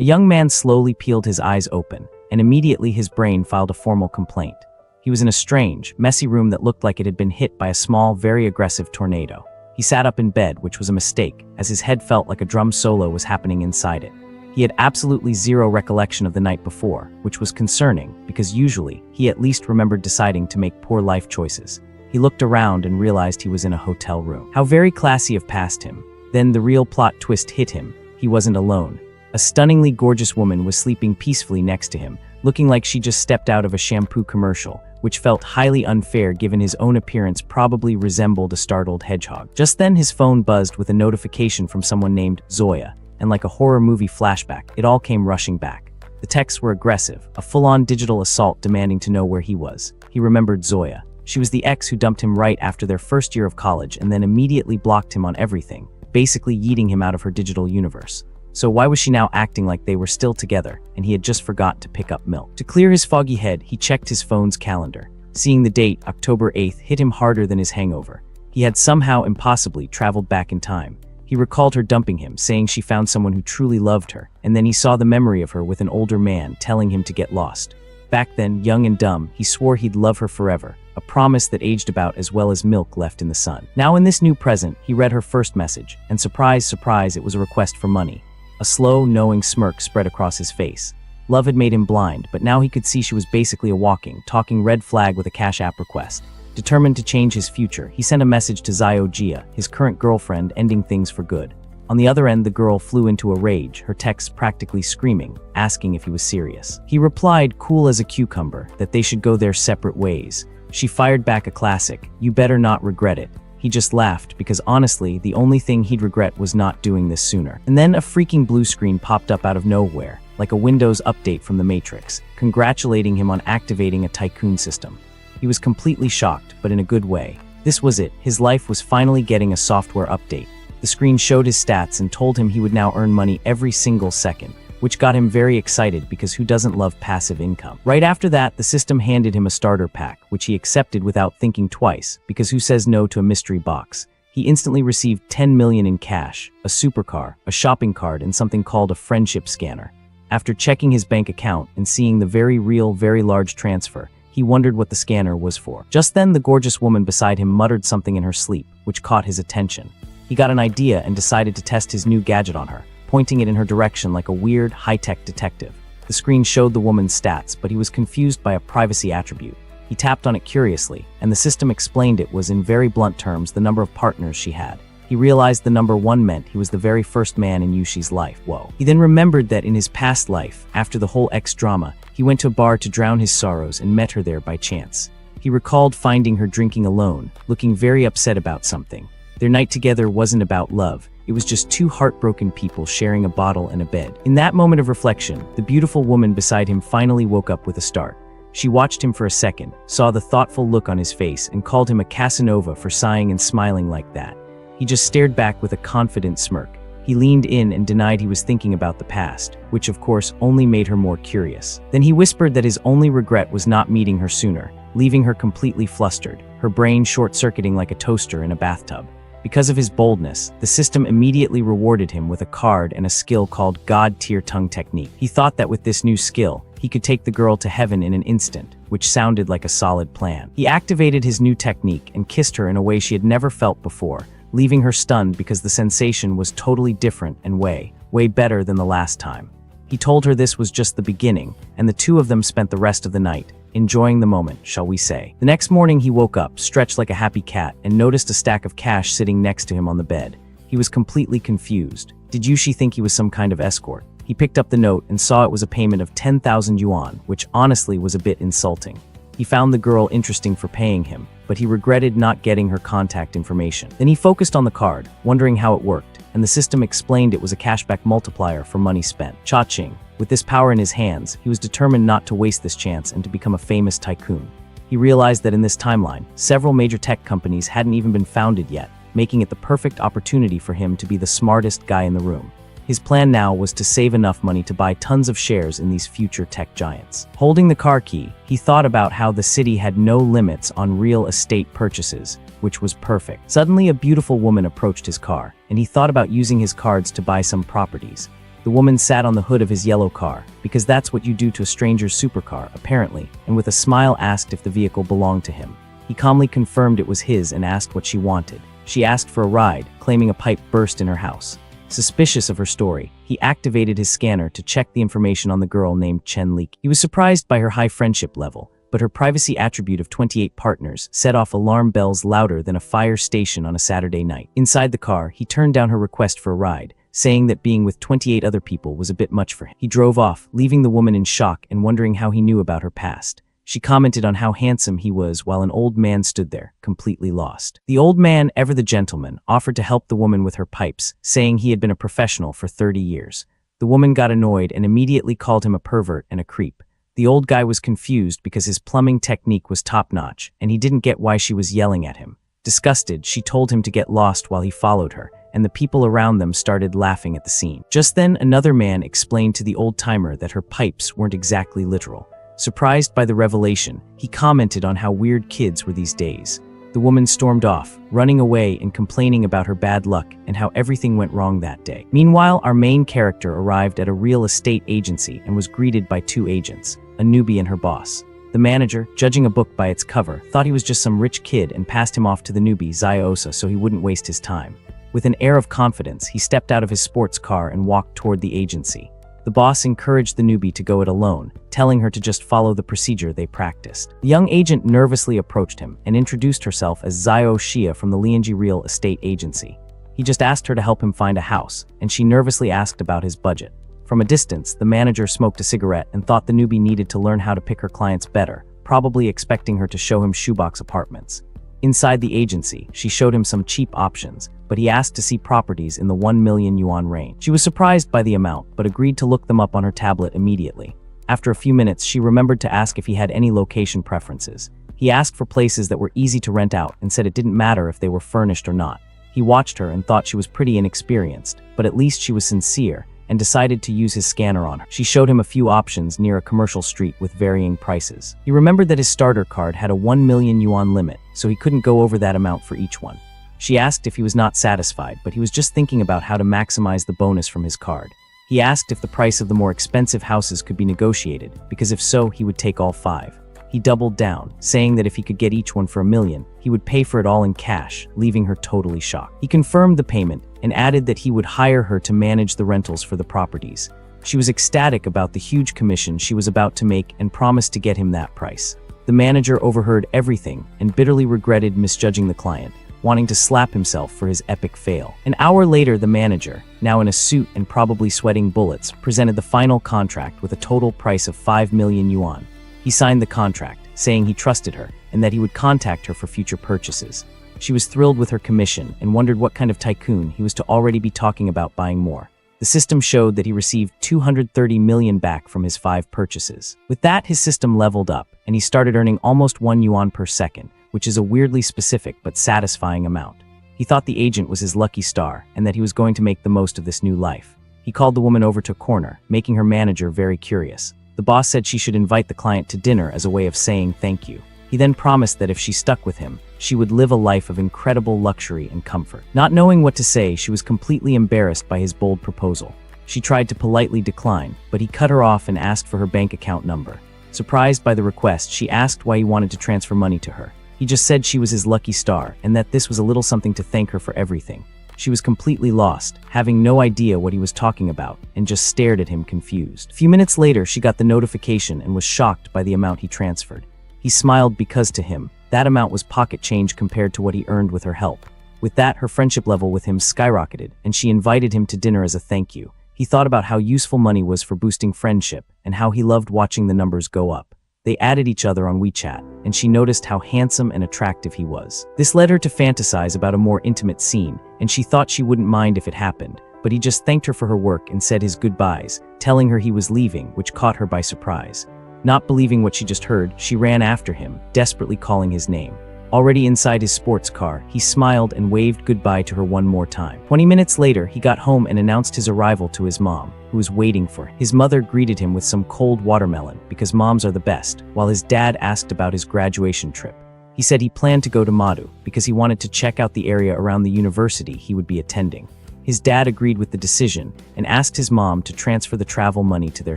A young man slowly peeled his eyes open, and immediately his brain filed a formal complaint. He was in a strange, messy room that looked like it had been hit by a small, very aggressive tornado. He sat up in bed, which was a mistake, as his head felt like a drum solo was happening inside it. He had absolutely zero recollection of the night before, which was concerning, because usually, he at least remembered deciding to make poor life choices. He looked around and realized he was in a hotel room. How very classy of past him. Then the real plot twist hit him. He wasn't alone. A stunningly gorgeous woman was sleeping peacefully next to him, looking like she just stepped out of a shampoo commercial, which felt highly unfair given his own appearance probably resembled a startled hedgehog. Just then his phone buzzed with a notification from someone named Zoya, and like a horror movie flashback, it all came rushing back. The texts were aggressive, a full-on digital assault demanding to know where he was. He remembered Zoya. She was the ex who dumped him right after their first year of college and then immediately blocked him on everything, basically yeeting him out of her digital universe. So why was she now acting like they were still together and he had just forgot to pick up milk? To clear his foggy head, he checked his phone's calendar. Seeing the date, October 8th, hit him harder than his hangover. He had somehow impossibly traveled back in time. He recalled her dumping him, saying she found someone who truly loved her, and then he saw the memory of her with an older man telling him to get lost. Back then, young and dumb, he swore he'd love her forever, a promise that aged about as well as milk left in the sun. Now in this new present, he read her first message, and surprise, surprise, it was a request for money. A slow, knowing smirk spread across his face. Love had made him blind, but now he could see she was basically a walking, talking red flag with a Cash App request. Determined to change his future, he sent a message to Zio Jia, his current girlfriend, ending things for good. On the other end, the girl flew into a rage, her text practically screaming, asking if he was serious. He replied, cool as a cucumber, that they should go their separate ways. She fired back a classic, you better not regret it. He just laughed because honestly, the only thing he'd regret was not doing this sooner. And then a freaking blue screen popped up out of nowhere, like a Windows update from the Matrix, congratulating him on activating a tycoon system. He was completely shocked, but in a good way. This was it, his life was finally getting a software update. The screen showed his stats and told him he would now earn money every single second, which got him very excited because who doesn't love passive income? Right after that, the system handed him a starter pack, which he accepted without thinking twice, because who says no to a mystery box? He instantly received 10 million in cash, a supercar, a shopping cart, and something called a friendship scanner. After checking his bank account and seeing the very real, very large transfer, he wondered what the scanner was for. Just then, the gorgeous woman beside him muttered something in her sleep, which caught his attention. He got an idea and decided to test his new gadget on her, pointing it in her direction like a weird, high-tech detective. The screen showed the woman's stats, but he was confused by a privacy attribute. He tapped on it curiously, and the system explained it was in very blunt terms the number of partners she had. He realized the number 1 meant he was the very first man in Yushi's life. Whoa. He then remembered that in his past life, after the whole ex-drama, he went to a bar to drown his sorrows and met her there by chance. He recalled finding her drinking alone, looking very upset about something. Their night together wasn't about love. It was just 2 heartbroken people sharing a bottle and a bed. In that moment of reflection, the beautiful woman beside him finally woke up with a start. She watched him for a second, saw the thoughtful look on his face, and called him a Casanova for sighing and smiling like that. He just stared back with a confident smirk. He leaned in and denied he was thinking about the past, which of course only made her more curious. Then he whispered that his only regret was not meeting her sooner, leaving her completely flustered, her brain short-circuiting like a toaster in a bathtub. Because of his boldness, the system immediately rewarded him with a card and a skill called God-tier tongue technique. He thought that with this new skill, he could take the girl to heaven in an instant, which sounded like a solid plan. He activated his new technique and kissed her in a way she had never felt before, leaving her stunned because the sensation was totally different and way better than the last time. He told her this was just the beginning, and the two of them spent the rest of the night, enjoying the moment, shall we say. The next morning he woke up, stretched like a happy cat, and noticed a stack of cash sitting next to him on the bed. He was completely confused. Did Yushi think he was some kind of escort? He picked up the note and saw it was a payment of 10,000 yuan, which honestly was a bit insulting. He found the girl interesting for paying him, but he regretted not getting her contact information. Then he focused on the card, wondering how it worked, and the system explained it was a cashback multiplier for money spent. Cha-ching. With this power in his hands, he was determined not to waste this chance and to become a famous tycoon. He realized that in this timeline, several major tech companies hadn't even been founded yet, making it the perfect opportunity for him to be the smartest guy in the room. His plan now was to save enough money to buy tons of shares in these future tech giants. Holding the car key, he thought about how the city had no limits on real estate purchases, which was perfect. Suddenly, a beautiful woman approached his car, and he thought about using his cards to buy some properties. The woman sat on the hood of his yellow car, because that's what you do to a stranger's supercar, apparently, and with a smile asked if the vehicle belonged to him. He calmly confirmed it was his and asked what she wanted. She asked for a ride, claiming a pipe burst in her house. Suspicious of her story, he activated his scanner to check the information on the girl named Chen Li. He was surprised by her high friendship level, but her privacy attribute of 28 partners set off alarm bells louder than a fire station on a Saturday night. Inside the car, he turned down her request for a ride, saying that being with 28 other people was a bit much for him. He drove off, leaving the woman in shock and wondering how he knew about her past. She commented on how handsome he was while an old man stood there, completely lost. The old man, ever the gentleman, offered to help the woman with her pipes, saying he had been a professional for 30 years. The woman got annoyed and immediately called him a pervert and a creep. The old guy was confused because his plumbing technique was top-notch, and he didn't get why she was yelling at him. Disgusted, she told him to get lost while he followed her, and the people around them started laughing at the scene. Just then, another man explained to the old-timer that her pipes weren't exactly literal. Surprised by the revelation, he commented on how weird kids were these days. The woman stormed off, running away and complaining about her bad luck and how everything went wrong that day. Meanwhile, our main character arrived at a real estate agency and was greeted by two agents, a newbie and her boss. The manager, judging a book by its cover, thought he was just some rich kid and passed him off to the newbie, Ziosa, so he wouldn't waste his time. With an air of confidence, he stepped out of his sports car and walked toward the agency. The boss encouraged the newbie to go it alone, telling her to just follow the procedure they practiced. The young agent nervously approached him and introduced herself as Zio Shia from the Lianji Real Estate Agency. He just asked her to help him find a house, and she nervously asked about his budget. From a distance, the manager smoked a cigarette and thought the newbie needed to learn how to pick her clients better, probably expecting her to show him shoebox apartments. Inside the agency, she showed him some cheap options, but he asked to see properties in the 1 million yuan range. She was surprised by the amount, but agreed to look them up on her tablet immediately. After a few minutes, she remembered to ask if he had any location preferences. He asked for places that were easy to rent out and said it didn't matter if they were furnished or not. He watched her and thought she was pretty inexperienced, but at least she was sincere, and decided to use his scanner on her. She showed him a few options near a commercial street with varying prices. He remembered that his starter card had a 1 million yuan limit, so he couldn't go over that amount for each one. She asked if he was not satisfied, but he was just thinking about how to maximize the bonus from his card. He asked if the price of the more expensive houses could be negotiated, because if so, he would take all 5. He doubled down, saying that if he could get each one for 1 million, he would pay for it all in cash, leaving her totally shocked. He confirmed the payment and added that he would hire her to manage the rentals for the properties. She was ecstatic about the huge commission she was about to make and promised to get him that price. The manager overheard everything and bitterly regretted misjudging the client, wanting to slap himself for his epic fail. An hour later, the manager, now in a suit and probably sweating bullets, presented the final contract with a total price of 5 million yuan. He signed the contract, saying he trusted her and that he would contact her for future purchases. She was thrilled with her commission and wondered what kind of tycoon he was to already be talking about buying more. The system showed that he received 230 million back from his 5 purchases. With that, his system leveled up, and he started earning almost 1 yuan per second, which is a weirdly specific but satisfying amount. He thought the agent was his lucky star and that he was going to make the most of this new life. He called the woman over to a corner, making her manager very curious. The boss said she should invite the client to dinner as a way of saying thank you. He then promised that if she stuck with him, she would live a life of incredible luxury and comfort. Not knowing what to say, she was completely embarrassed by his bold proposal. She tried to politely decline, but he cut her off and asked for her bank account number. Surprised by the request, she asked why he wanted to transfer money to her. He just said she was his lucky star and that this was a little something to thank her for everything. She was completely lost, having no idea what he was talking about, and just stared at him confused. A few minutes later, she got the notification and was shocked by the amount he transferred. He smiled because to him, that amount was pocket change compared to what he earned with her help. With that, her friendship level with him skyrocketed, and she invited him to dinner as a thank you. He thought about how useful money was for boosting friendship, and how he loved watching the numbers go up. They added each other on WeChat, and she noticed how handsome and attractive he was. This led her to fantasize about a more intimate scene, and she thought she wouldn't mind if it happened, but he just thanked her for her work and said his goodbyes, telling her he was leaving, which caught her by surprise. Not believing what she just heard, she ran after him, desperately calling his name. Already inside his sports car, he smiled and waved goodbye to her one more time. 20 minutes later, he got home and announced his arrival to his mom, who was waiting for him. His mother greeted him with some cold watermelon, because moms are the best, while his dad asked about his graduation trip. He said he planned to go to Madu, because he wanted to check out the area around the university he would be attending. His dad agreed with the decision and asked his mom to transfer the travel money to their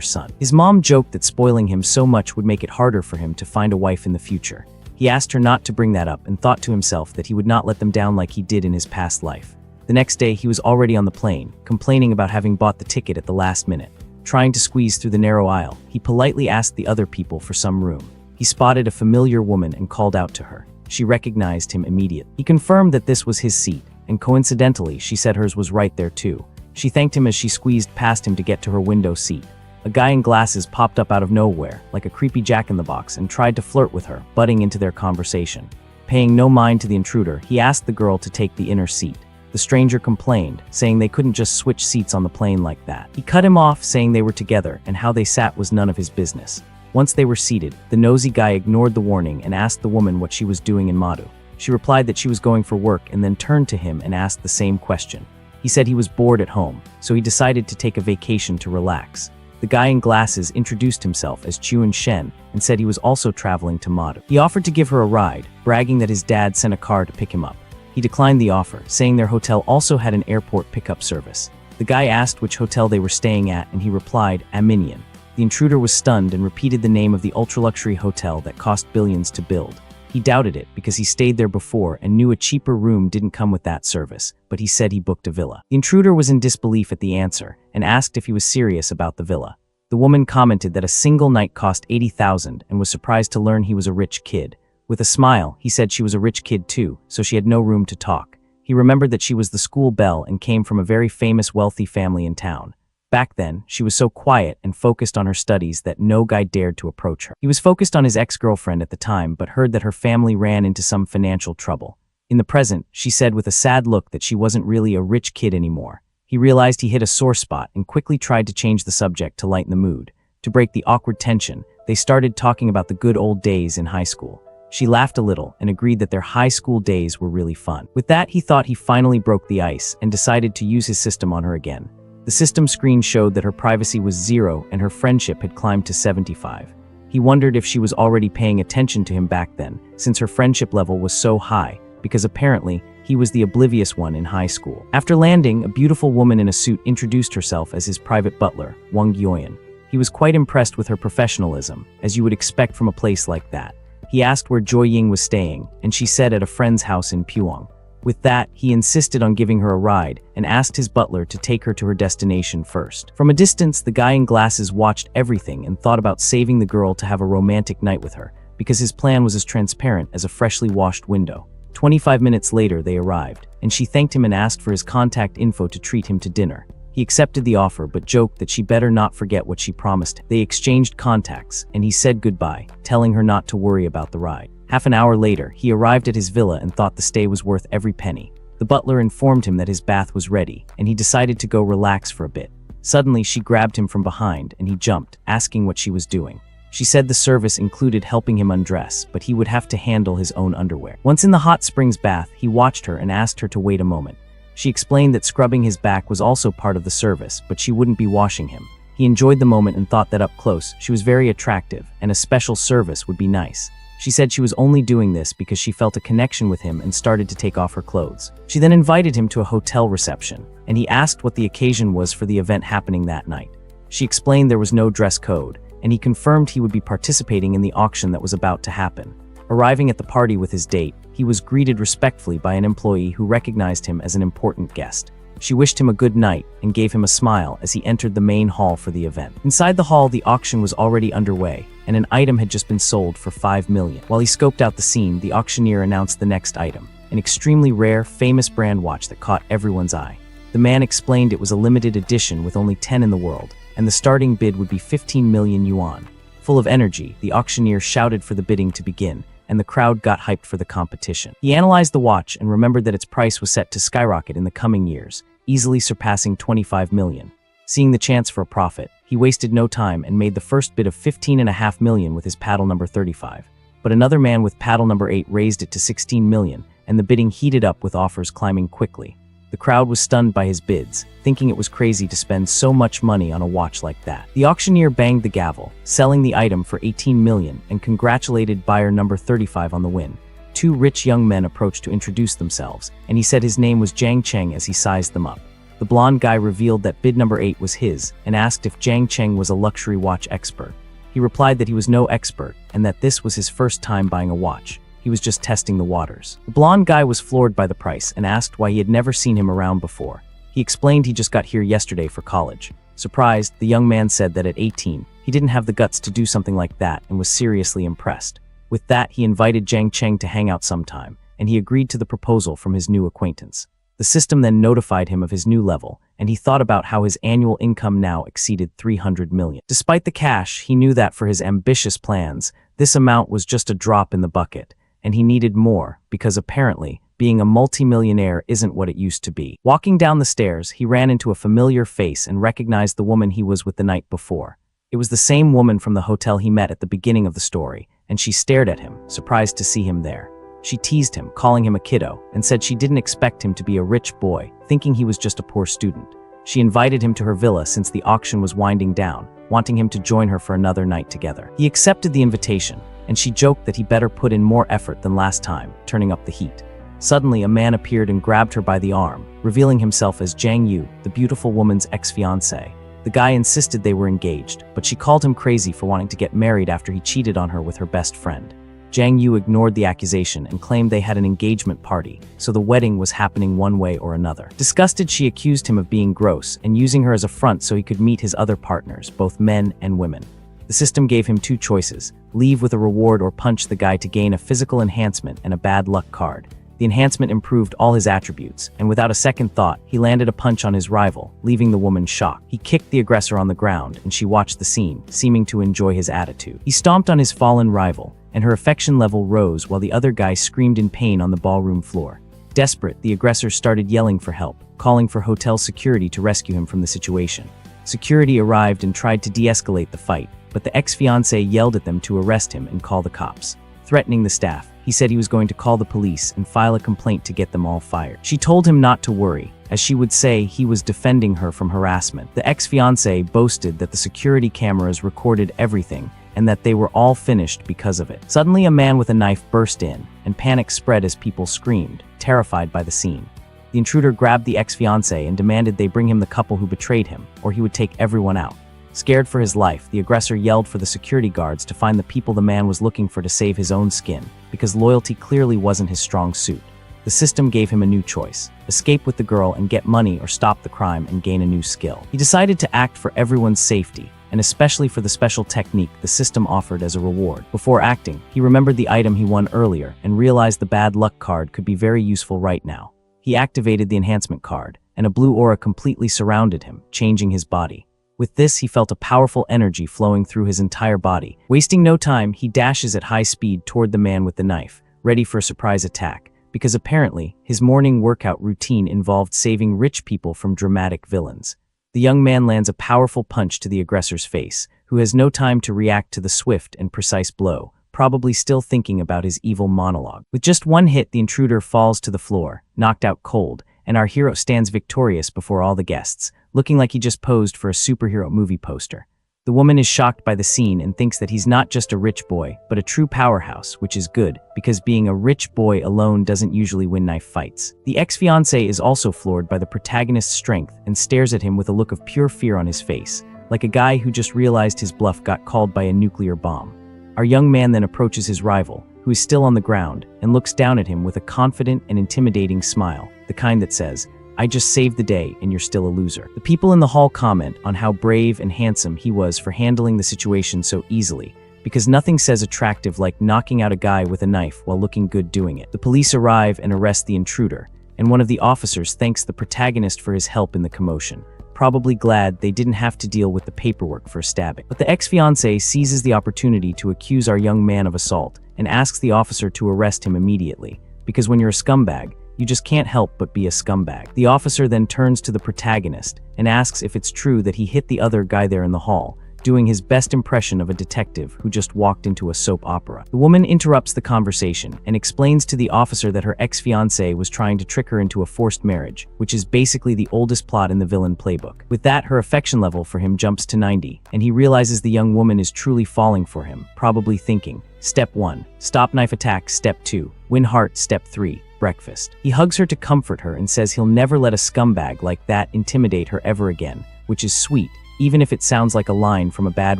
son. His mom joked that spoiling him so much would make it harder for him to find a wife in the future. He asked her not to bring that up and thought to himself that he would not let them down like he did in his past life. The next day, he was already on the plane, complaining about having bought the ticket at the last minute. Trying to squeeze through the narrow aisle, he politely asked the other people for some room. He spotted a familiar woman and called out to her. She recognized him immediately. He confirmed that this was his seat, and coincidentally, she said hers was right there too. She thanked him as she squeezed past him to get to her window seat. A guy in glasses popped up out of nowhere, like a creepy jack-in-the-box, and tried to flirt with her, butting into their conversation. Paying no mind to the intruder, he asked the girl to take the inner seat. The stranger complained, saying they couldn't just switch seats on the plane like that. He cut him off, saying they were together, and how they sat was none of his business. Once they were seated, the nosy guy ignored the warning and asked the woman what she was doing in Madu. She replied that she was going for work and then turned to him and asked the same question. He said he was bored at home, so he decided to take a vacation to relax. The guy in glasses introduced himself as Chuan Shen and said he was also traveling to Madu. He offered to give her a ride, bragging that his dad sent a car to pick him up. He declined the offer, saying their hotel also had an airport pickup service. The guy asked which hotel they were staying at, and he replied, Aminian. The intruder was stunned and repeated the name of the ultra-luxury hotel that cost billions to build. He doubted it because he stayed there before and knew a cheaper room didn't come with that service, but he said he booked a villa. The intruder was in disbelief at the answer and asked if he was serious about the villa. The woman commented that a single night cost 80,000 and was surprised to learn he was a rich kid. With a smile, he said she was a rich kid too, so she had no room to talk. He remembered that she was the school belle and came from a very famous wealthy family in town. Back then, she was so quiet and focused on her studies that no guy dared to approach her. He was focused on his ex-girlfriend at the time, but heard that her family ran into some financial trouble. In the present, she said with a sad look that she wasn't really a rich kid anymore. He realized he hit a sore spot and quickly tried to change the subject to lighten the mood. To break the awkward tension, they started talking about the good old days in high school. She laughed a little and agreed that their high school days were really fun. With that, he thought he finally broke the ice and decided to use his system on her again. The system screen showed that her privacy was 0 and her friendship had climbed to 75. He wondered if she was already paying attention to him back then, since her friendship level was so high, because apparently he was the oblivious one in high school. After landing, a beautiful woman in a suit introduced herself as his private butler, Wang Yoyan. He was quite impressed with her professionalism, as you would expect from a place like that. He asked where Joy Ying was staying, and she said at a friend's house in Puong. With that, he insisted on giving her a ride and asked his butler to take her to her destination first. From a distance, the guy in glasses watched everything and thought about saving the girl to have a romantic night with her, because his plan was as transparent as a freshly washed window. 25 minutes later, they arrived, and she thanked him and asked for his contact info to treat him to dinner. He accepted the offer but joked that she better not forget what she promised. They exchanged contacts, and he said goodbye, telling her not to worry about the ride. Half an hour later, he arrived at his villa and thought the stay was worth every penny. The butler informed him that his bath was ready, and he decided to go relax for a bit. Suddenly, she grabbed him from behind, and he jumped, asking what she was doing. She said the service included helping him undress, but he would have to handle his own underwear. Once in the hot springs bath, he watched her and asked her to wait a moment. She explained that scrubbing his back was also part of the service, but she wouldn't be washing him. He enjoyed the moment and thought that up close, she was very attractive, and a special service would be nice. She said she was only doing this because she felt a connection with him and started to take off her clothes. She then invited him to a hotel reception, and he asked what the occasion was for the event happening that night. She explained there was no dress code, and he confirmed he would be participating in the auction that was about to happen. Arriving at the party with his date, he was greeted respectfully by an employee who recognized him as an important guest. She wished him a good night and gave him a smile as he entered the main hall for the event. Inside the hall, the auction was already underway, and an item had just been sold for 5 million. While he scoped out the scene, the auctioneer announced the next item, an extremely rare, famous brand watch that caught everyone's eye. The man explained it was a limited edition with only 10 in the world, and the starting bid would be 15 million yuan. Full of energy, the auctioneer shouted for the bidding to begin, and the crowd got hyped for the competition. He analyzed the watch and remembered that its price was set to skyrocket in the coming years, easily surpassing 25 million. Seeing the chance for a profit, he wasted no time and made the first bid of 15.5 million with his paddle number 35. But another man with paddle number 8 raised it to 16 million, and the bidding heated up with offers climbing quickly. The crowd was stunned by his bids, thinking it was crazy to spend so much money on a watch like that. The auctioneer banged the gavel, selling the item for 18 million, and congratulated buyer number 35 on the win. 2 rich young men approached to introduce themselves, and he said his name was Jiang Cheng as he sized them up. the blonde guy revealed that bid number 8 was his and asked if Jiang Cheng was a luxury watch expert. He replied that he was no expert and that this was his first time buying a watch. He was just testing the waters. The blonde guy was floored by the price and asked why he had never seen him around before. He explained he just got here yesterday for college. Surprised, the young man said that at 18, he didn't have the guts to do something like that and was seriously impressed. With that, he invited Jiang Cheng to hang out sometime, and he agreed to the proposal from his new acquaintance. The system then notified him of his new level, and he thought about how his annual income now exceeded 300 million. Despite the cash, he knew that for his ambitious plans, this amount was just a drop in the bucket, and he needed more, because apparently, being a multimillionaire isn't what it used to be. Walking down the stairs, he ran into a familiar face and recognized the woman he was with the night before. It was the same woman from the hotel he met at the beginning of the story, and she stared at him, surprised to see him there. She teased him, calling him a kiddo, and said she didn't expect him to be a rich boy, thinking he was just a poor student. She invited him to her villa since the auction was winding down, wanting him to join her for another night together. He accepted the invitation, and she joked that he better put in more effort than last time, turning up the heat. Suddenly, a man appeared and grabbed her by the arm, revealing himself as Jiang Yu, the beautiful woman's ex-fiancé. The guy insisted they were engaged, but she called him crazy for wanting to get married after he cheated on her with her best friend. Jiang Yu ignored the accusation and claimed they had an engagement party, so the wedding was happening one way or another. Disgusted, she accused him of being gross and using her as a front so he could meet his other partners, both men and women. The system gave him two choices: leave with a reward or punch the guy to gain a physical enhancement and a bad luck card. The enhancement improved all his attributes, and without a second thought, he landed a punch on his rival, leaving the woman shocked. He kicked the aggressor on the ground, and she watched the scene, seeming to enjoy his attitude. He stomped on his fallen rival, and her affection level rose while the other guy screamed in pain on the ballroom floor. Desperate, the aggressor started yelling for help, calling for hotel security to rescue him from the situation. Security arrived and tried to de-escalate the fight, but the ex-fiancé yelled at them to arrest him and call the cops. Threatening the staff, he said he was going to call the police and file a complaint to get them all fired. She told him not to worry, as she would say he was defending her from harassment. The ex-fiancé boasted that the security cameras recorded everything and that they were all finished because of it. Suddenly, a man with a knife burst in, and panic spread as people screamed, terrified by the scene. The intruder grabbed the ex-fiancé and demanded they bring him the couple who betrayed him, or he would take everyone out. Scared for his life, the aggressor yelled for the security guards to find the people the man was looking for to save his own skin, because loyalty clearly wasn't his strong suit. The system gave him a new choice: escape with the girl and get money, or stop the crime and gain a new skill. He decided to act for everyone's safety, and especially for the special technique the system offered as a reward. Before acting, he remembered the item he won earlier and realized the bad luck card could be very useful right now. He activated the enhancement card, and a blue aura completely surrounded him, changing his body. With this, he felt a powerful energy flowing through his entire body. Wasting no time, he dashes at high speed toward the man with the knife, ready for a surprise attack, because apparently, his morning workout routine involved saving rich people from dramatic villains. The young man lands a powerful punch to the aggressor's face, who has no time to react to the swift and precise blow, probably still thinking about his evil monologue. With just one hit, the intruder falls to the floor, knocked out cold, and our hero stands victorious before all the guests, looking like he just posed for a superhero movie poster. The woman is shocked by the scene and thinks that he's not just a rich boy, but a true powerhouse, which is good, because being a rich boy alone doesn't usually win knife fights. The ex-fiancé is also floored by the protagonist's strength and stares at him with a look of pure fear on his face, like a guy who just realized his bluff got called by a nuclear bomb. Our young man then approaches his rival, who is still on the ground, and looks down at him with a confident and intimidating smile, the kind that says, "I just saved the day and you're still a loser." The people in the hall comment on how brave and handsome he was for handling the situation so easily, because nothing says attractive like knocking out a guy with a knife while looking good doing it. The police arrive and arrest the intruder, and one of the officers thanks the protagonist for his help in the commotion, probably glad they didn't have to deal with the paperwork for stabbing. But the ex-fiancé seizes the opportunity to accuse our young man of assault and asks the officer to arrest him immediately, because when you're a scumbag, you just can't help but be a scumbag. The officer then turns to the protagonist and asks if it's true that he hit the other guy there in the hall, doing his best impression of a detective who just walked into a soap opera. The woman interrupts the conversation and explains to the officer that her ex-fiancé was trying to trick her into a forced marriage, which is basically the oldest plot in the villain playbook. With that, her affection level for him jumps to 90, and he realizes the young woman is truly falling for him, probably thinking, Step 1, stop knife attack. Step 2, win heart. Step 3, breakfast. He hugs her to comfort her and says he'll never let a scumbag like that intimidate her ever again, which is sweet, even if it sounds like a line from a bad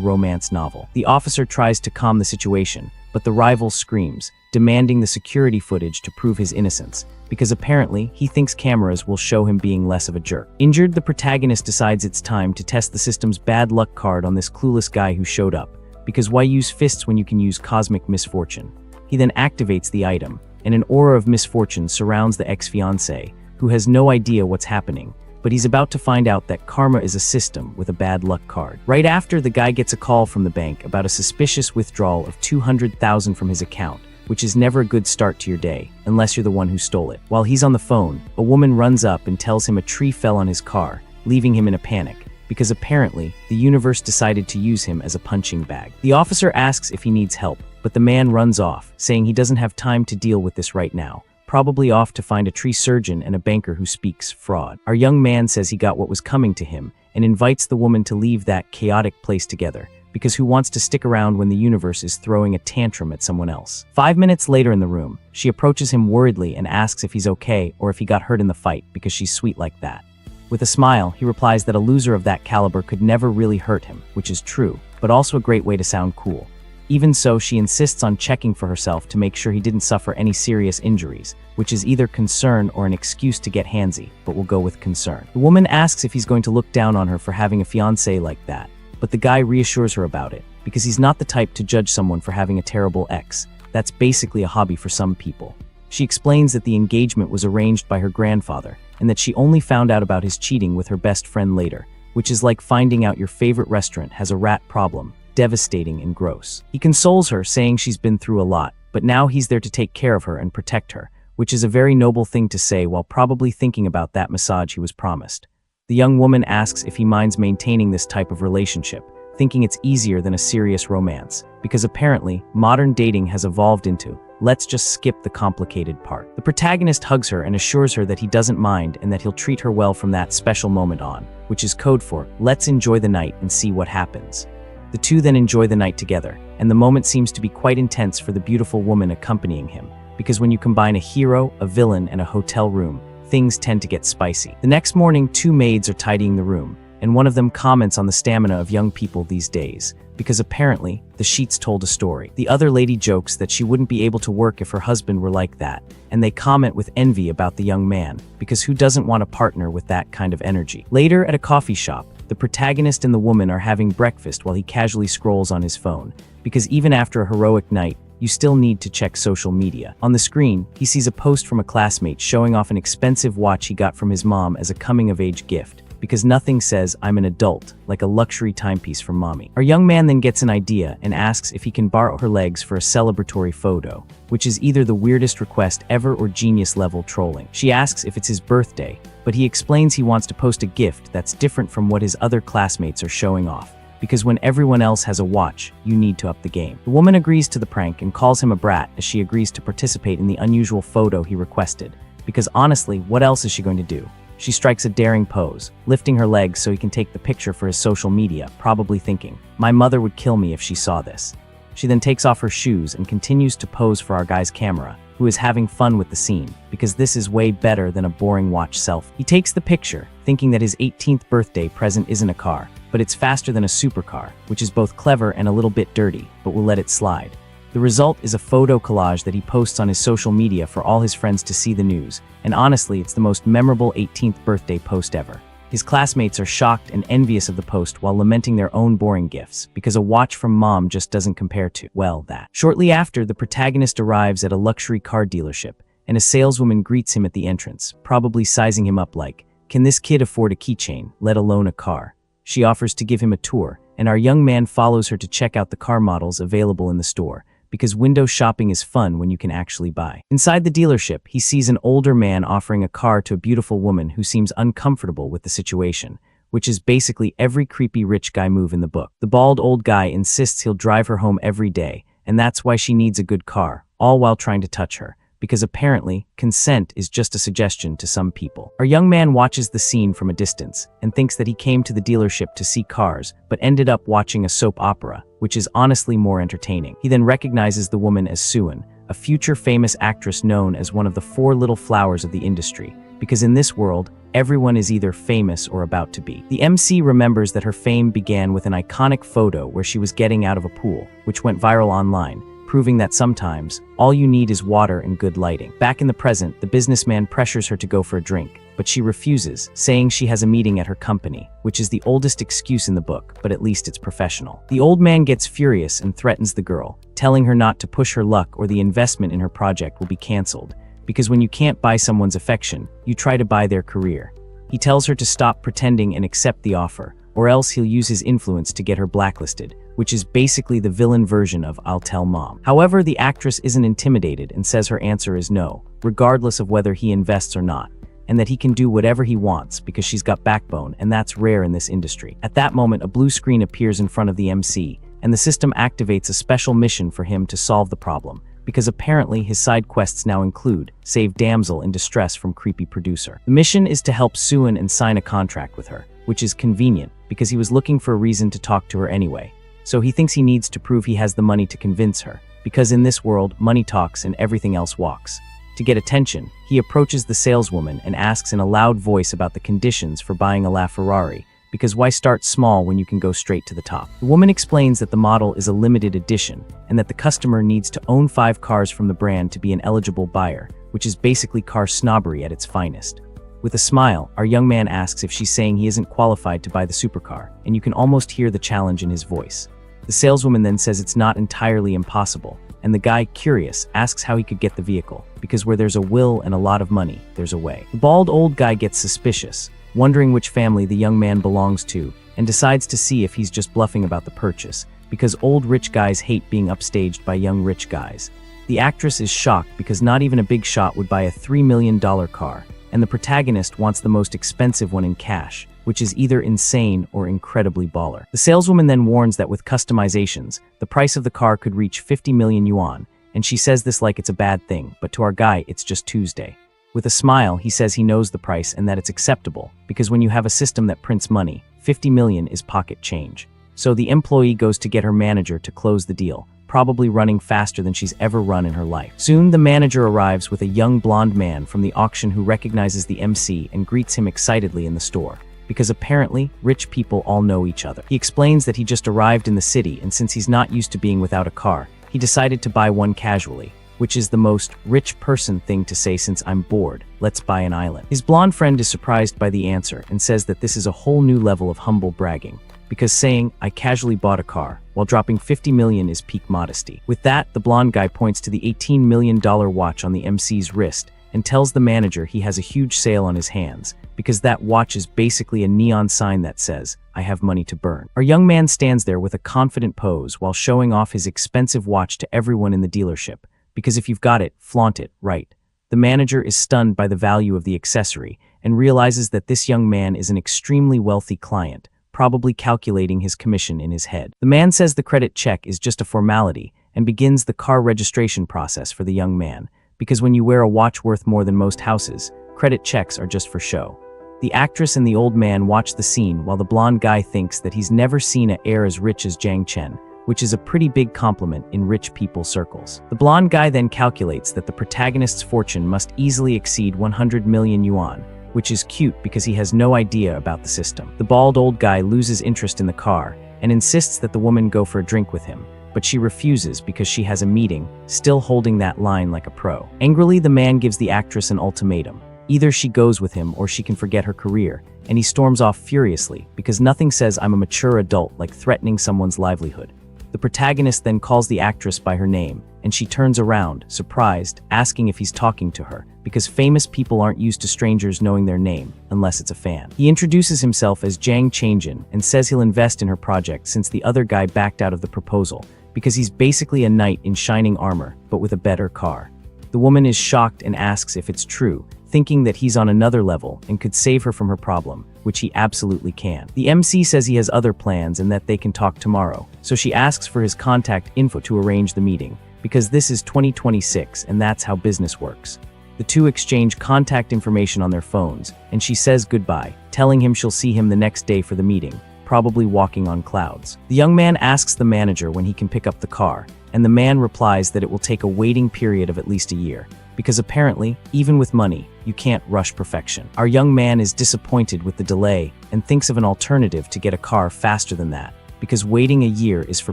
romance novel. The officer tries to calm the situation, but the rival screams, demanding the security footage to prove his innocence, because apparently he thinks cameras will show him being less of a jerk. Injured, the protagonist decides it's time to test the system's bad luck card on this clueless guy who showed up, because why use fists when you can use cosmic misfortune? He then activates the item, and an aura of misfortune surrounds the ex-fiancé, who has no idea what's happening, but he's about to find out that karma is a system with a bad luck card. Right after, the guy gets a call from the bank about a suspicious withdrawal of $200,000 from his account, which is never a good start to your day, unless you're the one who stole it. While he's on the phone, a woman runs up and tells him a tree fell on his car, leaving him in a panic, because apparently, the universe decided to use him as a punching bag. The officer asks if he needs help, but the man runs off, saying he doesn't have time to deal with this right now, probably off to find a tree surgeon and a banker who speaks fraud. Our young man says he got what was coming to him, and invites the woman to leave that chaotic place together, because who wants to stick around when the universe is throwing a tantrum at someone else? 5 minutes later in the room, she approaches him worriedly and asks if he's okay or if he got hurt in the fight, because she's sweet like that. With a smile, he replies that a loser of that caliber could never really hurt him, which is true, but also a great way to sound cool. Even so, she insists on checking for herself to make sure he didn't suffer any serious injuries, which is either concern or an excuse to get handsy, but we'll go with concern. The woman asks if he's going to look down on her for having a fiancé like that, but the guy reassures her about it, because he's not the type to judge someone for having a terrible ex. That's basically a hobby for some people. She explains that the engagement was arranged by her grandfather, and that she only found out about his cheating with her best friend later, which is like finding out your favorite restaurant has a rat problem. Devastating and gross. He consoles her, saying she's been through a lot, but now he's there to take care of her and protect her, which is a very noble thing to say while probably thinking about that massage he was promised. The young woman asks if he minds maintaining this type of relationship, thinking it's easier than a serious romance, because apparently, modern dating has evolved into, let's just skip the complicated part. The protagonist hugs her and assures her that he doesn't mind and that he'll treat her well from that special moment on, which is code for, let's enjoy the night and see what happens. The two then enjoy the night together, and the moment seems to be quite intense for the beautiful woman accompanying him, because when you combine a hero, a villain, and a hotel room, things tend to get spicy. The next morning, two maids are tidying the room, and one of them comments on the stamina of young people these days, because apparently, the sheets told a story. The other lady jokes that she wouldn't be able to work if her husband were like that, and they comment with envy about the young man, because who doesn't want a partner with that kind of energy? Later, at a coffee shop, the protagonist and the woman are having breakfast while he casually scrolls on his phone, because even after a heroic night, you still need to check social media. On the screen, he sees a post from a classmate showing off an expensive watch he got from his mom as a coming-of-age gift, because nothing says I'm an adult like a luxury timepiece from mommy. Our young man then gets an idea and asks if he can borrow her legs for a celebratory photo, which is either the weirdest request ever or genius-level trolling. She asks if it's his birthday, but he explains he wants to post a gift that's different from what his other classmates are showing off, because when everyone else has a watch, you need to up the game. The woman agrees to the prank and calls him a brat as she agrees to participate in the unusual photo he requested, because honestly, what else is she going to do? She strikes a daring pose, lifting her legs so he can take the picture for his social media, probably thinking, my mother would kill me if she saw this. She then takes off her shoes and continues to pose for our guy's camera, who is having fun with the scene, because this is way better than a boring watch selfie. He takes the picture, thinking that his 18th birthday present isn't a car, but it's faster than a supercar, which is both clever and a little bit dirty, but we'll let it slide. The result is a photo collage that he posts on his social media for all his friends to see the news, and honestly, it's the most memorable 18th birthday post ever. His classmates are shocked and envious of the post while lamenting their own boring gifts, because a watch from mom just doesn't compare to, well, that. Shortly after, the protagonist arrives at a luxury car dealership, and a saleswoman greets him at the entrance, probably sizing him up like, can this kid afford a keychain, let alone a car? She offers to give him a tour, and our young man follows her to check out the car models available in the store, because window shopping is fun when you can actually buy. Inside the dealership, he sees an older man offering a car to a beautiful woman who seems uncomfortable with the situation, which is basically every creepy rich guy move in the book. The bald old guy insists he'll drive her home every day, and that's why she needs a good car, all while trying to touch her, because apparently, consent is just a suggestion to some people. Our young man watches the scene from a distance and thinks that he came to the dealership to see cars, but ended up watching a soap opera, which is honestly more entertaining. He then recognizes the woman as Suan, a future famous actress known as one of the four little flowers of the industry, because in this world, everyone is either famous or about to be. The MC remembers that her fame began with an iconic photo where she was getting out of a pool, which went viral online, proving that sometimes, all you need is water and good lighting. Back in the present, the businessman pressures her to go for a drink, but she refuses, saying she has a meeting at her company, which is the oldest excuse in the book, but at least it's professional. The old man gets furious and threatens the girl, telling her not to push her luck or the investment in her project will be cancelled, because when you can't buy someone's affection, you try to buy their career. He tells her to stop pretending and accept the offer, or else he'll use his influence to get her blacklisted, which is basically the villain version of "I'll tell mom." However, the actress isn't intimidated and says her answer is no, regardless of whether he invests or not, and that he can do whatever he wants because she's got backbone, and that's rare in this industry. At that moment, a blue screen appears in front of the MC, and the system activates a special mission for him to solve the problem, because apparently his side quests now include save damsel in distress from creepy producer. The mission is to help Suin and sign a contract with her, which is convenient because he was looking for a reason to talk to her anyway. So he thinks he needs to prove he has the money to convince her, because in this world, money talks and everything else walks. To get attention, he approaches the saleswoman and asks in a loud voice about the conditions for buying a LaFerrari, because why start small when you can go straight to the top? The woman explains that the model is a limited edition, and that the customer needs to own 5 cars from the brand to be an eligible buyer, which is basically car snobbery at its finest. With a smile, our young man asks if she's saying he isn't qualified to buy the supercar, and you can almost hear the challenge in his voice. The saleswoman then says it's not entirely impossible, and the guy, curious, asks how he could get the vehicle, because where there's a will and a lot of money, there's a way. The bald old guy gets suspicious, wondering which family the young man belongs to, and decides to see if he's just bluffing about the purchase, because old rich guys hate being upstaged by young rich guys. The actress is shocked because not even a big shot would buy a $3 million car, and the protagonist wants the most expensive one in cash, which is either insane or incredibly baller. The saleswoman then warns that with customizations, the price of the car could reach 50 million yuan, and she says this like it's a bad thing, but to our guy, it's just Tuesday. With a smile, he says he knows the price and that it's acceptable, because when you have a system that prints money, 50 million is pocket change. So the employee goes to get her manager to close the deal, probably running faster than she's ever run in her life. Soon, the manager arrives with a young blonde man from the auction who recognizes the MC and greets him excitedly in the store, because apparently, rich people all know each other. He explains that he just arrived in the city, and since he's not used to being without a car, he decided to buy one casually, which is the most rich person thing to say since I'm bored, let's buy an island. His blonde friend is surprised by the answer and says that this is a whole new level of humble bragging, because saying, I casually bought a car, while dropping 50 million is peak modesty. With that, the blonde guy points to the $18 million watch on the MC's wrist and tells the manager he has a huge sale on his hands, because that watch is basically a neon sign that says, I have money to burn. Our young man stands there with a confident pose while showing off his expensive watch to everyone in the dealership, because if you've got it, flaunt it, right? The manager is stunned by the value of the accessory and realizes that this young man is an extremely wealthy client, probably calculating his commission in his head. The man says the credit check is just a formality and begins the car registration process for the young man, because when you wear a watch worth more than most houses, credit checks are just for show. The actress and the old man watch the scene while the blonde guy thinks that he's never seen an heir as rich as Jiang Chen, which is a pretty big compliment in rich people circles. The blonde guy then calculates that the protagonist's fortune must easily exceed 100 million yuan, which is cute because he has no idea about the system. The bald old guy loses interest in the car and insists that the woman go for a drink with him, but she refuses because she has a meeting, still holding that line like a pro. Angrily, the man gives the actress an ultimatum. Either she goes with him or she can forget her career, and he storms off furiously because nothing says I'm a mature adult like threatening someone's livelihood. The protagonist then calls the actress by her name, and she turns around, surprised, asking if he's talking to her, because famous people aren't used to strangers knowing their name, unless it's a fan. He introduces himself as Jiang Changjin and says he'll invest in her project since the other guy backed out of the proposal, because he's basically a knight in shining armor, but with a better car. The woman is shocked and asks if it's true, thinking that he's on another level and could save her from her problem, which he absolutely can. The MC says he has other plans and that they can talk tomorrow, so she asks for his contact info to arrange the meeting, because this is 2026 and that's how business works. The two exchange contact information on their phones, and she says goodbye, telling him she'll see him the next day for the meeting, probably walking on clouds. The young man asks the manager when he can pick up the car, and the man replies that it will take a waiting period of at least a year, because apparently, even with money, you can't rush perfection. Our young man is disappointed with the delay and thinks of an alternative to get a car faster than that, because waiting a year is for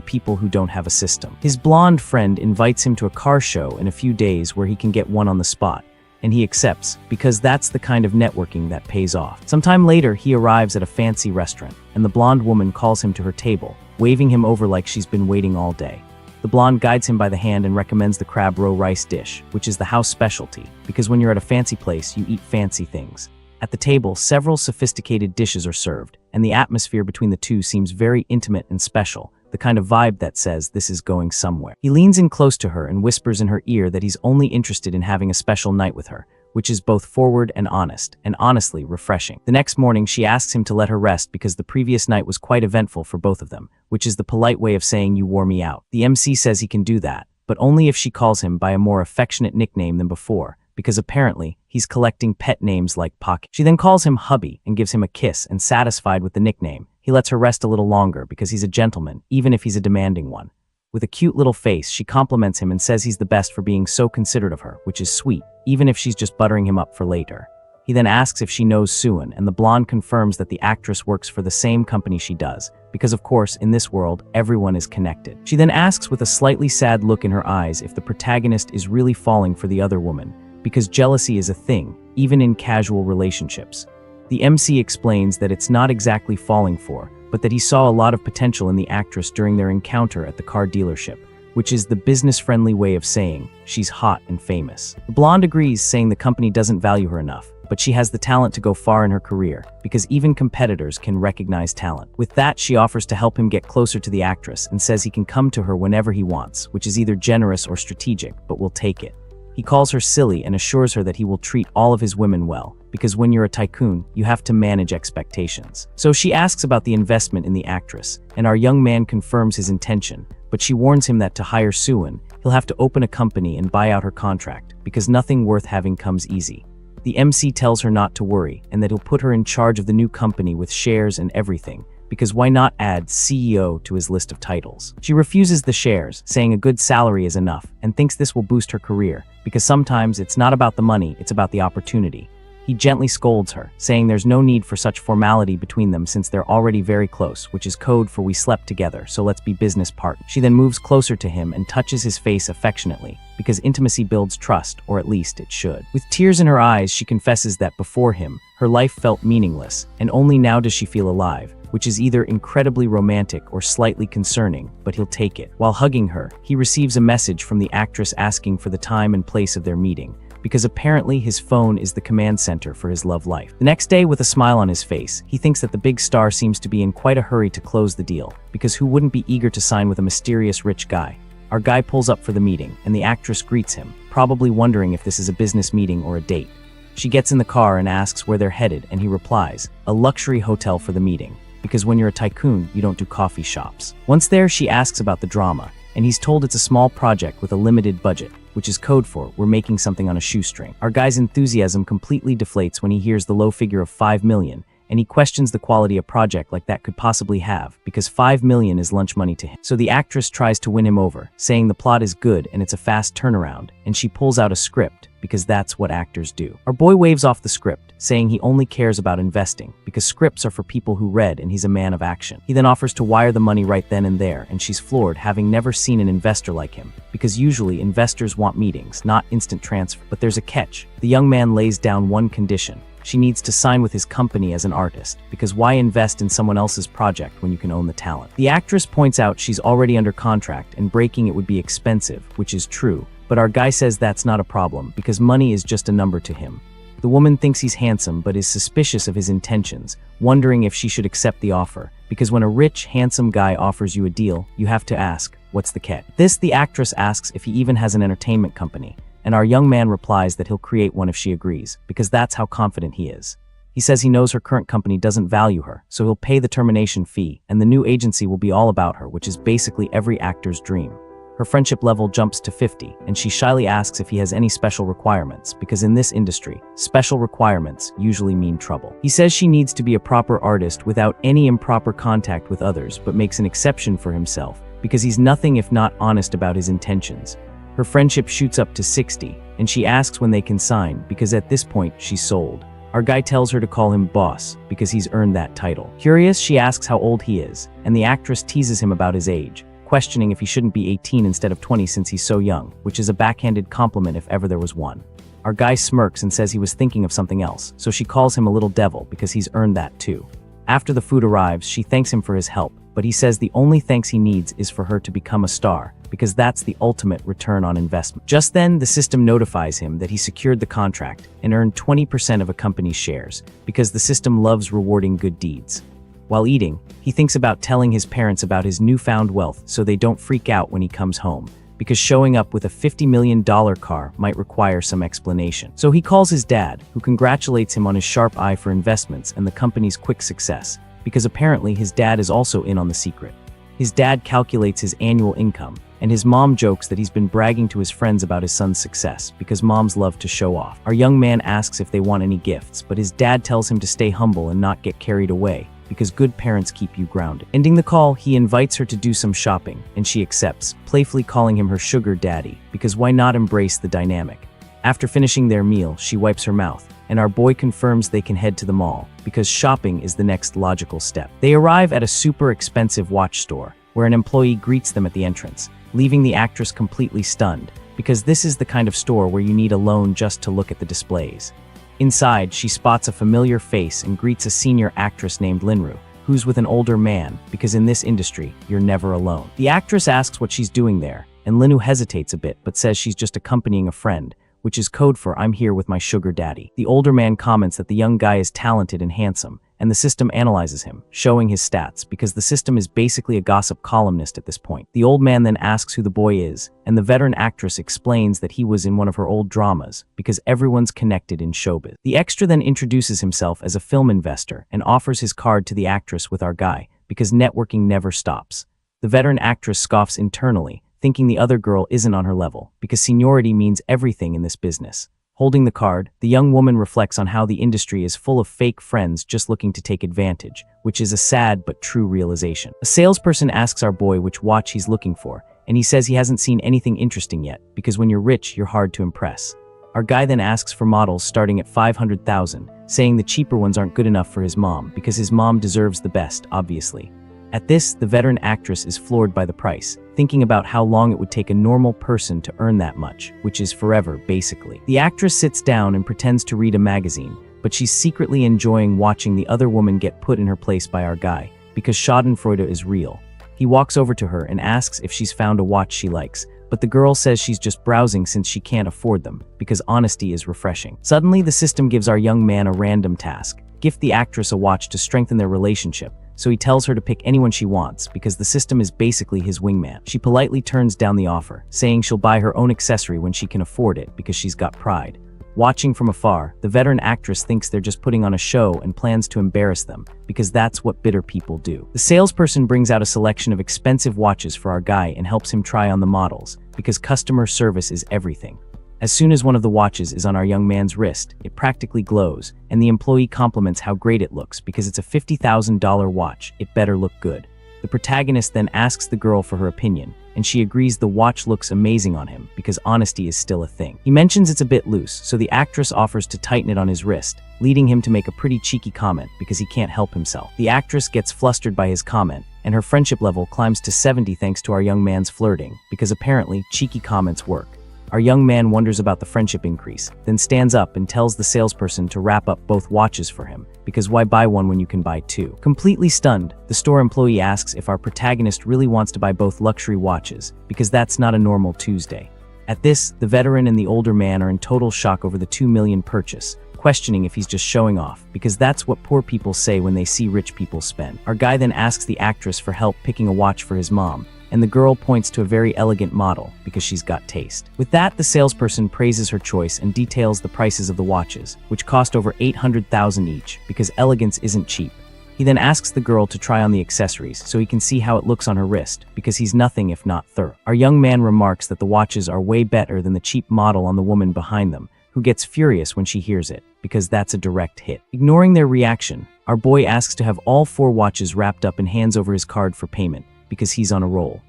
people who don't have a system. His blonde friend invites him to a car show in a few days where he can get one on the spot, and he accepts, because that's the kind of networking that pays off. Sometime later, he arrives at a fancy restaurant, and the blonde woman calls him to her table, waving him over like she's been waiting all day. The blonde guides him by the hand and recommends the crab roe rice dish, which is the house specialty, because when you're at a fancy place, you eat fancy things. At the table, several sophisticated dishes are served, and the atmosphere between the two seems very intimate and special, the kind of vibe that says this is going somewhere. He leans in close to her and whispers in her ear that he's only interested in having a special night with her, which is both forward and honest, and honestly refreshing. The next morning, she asks him to let her rest because the previous night was quite eventful for both of them, which is the polite way of saying you wore me out. The MC says he can do that, but only if she calls him by a more affectionate nickname than before, because apparently, he's collecting pet names like Pocket. She then calls him hubby and gives him a kiss, and satisfied with the nickname, he lets her rest a little longer because he's a gentleman, even if he's a demanding one. With a cute little face, she compliments him and says he's the best for being so considerate of her, which is sweet, even if she's just buttering him up for later. He then asks if she knows Suan, and the blonde confirms that the actress works for the same company she does, because of course, in this world, everyone is connected. She then asks with a slightly sad look in her eyes if the protagonist is really falling for the other woman, because jealousy is a thing, even in casual relationships. The MC explains that it's not exactly falling for, but that he saw a lot of potential in the actress during their encounter at the car dealership, which is the business-friendly way of saying she's hot and famous. The blonde agrees, saying the company doesn't value her enough, but she has the talent to go far in her career, because even competitors can recognize talent. With that, she offers to help him get closer to the actress and says he can come to her whenever he wants, which is either generous or strategic, but will take it. He calls her silly and assures her that he will treat all of his women well, because when you're a tycoon, you have to manage expectations. So she asks about the investment in the actress, and our young man confirms his intention, but she warns him that to hire Suan, he'll have to open a company and buy out her contract, because nothing worth having comes easy. The MC tells her not to worry, and that he'll put her in charge of the new company with shares and everything, because why not add CEO to his list of titles? She refuses the shares, saying a good salary is enough, and thinks this will boost her career, because sometimes it's not about the money, it's about the opportunity. He gently scolds her, saying there's no need for such formality between them since they're already very close, which is code for we slept together, so let's be business partners. She then moves closer to him and touches his face affectionately, because intimacy builds trust, or at least it should. With tears in her eyes, she confesses that before him, her life felt meaningless, and only now does she feel alive, which is either incredibly romantic or slightly concerning, but he'll take it. While hugging her, he receives a message from the actress asking for the time and place of their meeting, because apparently his phone is the command center for his love life. The next day, with a smile on his face, he thinks that the big star seems to be in quite a hurry to close the deal, because who wouldn't be eager to sign with a mysterious rich guy? Our guy pulls up for the meeting, and the actress greets him, probably wondering if this is a business meeting or a date. She gets in the car and asks where they're headed, and he replies, a luxury hotel for the meeting, because when you're a tycoon, you don't do coffee shops. Once there, she asks about the drama, and he's told it's a small project with a limited budget, which is code for we're making something on a shoestring. Our guy's enthusiasm completely deflates when he hears the low figure of 5 million, and he questions the quality a project like that could possibly have, because 5 million is lunch money to him. So the actress tries to win him over, saying the plot is good and it's a fast turnaround, and she pulls out a script, because that's what actors do. Our boy waves off the script, saying he only cares about investing, because scripts are for people who read and he's a man of action. He then offers to wire the money right then and there, and she's floored, having never seen an investor like him, because usually investors want meetings, not instant transfer. But there's a catch. The young man lays down one condition. She needs to sign with his company as an artist, because why invest in someone else's project when you can own the talent? The actress points out she's already under contract and breaking it would be expensive, which is true, but our guy says that's not a problem, because money is just a number to him. The woman thinks he's handsome but is suspicious of his intentions, wondering if she should accept the offer, because when a rich, handsome guy offers you a deal, you have to ask, what's the catch? This, the actress asks if he even has an entertainment company, and our young man replies that he'll create one if she agrees, because that's how confident he is. He says he knows her current company doesn't value her, so he'll pay the termination fee, and the new agency will be all about her, which is basically every actor's dream. Her friendship level jumps to 50, and she shyly asks if he has any special requirements, because in this industry, special requirements usually mean trouble. He says she needs to be a proper artist without any improper contact with others, but makes an exception for himself, because he's nothing if not honest about his intentions. Her friendship shoots up to 60, and she asks when they can sign because at this point she's sold. Our guy tells her to call him boss because he's earned that title. Curious, she asks how old he is, and the actress teases him about his age, questioning if he shouldn't be 18 instead of 20 since he's so young, which is a backhanded compliment if ever there was one. Our guy smirks and says he was thinking of something else, so she calls him a little devil because he's earned that too. After the food arrives, she thanks him for his help, but he says the only thanks he needs is for her to become a star, because that's the ultimate return on investment. Just then, the system notifies him that he secured the contract and earned 20% of a company's shares, because the system loves rewarding good deeds. While eating, he thinks about telling his parents about his newfound wealth so they don't freak out when he comes home, because showing up with a $50 million car might require some explanation. So he calls his dad, who congratulates him on his sharp eye for investments and the company's quick success, because apparently his dad is also in on the secret. His dad calculates his annual income, and his mom jokes that he's been bragging to his friends about his son's success, because moms love to show off. Our young man asks if they want any gifts, but his dad tells him to stay humble and not get carried away, because good parents keep you grounded. Ending the call, he invites her to do some shopping, and she accepts, playfully calling him her sugar daddy, because why not embrace the dynamic? After finishing their meal, she wipes her mouth, and our boy confirms they can head to the mall, because shopping is the next logical step. They arrive at a super expensive watch store, where an employee greets them at the entrance, leaving the actress completely stunned, because this is the kind of store where you need a loan just to look at the displays. Inside, she spots a familiar face and greets a senior actress named Linru, who's with an older man, because in this industry, you're never alone. The actress asks what she's doing there, and Linru hesitates a bit but says she's just accompanying a friend, which is code for "I'm here with my sugar daddy." The older man comments that the young guy is talented and handsome, and the system analyzes him, showing his stats, because the system is basically a gossip columnist at this point. The old man then asks who the boy is, and the veteran actress explains that he was in one of her old dramas, because everyone's connected in showbiz. The extra then introduces himself as a film investor and offers his card to the actress with our guy, because networking never stops. The veteran actress scoffs internally, thinking the other girl isn't on her level, because seniority means everything in this business. Holding the card, the young woman reflects on how the industry is full of fake friends just looking to take advantage, which is a sad but true realization. A salesperson asks our boy which watch he's looking for, and he says he hasn't seen anything interesting yet, because when you're rich, you're hard to impress. Our guy then asks for models starting at $500,000, saying the cheaper ones aren't good enough for his mom, because his mom deserves the best, obviously. At this, the veteran actress is floored by the price, thinking about how long it would take a normal person to earn that much, which is forever, basically. The actress sits down and pretends to read a magazine, but she's secretly enjoying watching the other woman get put in her place by our guy, because schadenfreude is real. He walks over to her and asks if she's found a watch she likes, but the girl says she's just browsing since she can't afford them, because honesty is refreshing. Suddenly, the system gives our young man a random task: gift the actress a watch to strengthen their relationship. So he tells her to pick anyone she wants, because the system is basically his wingman. She politely turns down the offer, saying she'll buy her own accessory when she can afford it, because she's got pride. Watching from afar, the veteran actress thinks they're just putting on a show and plans to embarrass them, because that's what bitter people do. The salesperson brings out a selection of expensive watches for our guy and helps him try on the models, because customer service is everything. As soon as one of the watches is on our young man's wrist, it practically glows, and the employee compliments how great it looks, because it's a $50,000 watch. It better look good. The protagonist then asks the girl for her opinion, and she agrees the watch looks amazing on him, because honesty is still a thing. He mentions it's a bit loose, so the actress offers to tighten it on his wrist, leading him to make a pretty cheeky comment, because he can't help himself. The actress gets flustered by his comment, and her friendship level climbs to 70 thanks to our young man's flirting, because apparently cheeky comments work. Our young man wonders about the friendship increase, then stands up and tells the salesperson to wrap up both watches for him, because why buy one when you can buy two? Completely stunned, the store employee asks if our protagonist really wants to buy both luxury watches, because that's not a normal Tuesday. At this, the veteran and the older man are in total shock over the $2 million purchase, questioning if he's just showing off, because that's what poor people say when they see rich people spend. Our guy then asks the actress for help picking a watch for his mom, and the girl points to a very elegant model, because she's got taste. With that, the salesperson praises her choice and details the prices of the watches, which cost over $800,000 each, because elegance isn't cheap. He then asks the girl to try on the accessories so he can see how it looks on her wrist, because he's nothing if not thorough. Our young man remarks that the watches are way better than the cheap model on the woman behind them, who gets furious when she hears it, because that's a direct hit. Ignoring their reaction, our boy asks to have all 4 watches wrapped up and hands over his card for payment, because he's on a roll.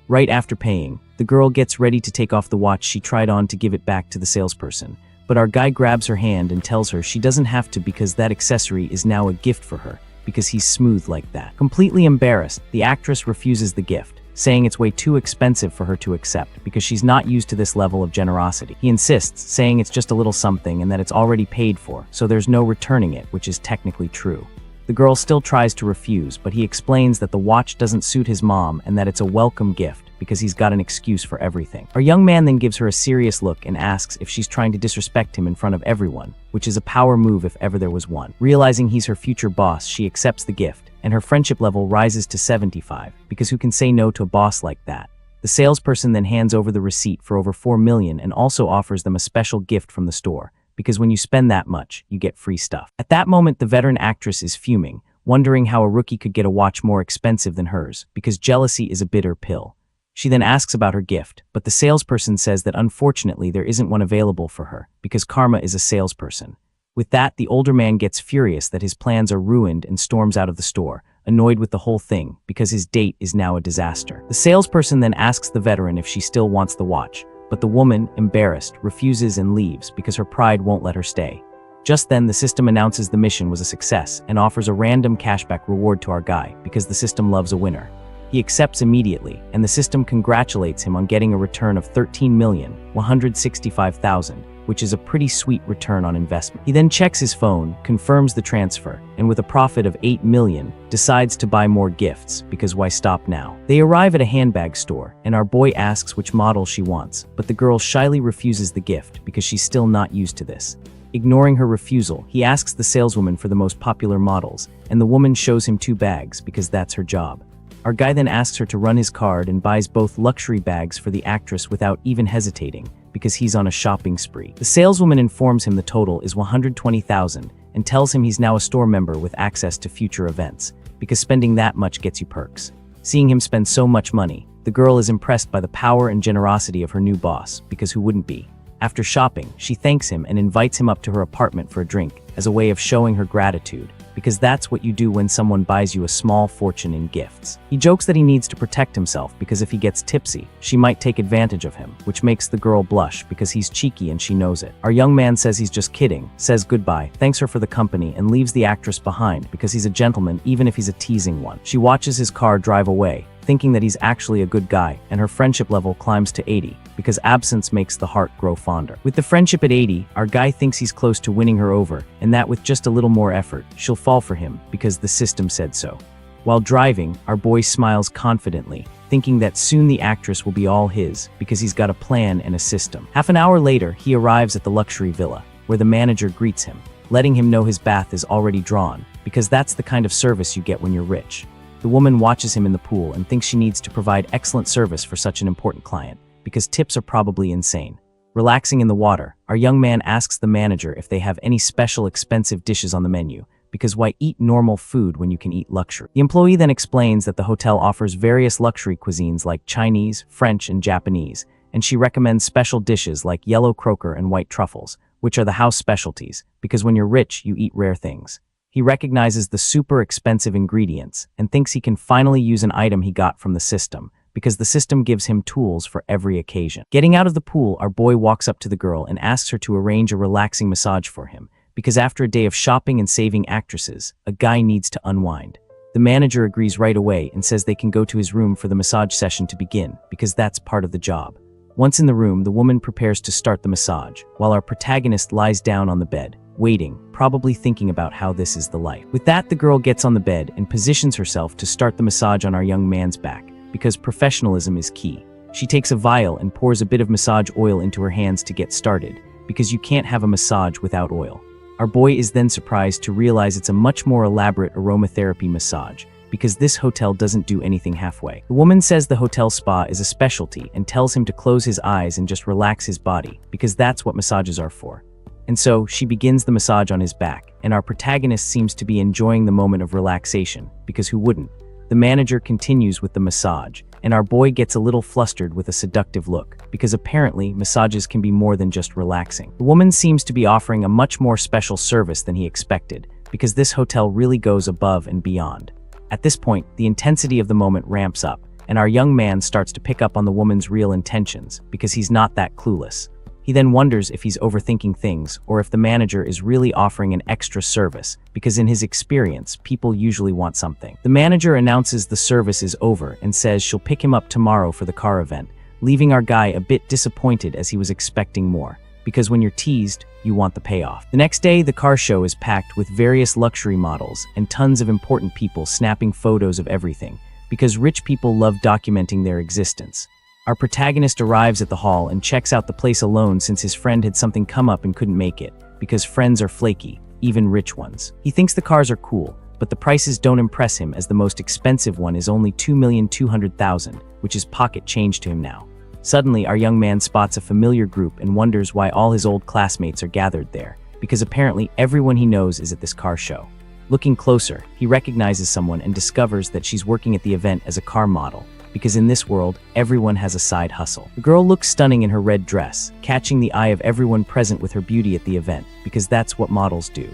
Right after paying, the girl gets ready to take off the watch she tried on to give it back to the salesperson. But our guy grabs her hand and tells her she doesn't have to because that accessory is now a gift for her, because he's smooth like that. Completely embarrassed, the actress refuses the gift, saying it's way too expensive for her to accept because she's not used to this level of generosity. He insists, saying it's just a little something and that it's already paid for, so there's no returning it, which is technically true. The girl still tries to refuse, but he explains that the watch doesn't suit his mom and that it's a welcome gift because he's got an excuse for everything. Our young man then gives her a serious look and asks if she's trying to disrespect him in front of everyone, which is a power move if ever there was one. Realizing he's her future boss, she accepts the gift, and her friendship level rises to 75, because who can say no to a boss like that? The salesperson then hands over the receipt for over $4 million and also offers them a special gift from the store, because when you spend that much, you get free stuff. At that moment, the veteran actress is fuming, wondering how a rookie could get a watch more expensive than hers, because jealousy is a bitter pill. She then asks about her gift, but the salesperson says that unfortunately there isn't one available for her, because Karma is a salesperson. With that, the older man gets furious that his plans are ruined and storms out of the store, annoyed with the whole thing, because his date is now a disaster. The salesperson then asks the veteran if she still wants the watch, but the woman, embarrassed, refuses and leaves because her pride won't let her stay. Just then, the system announces the mission was a success and offers a random cashback reward to our guy, because the system loves a winner. He accepts immediately, and the system congratulates him on getting a return of $13,165,000, which is a pretty sweet return on investment. He then checks his phone, confirms the transfer, and with a profit of $8 million, decides to buy more gifts, because why stop now? They arrive at a handbag store, and our boy asks which model she wants, but the girl shyly refuses the gift because she's still not used to this. Ignoring her refusal, he asks the saleswoman for the most popular models, and the woman shows him 2 bags because that's her job. Our guy then asks her to run his card and buys both luxury bags for the actress without even hesitating, because he's on a shopping spree. The saleswoman informs him the total is $120,000 and tells him he's now a store member with access to future events, because spending that much gets you perks. Seeing him spend so much money, the girl is impressed by the power and generosity of her new boss, because who wouldn't be? After shopping, she thanks him and invites him up to her apartment for a drink as a way of showing her gratitude, because that's what you do when someone buys you a small fortune in gifts. He jokes that he needs to protect himself because if he gets tipsy, she might take advantage of him, which makes the girl blush because he's cheeky and she knows it. Our young man says he's just kidding, says goodbye, thanks her for the company, and leaves the actress behind because he's a gentleman even if he's a teasing one. She watches his car drive away, thinking that he's actually a good guy, and her friendship level climbs to 80, because absence makes the heart grow fonder. With the friendship at 80, our guy thinks he's close to winning her over, and that with just a little more effort, she'll fall for him, because the system said so. While driving, our boy smiles confidently, thinking that soon the actress will be all his, because he's got a plan and a system. Half an hour later, he arrives at the luxury villa, where the manager greets him, letting him know his bath is already drawn, because that's the kind of service you get when you're rich. The woman watches him in the pool and thinks she needs to provide excellent service for such an important client, because tips are probably insane. Relaxing in the water, our young man asks the manager if they have any special expensive dishes on the menu, because why eat normal food when you can eat luxury? The employee then explains that the hotel offers various luxury cuisines like Chinese, French, and Japanese, and she recommends special dishes like yellow croaker and white truffles, which are the house specialties, because when you're rich, you eat rare things. He recognizes the super expensive ingredients and thinks he can finally use an item he got from the system, because the system gives him tools for every occasion. Getting out of the pool, our boy walks up to the girl and asks her to arrange a relaxing massage for him, because after a day of shopping and saving actresses, a guy needs to unwind. The manager agrees right away and says they can go to his room for the massage session to begin, because that's part of the job. Once in the room, the woman prepares to start the massage, while our protagonist lies down on the bed, waiting, probably thinking about how this is the life. With that, the girl gets on the bed and positions herself to start the massage on our young man's back, because professionalism is key. She takes a vial and pours a bit of massage oil into her hands to get started, because you can't have a massage without oil. Our boy is then surprised to realize it's a much more elaborate aromatherapy massage, because this hotel doesn't do anything halfway. The woman says the hotel spa is a specialty and tells him to close his eyes and just relax his body, because that's what massages are for. And so, she begins the massage on his back, and our protagonist seems to be enjoying the moment of relaxation, because who wouldn't? The manager continues with the massage, and our boy gets a little flustered with a seductive look, because apparently massages can be more than just relaxing. The woman seems to be offering a much more special service than he expected, because this hotel really goes above and beyond. At this point, the intensity of the moment ramps up, and our young man starts to pick up on the woman's real intentions because he's not that clueless. He then wonders if he's overthinking things or if the manager is really offering an extra service, because in his experience, people usually want something. The manager announces the service is over and says she'll pick him up tomorrow for the car event, leaving our guy a bit disappointed as he was expecting more, because when you're teased, you want the payoff. The next day, the car show is packed with various luxury models and tons of important people snapping photos of everything, because rich people love documenting their existence. Our protagonist arrives at the hall and checks out the place alone since his friend had something come up and couldn't make it, because friends are flaky, even rich ones. He thinks the cars are cool, but the prices don't impress him as the most expensive one is only $2,200,000, which is pocket change to him now. Suddenly, our young man spots a familiar group and wonders why all his old classmates are gathered there, because apparently everyone he knows is at this car show. Looking closer, he recognizes someone and discovers that she's working at the event as a car model, because in this world, everyone has a side hustle. The girl looks stunning in her red dress, catching the eye of everyone present with her beauty at the event, because that's what models do.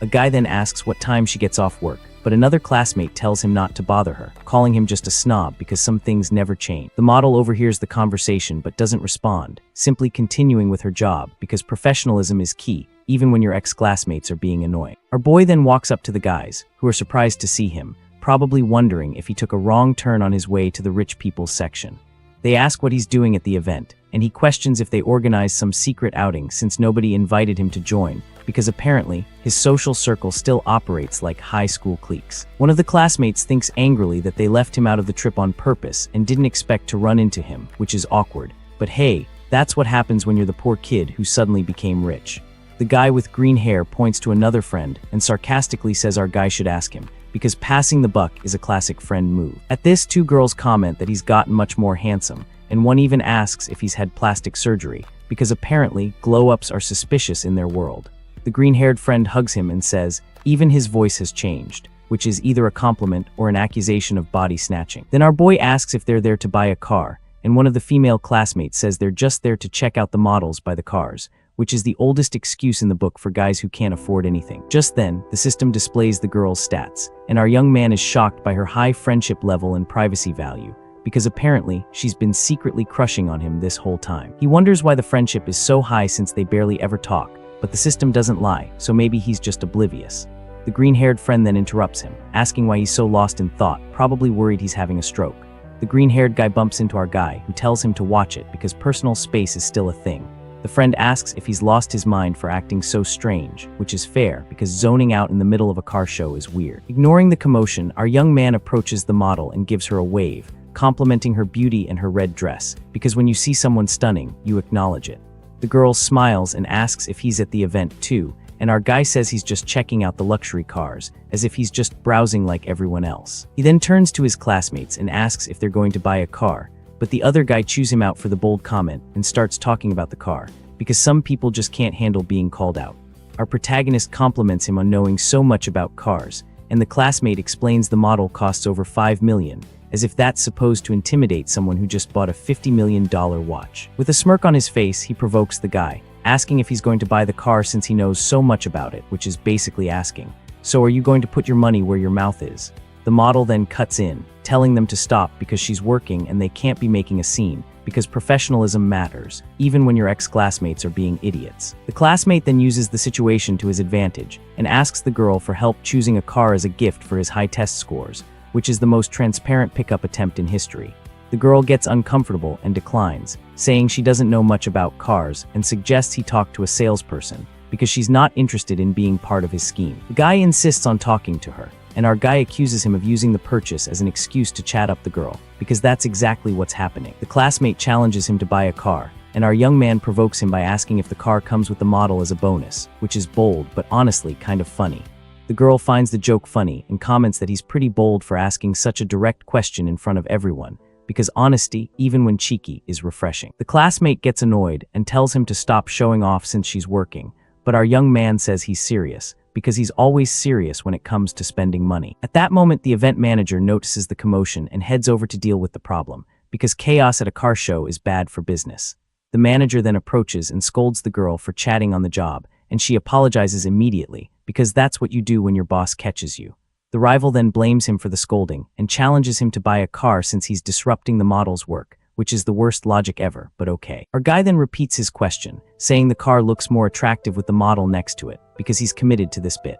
A guy then asks what time she gets off work, but another classmate tells him not to bother her, calling him just a snob because some things never change. The model overhears the conversation but doesn't respond, simply continuing with her job because professionalism is key, even when your ex-classmates are being annoying. Our boy then walks up to the guys, who are surprised to see him, probably wondering if he took a wrong turn on his way to the rich people's section. They ask what he's doing at the event, and he questions if they organized some secret outing since nobody invited him to join, because apparently, his social circle still operates like high school cliques. One of the classmates thinks angrily that they left him out of the trip on purpose and didn't expect to run into him, which is awkward. But hey, that's what happens when you're the poor kid who suddenly became rich. The guy with green hair points to another friend and sarcastically says our guy should ask him, because passing the buck is a classic friend move. At this, two girls comment that he's gotten much more handsome, and one even asks if he's had plastic surgery, because apparently glow-ups are suspicious in their world. The green-haired friend hugs him and says, even his voice has changed, which is either a compliment or an accusation of body snatching. Then our boy asks if they're there to buy a car, and one of the female classmates says they're just there to check out the models by the cars, which is the oldest excuse in the book for guys who can't afford anything. Just then, the system displays the girl's stats, and our young man is shocked by her high friendship level and privacy value, because apparently she's been secretly crushing on him this whole time. He wonders why the friendship is so high since they barely ever talk, but the system doesn't lie, so maybe he's just oblivious. The green-haired friend then interrupts him, asking why he's so lost in thought, probably worried he's having a stroke. The green-haired guy bumps into our guy, who tells him to watch it because personal space is still a thing. The friend asks if he's lost his mind for acting so strange, which is fair because zoning out in the middle of a car show is weird. Ignoring the commotion, our young man approaches the model and gives her a wave, complimenting her beauty and her red dress, because when you see someone stunning, you acknowledge it. The girl smiles and asks if he's at the event too, and our guy says he's just checking out the luxury cars, as if he's just browsing like everyone else. He then turns to his classmates and asks if they're going to buy a car, but the other guy chews him out for the bold comment and starts talking about the car, because some people just can't handle being called out. Our protagonist compliments him on knowing so much about cars, and the classmate explains the model costs over $5 million, as if that's supposed to intimidate someone who just bought a $50 million watch. With a smirk on his face, he provokes the guy, asking if he's going to buy the car since he knows so much about it, which is basically asking, "So are you going to put your money where your mouth is?" The model then cuts in, telling them to stop because she's working and they can't be making a scene, because professionalism matters, even when your ex-classmates are being idiots. The classmate then uses the situation to his advantage and asks the girl for help choosing a car as a gift for his high test scores, which is the most transparent pickup attempt in history. The girl gets uncomfortable and declines, saying she doesn't know much about cars and suggests he talk to a salesperson, because she's not interested in being part of his scheme. The guy insists on talking to her, and our guy accuses him of using the purchase as an excuse to chat up the girl, because that's exactly what's happening. The classmate challenges him to buy a car, and our young man provokes him by asking if the car comes with the model as a bonus, which is bold but honestly kind of funny. The girl finds the joke funny and comments that he's pretty bold for asking such a direct question in front of everyone, because honesty, even when cheeky, is refreshing. The classmate gets annoyed and tells him to stop showing off since she's working, but our young man says he's serious, because he's always serious when it comes to spending money. At that moment, the event manager notices the commotion and heads over to deal with the problem, because chaos at a car show is bad for business. The manager then approaches and scolds the girl for chatting on the job, and she apologizes immediately, because that's what you do when your boss catches you. The rival then blames him for the scolding and challenges him to buy a car since he's disrupting the model's work, which is the worst logic ever, but okay. Our guy then repeats his question, saying the car looks more attractive with the model next to it, because he's committed to this bit.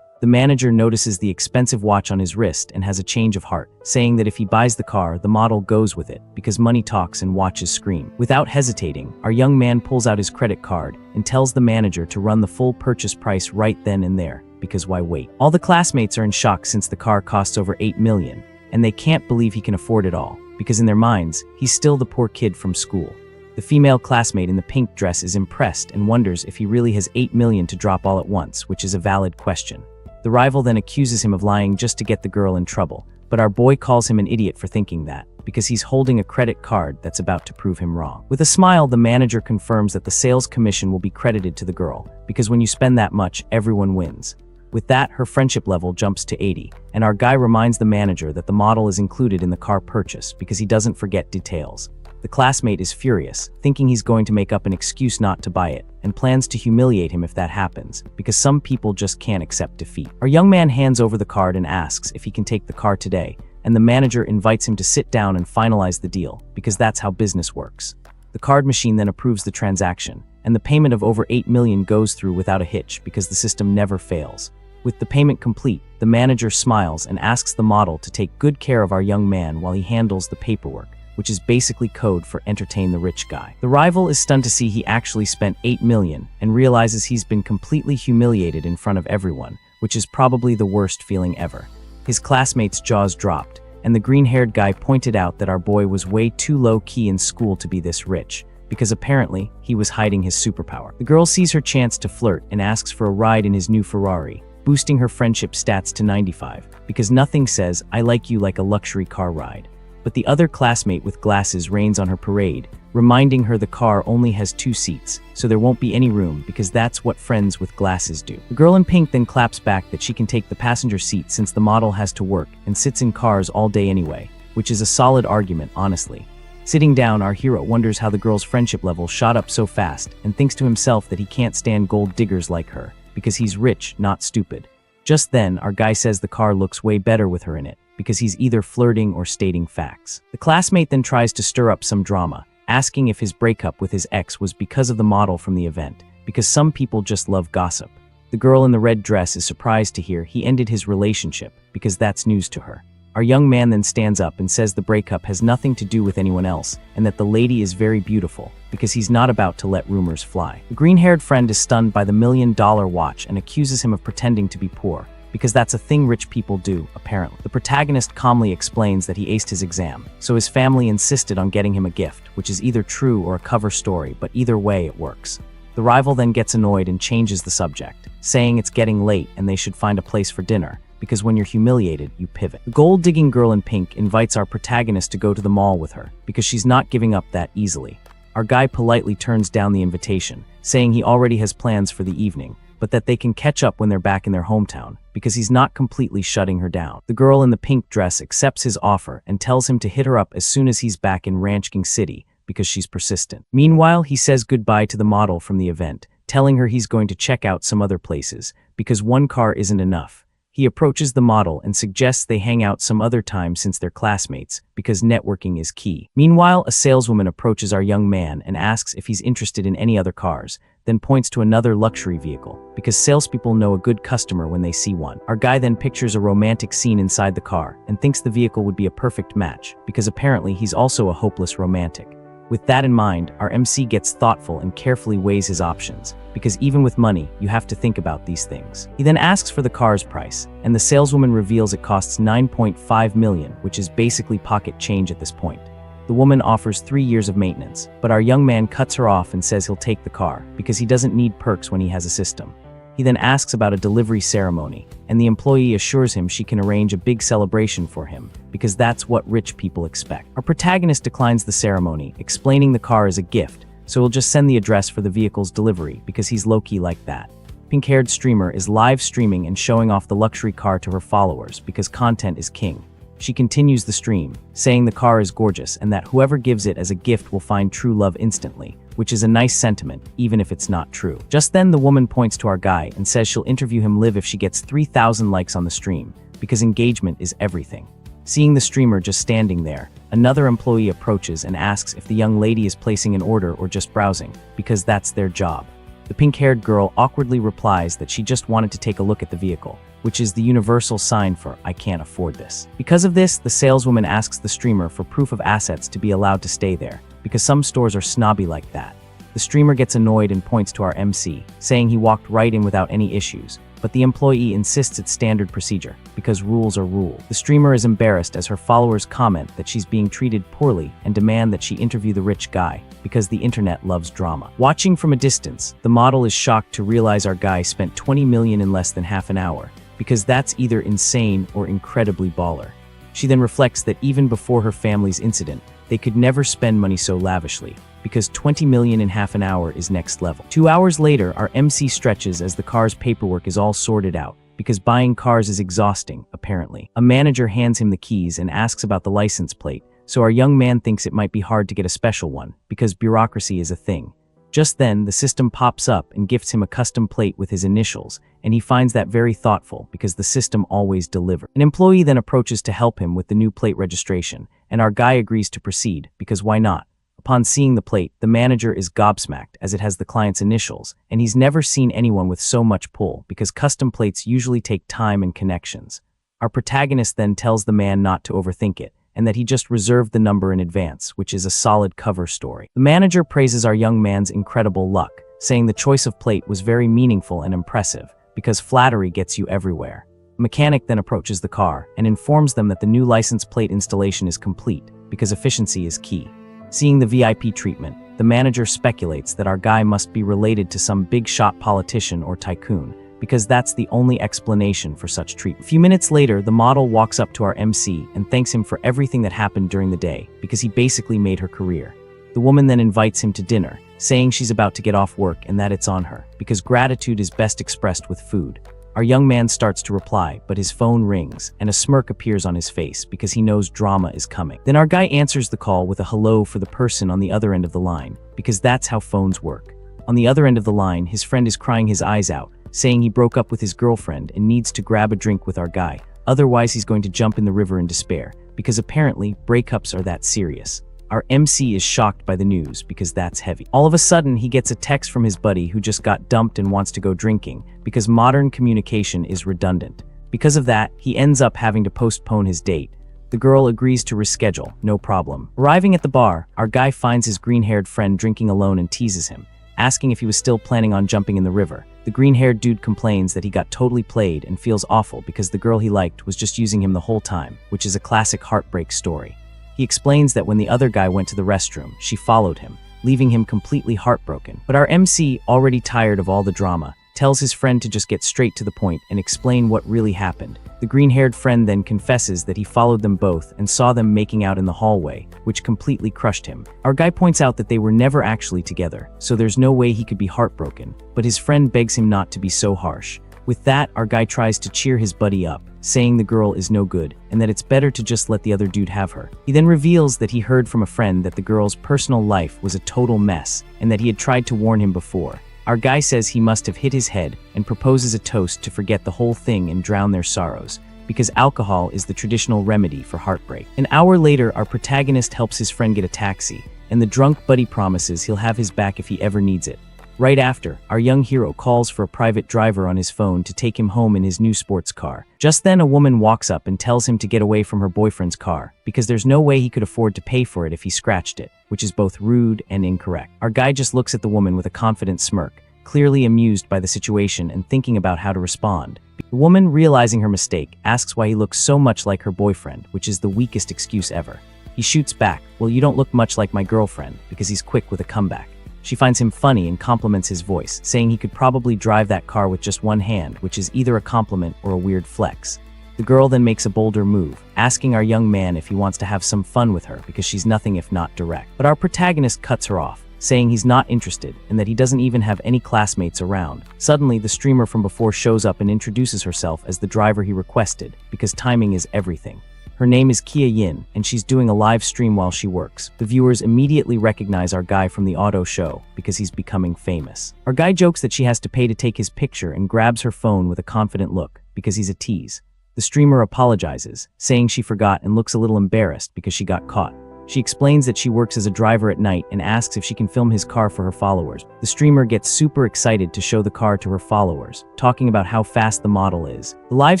The manager notices the expensive watch on his wrist and has a change of heart, saying that if he buys the car, the model goes with it, because money talks and watches scream. Without hesitating, our young man pulls out his credit card and tells the manager to run the full purchase price right then and there, because why wait? All the classmates are in shock since the car costs over $8 million, and they can't believe he can afford it all, because in their minds, he's still the poor kid from school. The female classmate in the pink dress is impressed and wonders if he really has $8 million to drop all at once, which is a valid question. The rival then accuses him of lying just to get the girl in trouble, but our boy calls him an idiot for thinking that, because he's holding a credit card that's about to prove him wrong. With a smile, the manager confirms that the sales commission will be credited to the girl, because when you spend that much, everyone wins. With that, her friendship level jumps to 80, and our guy reminds the manager that the model is included in the car purchase because he doesn't forget details. The classmate is furious, thinking he's going to make up an excuse not to buy it, and plans to humiliate him if that happens, because some people just can't accept defeat. Our young man hands over the card and asks if he can take the car today, and the manager invites him to sit down and finalize the deal, because that's how business works. The card machine then approves the transaction, and the payment of over $8 million goes through without a hitch because the system never fails. With the payment complete, the manager smiles and asks the model to take good care of our young man while he handles the paperwork, which is basically code for entertain the rich guy. The rival is stunned to see he actually spent $8 million and realizes he's been completely humiliated in front of everyone, which is probably the worst feeling ever. His classmates' jaws dropped, and the green-haired guy pointed out that our boy was way too low-key in school to be this rich, because apparently he was hiding his superpower. The girl sees her chance to flirt and asks for a ride in his new Ferrari, boosting her friendship stats to 95, because nothing says, "I like you" like a luxury car ride. But the other classmate with glasses rains on her parade, reminding her the car only has 2 seats, so there won't be any room because that's what friends with glasses do. The girl in pink then claps back that she can take the passenger seat since the model has to work and sits in cars all day anyway, which is a solid argument, honestly. Sitting down, our hero wonders how the girl's friendship level shot up so fast and thinks to himself that he can't stand gold diggers like her, because he's rich, not stupid. Just then, our guy says the car looks way better with her in it, because he's either flirting or stating facts. The classmate then tries to stir up some drama, asking if his breakup with his ex was because of the model from the event, because some people just love gossip. The girl in the red dress is surprised to hear he ended his relationship, because that's news to her. Our young man then stands up and says the breakup has nothing to do with anyone else, and that the lady is very beautiful, because he's not about to let rumors fly. The green-haired friend is stunned by the $1 million watch and accuses him of pretending to be poor, because that's a thing rich people do, apparently. The protagonist calmly explains that he aced his exam, so his family insisted on getting him a gift, which is either true or a cover story, but either way it works. The rival then gets annoyed and changes the subject, saying it's getting late and they should find a place for dinner, because when you're humiliated, you pivot. The gold-digging girl in pink invites our protagonist to go to the mall with her, because she's not giving up that easily. Our guy politely turns down the invitation, saying he already has plans for the evening, but that they can catch up when they're back in their hometown, because he's not completely shutting her down. The girl in the pink dress accepts his offer and tells him to hit her up as soon as he's back in Ranch King City, because she's persistent. Meanwhile, he says goodbye to the model from the event, telling her he's going to check out some other places, because one car isn't enough. He approaches the model and suggests they hang out some other time since they're classmates, because networking is key. Meanwhile, a saleswoman approaches our young man and asks if he's interested in any other cars, then points to another luxury vehicle, because salespeople know a good customer when they see one. Our guy then pictures a romantic scene inside the car and thinks the vehicle would be a perfect match, because apparently he's also a hopeless romantic. With that in mind, our MC gets thoughtful and carefully weighs his options, because even with money, you have to think about these things. He then asks for the car's price, and the saleswoman reveals it costs $9.5 million, which is basically pocket change at this point. The woman offers 3 years of maintenance, but our young man cuts her off and says he'll take the car, because he doesn't need perks when he has a system. He then asks about a delivery ceremony, and the employee assures him she can arrange a big celebration for him, because that's what rich people expect. Our protagonist declines the ceremony, explaining the car is a gift, so he'll just send the address for the vehicle's delivery, because he's low-key like that. Pink-haired streamer is live streaming and showing off the luxury car to her followers, because content is king. She continues the stream, saying the car is gorgeous and that whoever gives it as a gift will find true love instantly, which is a nice sentiment, even if it's not true. Just then, the woman points to our guy and says she'll interview him live if she gets 3,000 likes on the stream, because engagement is everything. Seeing the streamer just standing there, another employee approaches and asks if the young lady is placing an order or just browsing, because that's their job. The pink-haired girl awkwardly replies that she just wanted to take a look at the vehicle, which is the universal sign for "I can't afford this." Because of this, the saleswoman asks the streamer for proof of assets to be allowed to stay there, because some stores are snobby like that. The streamer gets annoyed and points to our MC, saying he walked right in without any issues, but the employee insists it's standard procedure, because rules are rules. The streamer is embarrassed as her followers comment that she's being treated poorly and demand that she interview the rich guy, because the internet loves drama. Watching from a distance, the model is shocked to realize our guy spent 20 million in less than half an hour, because that's either insane or incredibly baller. She then reflects that even before her family's incident, they could never spend money so lavishly, because 20 million in half an hour is next level. 2 hours later, our MC stretches as the car's paperwork is all sorted out, because buying cars is exhausting, apparently. A manager hands him the keys and asks about the license plate, so our young man thinks it might be hard to get a special one, because bureaucracy is a thing. Just then, the system pops up and gifts him a custom plate with his initials, and he finds that very thoughtful because the system always delivers. An employee then approaches to help him with the new plate registration, and our guy agrees to proceed, because why not? Upon seeing the plate, the manager is gobsmacked as it has the client's initials, and he's never seen anyone with so much pull because custom plates usually take time and connections. Our protagonist then tells the man not to overthink it, and that he just reserved the number in advance, which is a solid cover story. The manager praises our young man's incredible luck, saying the choice of plate was very meaningful and impressive, because flattery gets you everywhere. A mechanic then approaches the car and informs them that the new license plate installation is complete, because efficiency is key. Seeing the VIP treatment, the manager speculates that our guy must be related to some big-shot politician or tycoon, because that's the only explanation for such treatment. A few minutes later, the model walks up to our MC and thanks him for everything that happened during the day, because he basically made her career. The woman then invites him to dinner, saying she's about to get off work and that it's on her, because gratitude is best expressed with food. Our young man starts to reply, but his phone rings, and a smirk appears on his face because he knows drama is coming. Then our guy answers the call with a hello for the person on the other end of the line, because that's how phones work. On the other end of the line, his friend is crying his eyes out, saying he broke up with his girlfriend and needs to grab a drink with our guy, otherwise he's going to jump in the river in despair, because apparently breakups are that serious. Our MC is shocked by the news because that's heavy. All of a sudden, he gets a text from his buddy who just got dumped and wants to go drinking, because modern communication is redundant. Because of that, he ends up having to postpone his date. The girl agrees to reschedule, no problem. Arriving at the bar, our guy finds his green-haired friend drinking alone and teases him, asking if he was still planning on jumping in the river. The green-haired dude complains that he got totally played and feels awful because the girl he liked was just using him the whole time, which is a classic heartbreak story. He explains that when the other guy went to the restroom, she followed him, leaving him completely heartbroken. But our MC, already tired of all the drama, tells his friend to just get straight to the point and explain what really happened. The green-haired friend then confesses that he followed them both and saw them making out in the hallway, which completely crushed him. Our guy points out that they were never actually together, so there's no way he could be heartbroken, but his friend begs him not to be so harsh. With that, our guy tries to cheer his buddy up, saying the girl is no good and that it's better to just let the other dude have her. He then reveals that he heard from a friend that the girl's personal life was a total mess and that he had tried to warn him before. Our guy says he must have hit his head and proposes a toast to forget the whole thing and drown their sorrows, because alcohol is the traditional remedy for heartbreak. An hour later, our protagonist helps his friend get a taxi, and the drunk buddy promises he'll have his back if he ever needs it. Right after, our young hero calls for a private driver on his phone to take him home in his new sports car. Just then, a woman walks up and tells him to get away from her boyfriend's car, because there's no way he could afford to pay for it if he scratched it, which is both rude and incorrect. Our guy just looks at the woman with a confident smirk, clearly amused by the situation and thinking about how to respond. The woman, realizing her mistake, asks why he looks so much like her boyfriend, which is the weakest excuse ever. He shoots back, "Well, you don't look much like my girlfriend," because he's quick with a comeback. She finds him funny and compliments his voice, saying he could probably drive that car with just one hand, which is either a compliment or a weird flex. The girl then makes a bolder move, asking our young man if he wants to have some fun with her because she's nothing if not direct. But our protagonist cuts her off, saying he's not interested and that he doesn't even have any classmates around. Suddenly, the streamer from before shows up and introduces herself as the driver he requested, because timing is everything. Her name is Kia Yin, and she's doing a live stream while she works. The viewers immediately recognize our guy from the auto show because he's becoming famous. Our guy jokes that she has to pay to take his picture and grabs her phone with a confident look because he's a tease. The streamer apologizes, saying she forgot and looks a little embarrassed because she got caught. She explains that she works as a driver at night and asks if she can film his car for her followers. The streamer gets super excited to show the car to her followers, talking about how fast the model is. The live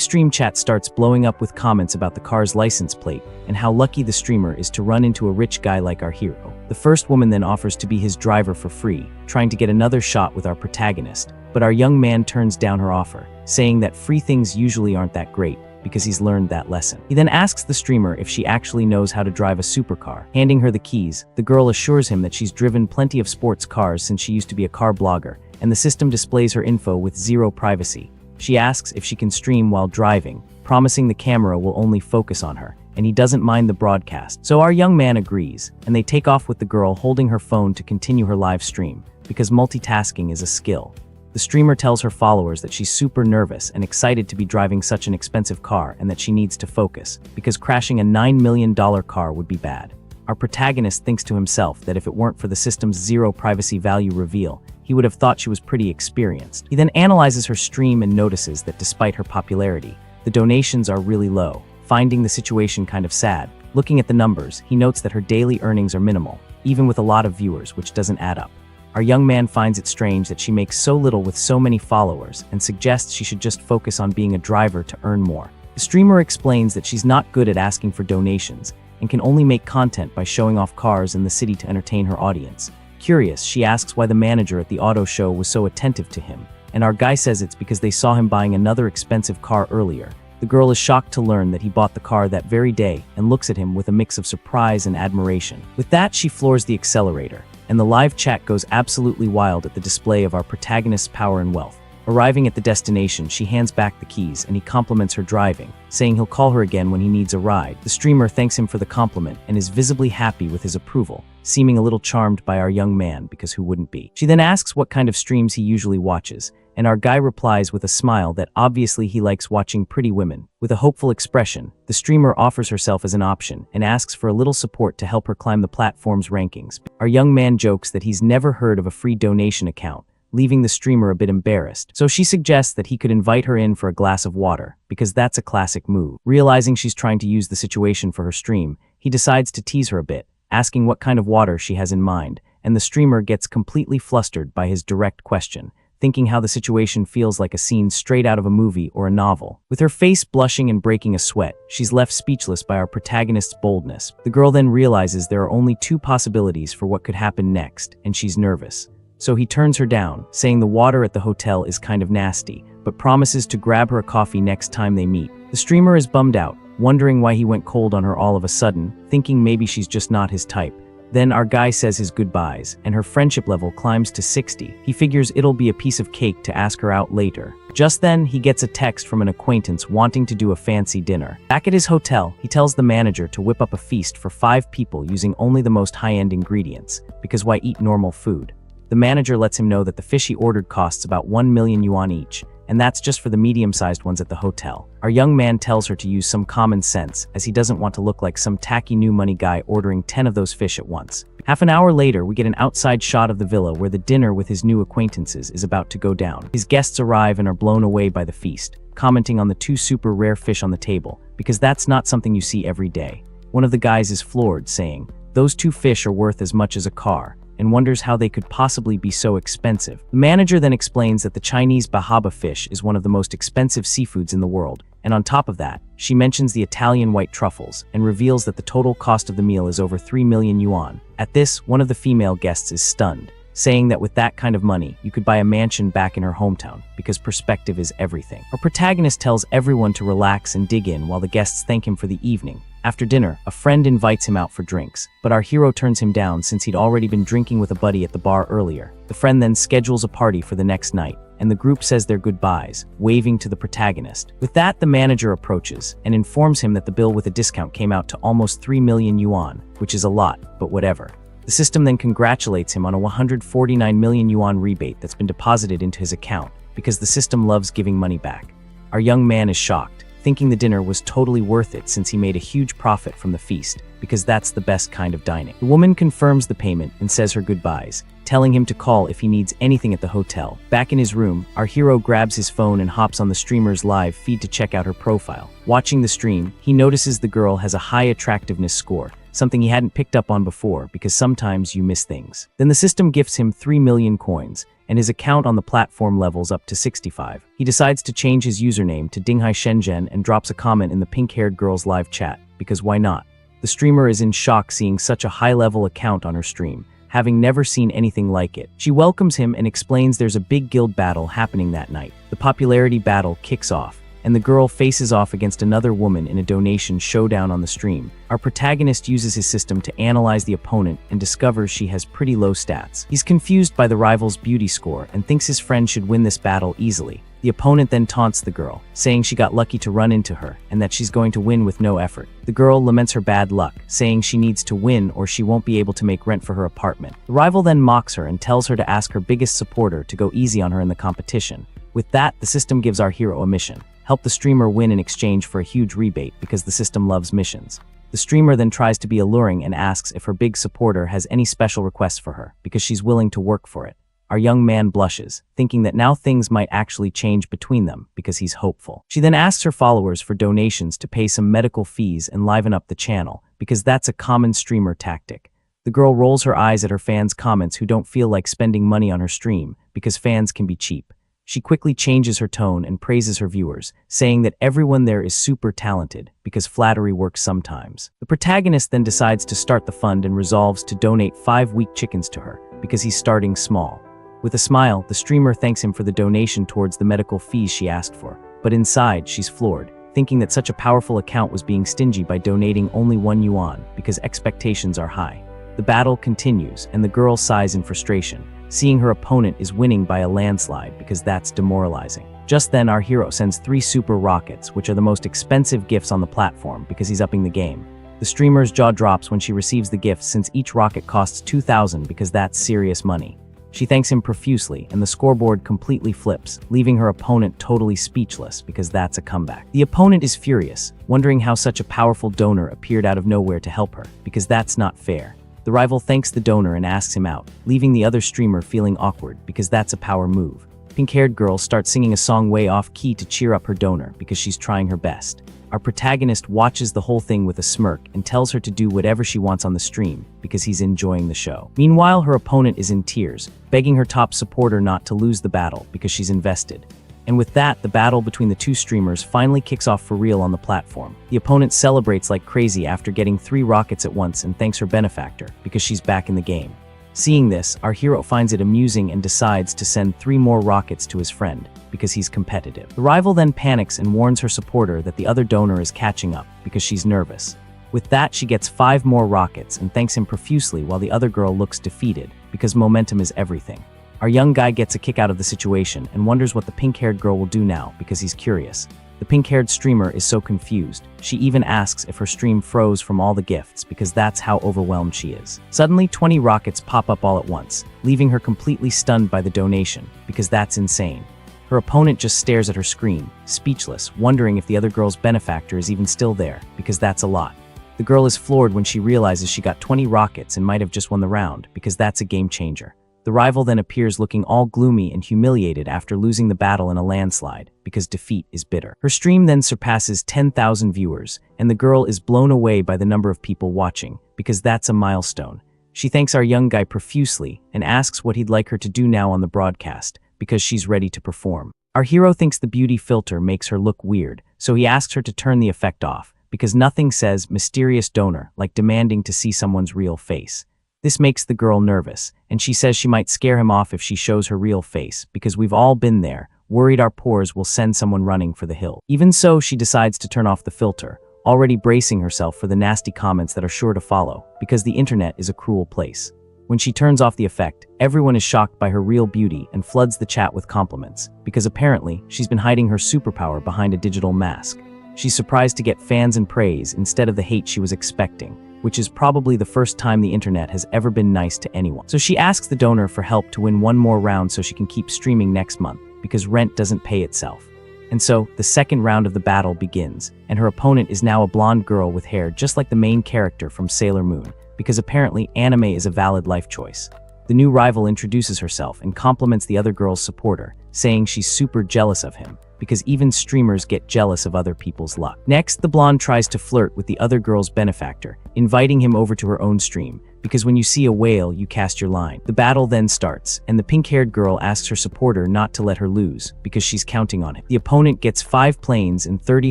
stream chat starts blowing up with comments about the car's license plate and how lucky the streamer is to run into a rich guy like our hero. The first woman then offers to be his driver for free, trying to get another shot with our protagonist, but our young man turns down her offer, saying that free things usually aren't that great, because he's learned that lesson. He then asks the streamer if she actually knows how to drive a supercar. Handing her the keys, the girl assures him that she's driven plenty of sports cars since she used to be a car blogger, and the system displays her info with zero privacy. She asks if she can stream while driving, promising the camera will only focus on her, and he doesn't mind the broadcast. So our young man agrees, and they take off with the girl holding her phone to continue her live stream, because multitasking is a skill. The streamer tells her followers that she's super nervous and excited to be driving such an expensive car and that she needs to focus, because crashing a $9 million car would be bad. Our protagonist thinks to himself that if it weren't for the system's zero privacy value reveal, he would have thought she was pretty experienced. He then analyzes her stream and notices that despite her popularity, the donations are really low, finding the situation kind of sad. Looking at the numbers, he notes that her daily earnings are minimal, even with a lot of viewers, which doesn't add up. Our young man finds it strange that she makes so little with so many followers and suggests she should just focus on being a driver to earn more. The streamer explains that she's not good at asking for donations and can only make content by showing off cars in the city to entertain her audience. Curious, she asks why the manager at the auto show was so attentive to him, and our guy says it's because they saw him buying another expensive car earlier. The girl is shocked to learn that he bought the car that very day and looks at him with a mix of surprise and admiration. With that, she floors the accelerator, and the live chat goes absolutely wild at the display of our protagonist's power and wealth. Arriving at the destination, she hands back the keys and he compliments her driving, saying he'll call her again when he needs a ride. The streamer thanks him for the compliment and is visibly happy with his approval, seeming a little charmed by our young man, because who wouldn't be? She then asks what kind of streams he usually watches, and our guy replies with a smile that obviously he likes watching pretty women. With a hopeful expression, the streamer offers herself as an option and asks for a little support to help her climb the platform's rankings. Our young man jokes that he's never heard of a free donation account, leaving the streamer a bit embarrassed. So she suggests that he could invite her in for a glass of water, because that's a classic move. Realizing she's trying to use the situation for her stream, he decides to tease her a bit, asking what kind of water she has in mind, and the streamer gets completely flustered by his direct question, thinking how the situation feels like a scene straight out of a movie or a novel. With her face blushing and breaking a sweat, she's left speechless by our protagonist's boldness. The girl then realizes there are only two possibilities for what could happen next, and she's nervous. So he turns her down, saying the water at the hotel is kind of nasty, but promises to grab her a coffee next time they meet. The streamer is bummed out, wondering why he went cold on her all of a sudden, thinking maybe she's just not his type. Then our guy says his goodbyes, and her friendship level climbs to 60. He figures it'll be a piece of cake to ask her out later. Just then, he gets a text from an acquaintance wanting to do a fancy dinner. Back at his hotel, he tells the manager to whip up a feast for 5 people using only the most high-end ingredients, because why eat normal food? The manager lets him know that the fish he ordered costs about 1 million yuan each, and that's just for the medium-sized ones at the hotel. Our young man tells her to use some common sense, as he doesn't want to look like some tacky new money guy ordering 10 of those fish at once. Half an hour later, we get an outside shot of the villa where the dinner with his new acquaintances is about to go down. His guests arrive and are blown away by the feast, commenting on the 2 super rare fish on the table, because that's not something you see every day. One of the guys is floored, saying, "Those 2 fish are worth as much as a car," and wonders how they could possibly be so expensive. The manager then explains that the Chinese bahaba fish is one of the most expensive seafoods in the world, and on top of that, she mentions the Italian white truffles and reveals that the total cost of the meal is over 3 million yuan. At this, one of the female guests is stunned, saying that with that kind of money, you could buy a mansion back in her hometown, because perspective is everything. Our protagonist tells everyone to relax and dig in while the guests thank him for the evening. After dinner, a friend invites him out for drinks, but our hero turns him down since he'd already been drinking with a buddy at the bar earlier. The friend then schedules a party for the next night, and the group says their goodbyes, waving to the protagonist. With that, the manager approaches and informs him that the bill with a discount came out to almost 3 million yuan, which is a lot, but whatever. The system then congratulates him on a 149 million yuan rebate that's been deposited into his account, because the system loves giving money back. Our young man is shocked, thinking the dinner was totally worth it since he made a huge profit from the feast, because that's the best kind of dining. The woman confirms the payment and says her goodbyes, telling him to call if he needs anything at the hotel. Back in his room, our hero grabs his phone and hops on the streamer's live feed to check out her profile. Watching the stream, he notices the girl has a high attractiveness score, something he hadn't picked up on before because sometimes you miss things. Then the system gifts him 3 million coins, and his account on the platform levels up to 65. He decides to change his username to Dinghai Shenzhen and drops a comment in the pink-haired girl's live chat, because why not? The streamer is in shock seeing such a high-level account on her stream, having never seen anything like it. She welcomes him and explains there's a big guild battle happening that night. The popularity battle kicks off, and the girl faces off against another woman in a donation showdown on the stream. Our protagonist uses his system to analyze the opponent and discovers she has pretty low stats. He's confused by the rival's beauty score and thinks his friend should win this battle easily. The opponent then taunts the girl, saying she got lucky to run into her and that she's going to win with no effort. The girl laments her bad luck, saying she needs to win or she won't be able to make rent for her apartment. The rival then mocks her and tells her to ask her biggest supporter to go easy on her in the competition. With that, the system gives our hero a mission: help the streamer win in exchange for a huge rebate because the system loves missions. The streamer then tries to be alluring and asks if her big supporter has any special requests for her because she's willing to work for it. Our young man blushes, thinking that now things might actually change between them because he's hopeful. She then asks her followers for donations to pay some medical fees and liven up the channel, because that's a common streamer tactic. The girl rolls her eyes at her fans' comments who don't feel like spending money on her stream because fans can be cheap. She quickly changes her tone and praises her viewers, saying that everyone there is super talented because flattery works sometimes. The protagonist then decides to start the fund and resolves to donate 5 weak chickens to her because he's starting small. With a smile, the streamer thanks him for the donation towards the medical fees she asked for, but inside, she's floored, thinking that such a powerful account was being stingy by donating only 1 yuan because expectations are high. The battle continues, and the girl sighs in frustration, seeing her opponent is winning by a landslide because that's demoralizing. Just then, our hero sends 3 super rockets, which are the most expensive gifts on the platform because he's upping the game. The streamer's jaw drops when she receives the gifts since each rocket costs 2,000 because that's serious money. She thanks him profusely, and the scoreboard completely flips, leaving her opponent totally speechless because that's a comeback. The opponent is furious, wondering how such a powerful donor appeared out of nowhere to help her, because that's not fair. The rival thanks the donor and asks him out, leaving the other streamer feeling awkward because that's a power move. Pink-haired girl starts singing a song way off key to cheer up her donor because she's trying her best. Our protagonist watches the whole thing with a smirk and tells her to do whatever she wants on the stream because he's enjoying the show. Meanwhile, her opponent is in tears, begging her top supporter not to lose the battle because she's invested. And with that, the battle between the 2 streamers finally kicks off for real on the platform. The opponent celebrates like crazy after getting 3 rockets at once and thanks her benefactor because she's back in the game. Seeing this, our hero finds it amusing and decides to send 3 more rockets to his friend because he's competitive. The rival then panics and warns her supporter that the other donor is catching up because she's nervous. With that, she gets 5 more rockets and thanks him profusely while the other girl looks defeated because momentum is everything. Our young guy gets a kick out of the situation and wonders what the pink-haired girl will do now because he's curious. The pink-haired streamer is so confused, she even asks if her stream froze from all the gifts because that's how overwhelmed she is. Suddenly, 20 rockets pop up all at once, leaving her completely stunned by the donation because that's insane. Her opponent just stares at her screen, speechless, wondering if the other girl's benefactor is even still there because that's a lot. The girl is floored when she realizes she got 20 rockets and might have just won the round because that's a game changer. The rival then appears looking all gloomy and humiliated after losing the battle in a landslide, because defeat is bitter. Her stream then surpasses 10,000 viewers, and the girl is blown away by the number of people watching, because that's a milestone. She thanks our young guy profusely and asks what he'd like her to do now on the broadcast, because she's ready to perform. Our hero thinks the beauty filter makes her look weird, so he asks her to turn the effect off, because nothing says mysterious donor like demanding to see someone's real face. This makes the girl nervous, and she says she might scare him off if she shows her real face, because we've all been there, worried our pores will send someone running for the hill. Even so, she decides to turn off the filter, already bracing herself for the nasty comments that are sure to follow, because the internet is a cruel place. When she turns off the effect, everyone is shocked by her real beauty and floods the chat with compliments, because apparently, she's been hiding her superpower behind a digital mask. She's surprised to get fans and praise instead of the hate she was expecting, which is probably the first time the internet has ever been nice to anyone. So she asks the donor for help to win 1 more round so she can keep streaming next month, because rent doesn't pay itself. And so, the second round of the battle begins, and her opponent is now a blonde girl with hair just like the main character from Sailor Moon, because apparently anime is a valid life choice. The new rival introduces herself and compliments the other girl's supporter, saying she's super jealous of him, because even streamers get jealous of other people's luck. Next, the blonde tries to flirt with the other girl's benefactor, inviting him over to her own stream, because when you see a whale, you cast your line. The battle then starts, and the pink-haired girl asks her supporter not to let her lose, because she's counting on him. The opponent gets 5 planes and 30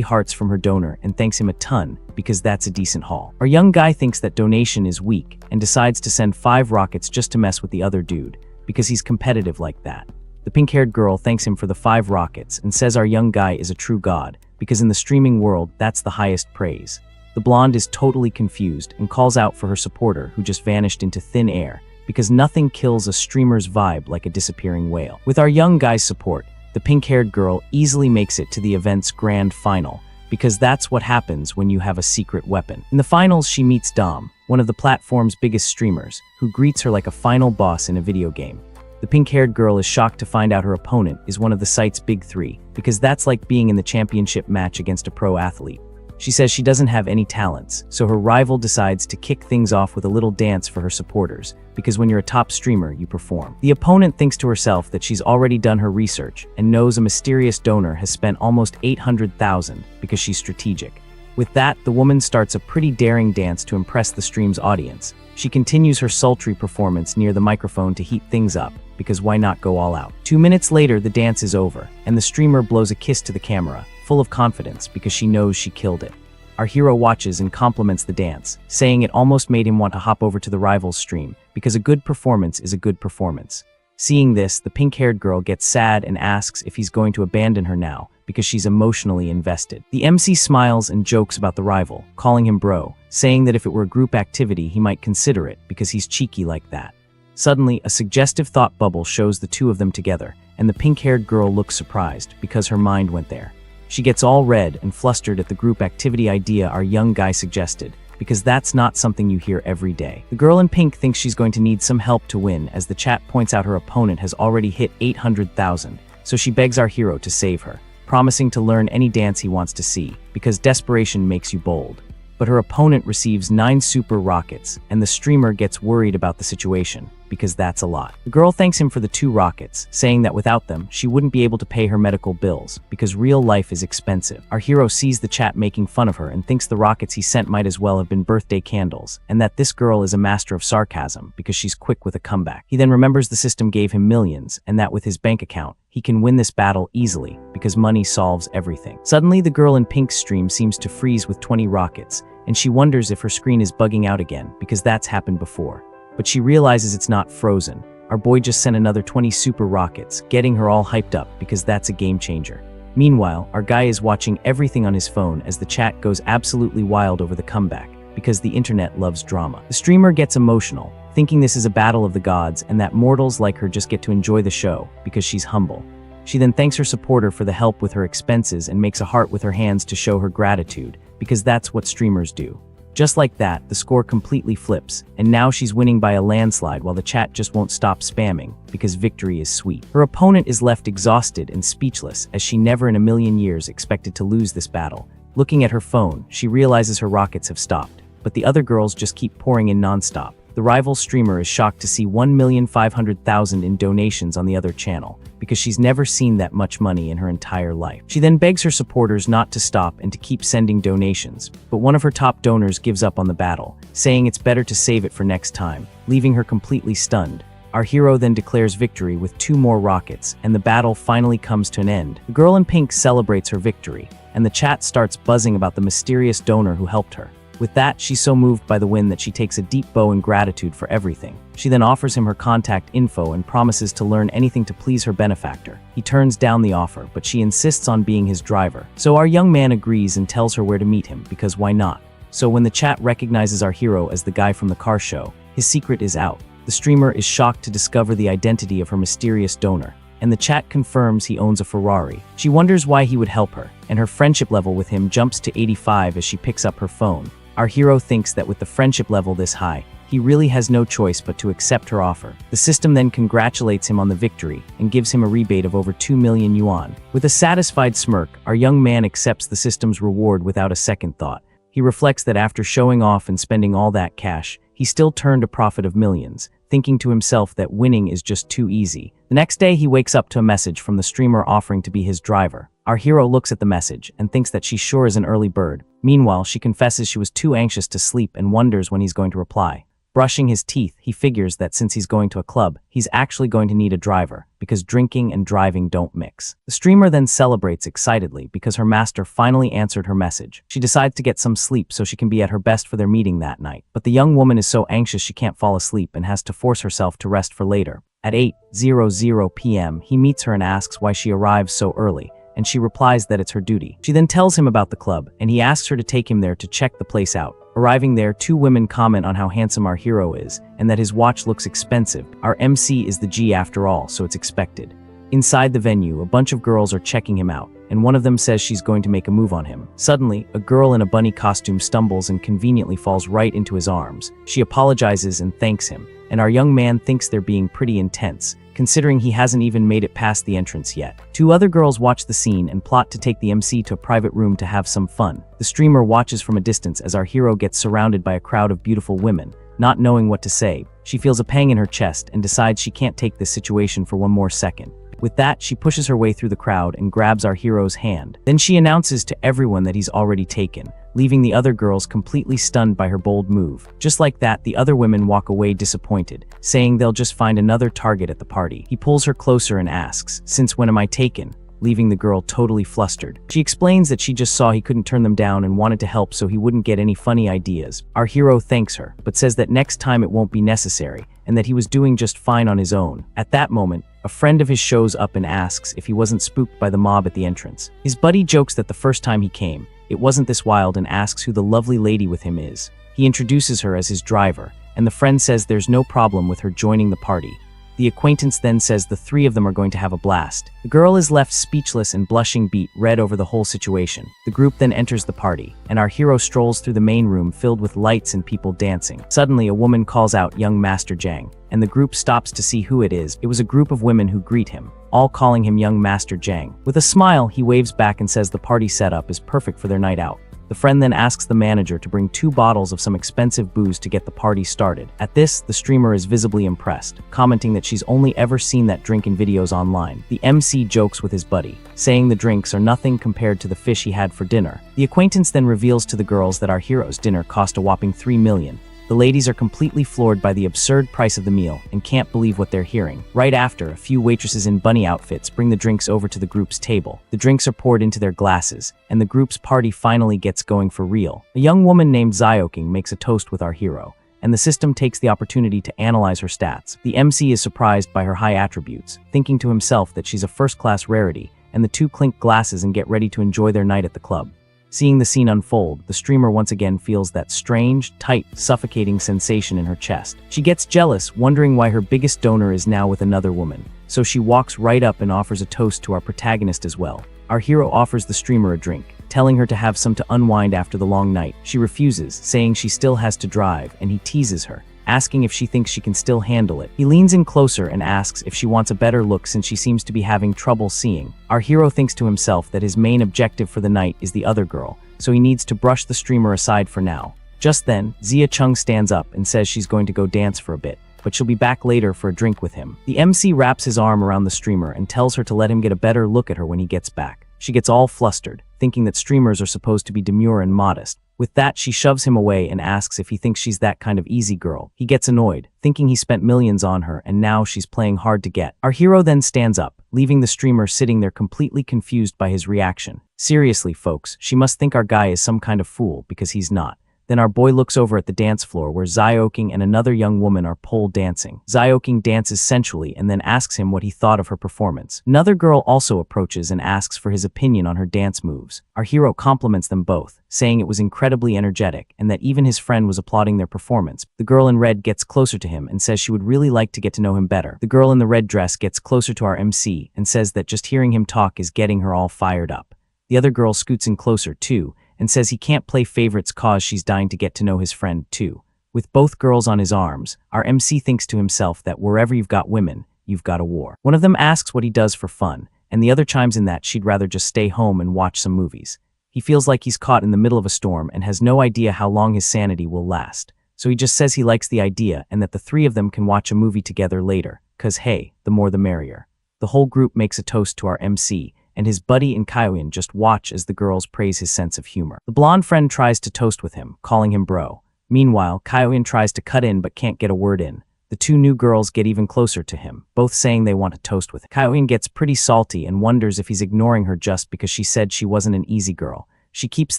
hearts from her donor and thanks him a ton, because that's a decent haul. Our young guy thinks that donation is weak, and decides to send 5 rockets just to mess with the other dude, because he's competitive like that. The pink-haired girl thanks him for the 5 rockets and says our young guy is a true god, because in the streaming world, that's the highest praise. The blonde is totally confused and calls out for her supporter who just vanished into thin air, because nothing kills a streamer's vibe like a disappearing whale. With our young guy's support, the pink-haired girl easily makes it to the event's grand final, because that's what happens when you have a secret weapon. In the finals, she meets Dom, one of the platform's biggest streamers, who greets her like a final boss in a video game. The pink-haired girl is shocked to find out her opponent is one of the site's big 3, because that's like being in the championship match against a pro athlete. She says she doesn't have any talents, so her rival decides to kick things off with a little dance for her supporters, because when you're a top streamer, you perform. The opponent thinks to herself that she's already done her research and knows a mysterious donor has spent almost 800,000 because she's strategic. With that, the woman starts a pretty daring dance to impress the stream's audience. She continues her sultry performance near the microphone to heat things up, because why not go all out? 2 minutes later, the dance is over, and the streamer blows a kiss to the camera, full of confidence because she knows she killed it. Our hero watches and compliments the dance, saying it almost made him want to hop over to the rival's stream, because a good performance is a good performance. Seeing this, the pink-haired girl gets sad and asks if he's going to abandon her now, because she's emotionally invested. The MC smiles and jokes about the rival, calling him bro, saying that if it were a group activity, he might consider it, because he's cheeky like that. Suddenly, a suggestive thought bubble shows the two of them together, and the pink-haired girl looks surprised, because her mind went there. She gets all red and flustered at the group activity idea our young guy suggested, because that's not something you hear every day. The girl in pink thinks she's going to need some help to win, as the chat points out her opponent has already hit 800,000, so she begs our hero to save her, promising to learn any dance he wants to see, because desperation makes you bold. But her opponent receives 9 super rockets, and the streamer gets worried about the situation, because that's a lot. The girl thanks him for the 2 rockets, saying that without them, she wouldn't be able to pay her medical bills, because real life is expensive. Our hero sees the chat making fun of her and thinks the rockets he sent might as well have been birthday candles, and that this girl is a master of sarcasm, because she's quick with a comeback. He then remembers the system gave him millions, and that with his bank account, he can win this battle easily, because money solves everything. Suddenly, the girl in pink's stream seems to freeze with 20 rockets, and she wonders if her screen is bugging out again, because that's happened before. But she realizes it's not frozen. Our boy just sent another 20 super rockets, getting her all hyped up, because that's a game changer. Meanwhile, our guy is watching everything on his phone as the chat goes absolutely wild over the comeback, because the internet loves drama. The streamer gets emotional, thinking this is a battle of the gods and that mortals like her just get to enjoy the show, because she's humble. She then thanks her supporter for the help with her expenses and makes a heart with her hands to show her gratitude, because that's what streamers do. Just like that, the score completely flips, and now she's winning by a landslide while the chat just won't stop spamming, because victory is sweet. Her opponent is left exhausted and speechless, as she never in a million years expected to lose this battle. Looking at her phone, she realizes her rockets have stopped, but the other girls just keep pouring in non-stop. The rival streamer is shocked to see 1,500,000 in donations on the other channel, because she's never seen that much money in her entire life. She then begs her supporters not to stop and to keep sending donations, but one of her top donors gives up on the battle, saying it's better to save it for next time, leaving her completely stunned. Our hero then declares victory with 2 more rockets, and the battle finally comes to an end. The girl in pink celebrates her victory, and the chat starts buzzing about the mysterious donor who helped her. With that, she's so moved by the win that she takes a deep bow in gratitude for everything. She then offers him her contact info and promises to learn anything to please her benefactor. He turns down the offer, but she insists on being his driver. So our young man agrees and tells her where to meet him, because why not? So when the chat recognizes our hero as the guy from the car show, his secret is out. The streamer is shocked to discover the identity of her mysterious donor, and the chat confirms he owns a Ferrari. She wonders why he would help her, and her friendship level with him jumps to 85 as she picks up her phone. Our hero thinks that with the friendship level this high, he really has no choice but to accept her offer. The system then congratulates him on the victory and gives him a rebate of over 2 million yuan. With a satisfied smirk, our young man accepts the system's reward without a second thought. He reflects that after showing off and spending all that cash, he still turned a profit of millions, thinking to himself that winning is just too easy. The next day, he wakes up to a message from the streamer offering to be his driver. Our hero looks at the message and thinks that she sure is an early bird. Meanwhile, she confesses she was too anxious to sleep and wonders when he's going to reply. Brushing his teeth, he figures that since he's going to a club, he's actually going to need a driver, because drinking and driving don't mix. The streamer then celebrates excitedly because her master finally answered her message. She decides to get some sleep so she can be at her best for their meeting that night. But the young woman is so anxious she can't fall asleep and has to force herself to rest for later. At 8:00 p.m., he meets her and asks why she arrives so early, and she replies that it's her duty. She then tells him about the club, and he asks her to take him there to check the place out. Arriving there, two women comment on how handsome our hero is, and that his watch looks expensive. Our MC is the G after all, so it's expected. Inside the venue, a bunch of girls are checking him out, and one of them says she's going to make a move on him. Suddenly, a girl in a bunny costume stumbles and conveniently falls right into his arms. She apologizes and thanks him, and our young man thinks they're being pretty intense, considering he hasn't even made it past the entrance yet. Two other girls watch the scene and plot to take the MC to a private room to have some fun. The streamer watches from a distance as our hero gets surrounded by a crowd of beautiful women. Not knowing what to say, she feels a pang in her chest and decides she can't take this situation for one more second. With that, she pushes her way through the crowd and grabs our hero's hand. Then she announces to everyone that he's already taken, leaving the other girls completely stunned by her bold move. Just like that, the other women walk away disappointed, saying they'll just find another target at the party. He pulls her closer and asks, "Since when am I taken?" leaving the girl totally flustered. She explains that she just saw he couldn't turn them down and wanted to help so he wouldn't get any funny ideas. Our hero thanks her, but says that next time it won't be necessary, and that he was doing just fine on his own. At that moment, a friend of his shows up and asks if he wasn't spooked by the mob at the entrance. His buddy jokes that the first time he came, it wasn't this wild and asks who the lovely lady with him is. He introduces her as his driver, and the friend says there's no problem with her joining the party. The acquaintance then says the three of them are going to have a blast. The girl is left speechless and blushing beet red over the whole situation. The group then enters the party, and our hero strolls through the main room filled with lights and people dancing. Suddenly, a woman calls out young Master Jang, and the group stops to see who it is. It was a group of women who greet him, all calling him young Master Jang. With a smile, he waves back and says the party setup is perfect for their night out. The friend then asks the manager to bring 2 bottles of some expensive booze to get the party started. At this, the streamer is visibly impressed, commenting that she's only ever seen that drink in videos online. The MC jokes with his buddy, saying the drinks are nothing compared to the fish he had for dinner. The acquaintance then reveals to the girls that our hero's dinner cost a whopping 3 million. The ladies are completely floored by the absurd price of the meal and can't believe what they're hearing. Right after, a few waitresses in bunny outfits bring the drinks over to the group's table. The drinks are poured into their glasses, and the group's party finally gets going for real. A young woman named Zioking makes a toast with our hero, and the system takes the opportunity to analyze her stats. The MC is surprised by her high attributes, thinking to himself that she's a first-class rarity, and the two clink glasses and get ready to enjoy their night at the club. Seeing the scene unfold, the streamer once again feels that strange, tight, suffocating sensation in her chest. She gets jealous, wondering why her biggest donor is now with another woman, so she walks right up and offers a toast to our protagonist as well. Our hero offers the streamer a drink, telling her to have some to unwind after the long night. She refuses, saying she still has to drive, and he teases her, asking if she thinks she can still handle it. He leans in closer and asks if she wants a better look since she seems to be having trouble seeing. Our hero thinks to himself that his main objective for the night is the other girl, so he needs to brush the streamer aside for now. Just then, Zia Chung stands up and says she's going to go dance for a bit, but she'll be back later for a drink with him. The MC wraps his arm around the streamer and tells her to let him get a better look at her when he gets back. She gets all flustered, thinking that streamers are supposed to be demure and modest. With that, she shoves him away and asks if he thinks she's that kind of easy girl. He gets annoyed, thinking he spent millions on her and now she's playing hard to get. Our hero then stands up, leaving the streamer sitting there completely confused by his reaction. Seriously, folks, she must think our guy is some kind of fool because he's not. Then our boy looks over at the dance floor where Zioking and another young woman are pole dancing. Zioking dances sensually and then asks him what he thought of her performance. Another girl also approaches and asks for his opinion on her dance moves. Our hero compliments them both, saying it was incredibly energetic and that even his friend was applauding their performance. The girl in red gets closer to him and says she would really like to get to know him better. The girl in the red dress gets closer to our MC and says that just hearing him talk is getting her all fired up. The other girl scoots in closer too, and says he can't play favorites cause she's dying to get to know his friend too. With both girls on his arms, our MC thinks to himself that wherever you've got women, you've got a war. One of them asks what he does for fun, and the other chimes in that she'd rather just stay home and watch some movies. He feels like he's caught in the middle of a storm and has no idea how long his sanity will last. So he just says he likes the idea and that the three of them can watch a movie together later, 'cause hey, the more the merrier. The whole group makes a toast to our MC, and his buddy and Kyoin just watch as the girls praise his sense of humor. The blonde friend tries to toast with him, calling him bro. Meanwhile, Kyoin tries to cut in but can't get a word in. The two new girls get even closer to him, both saying they want to toast with him. Kyoin gets pretty salty and wonders if he's ignoring her just because she said she wasn't an easy girl. She keeps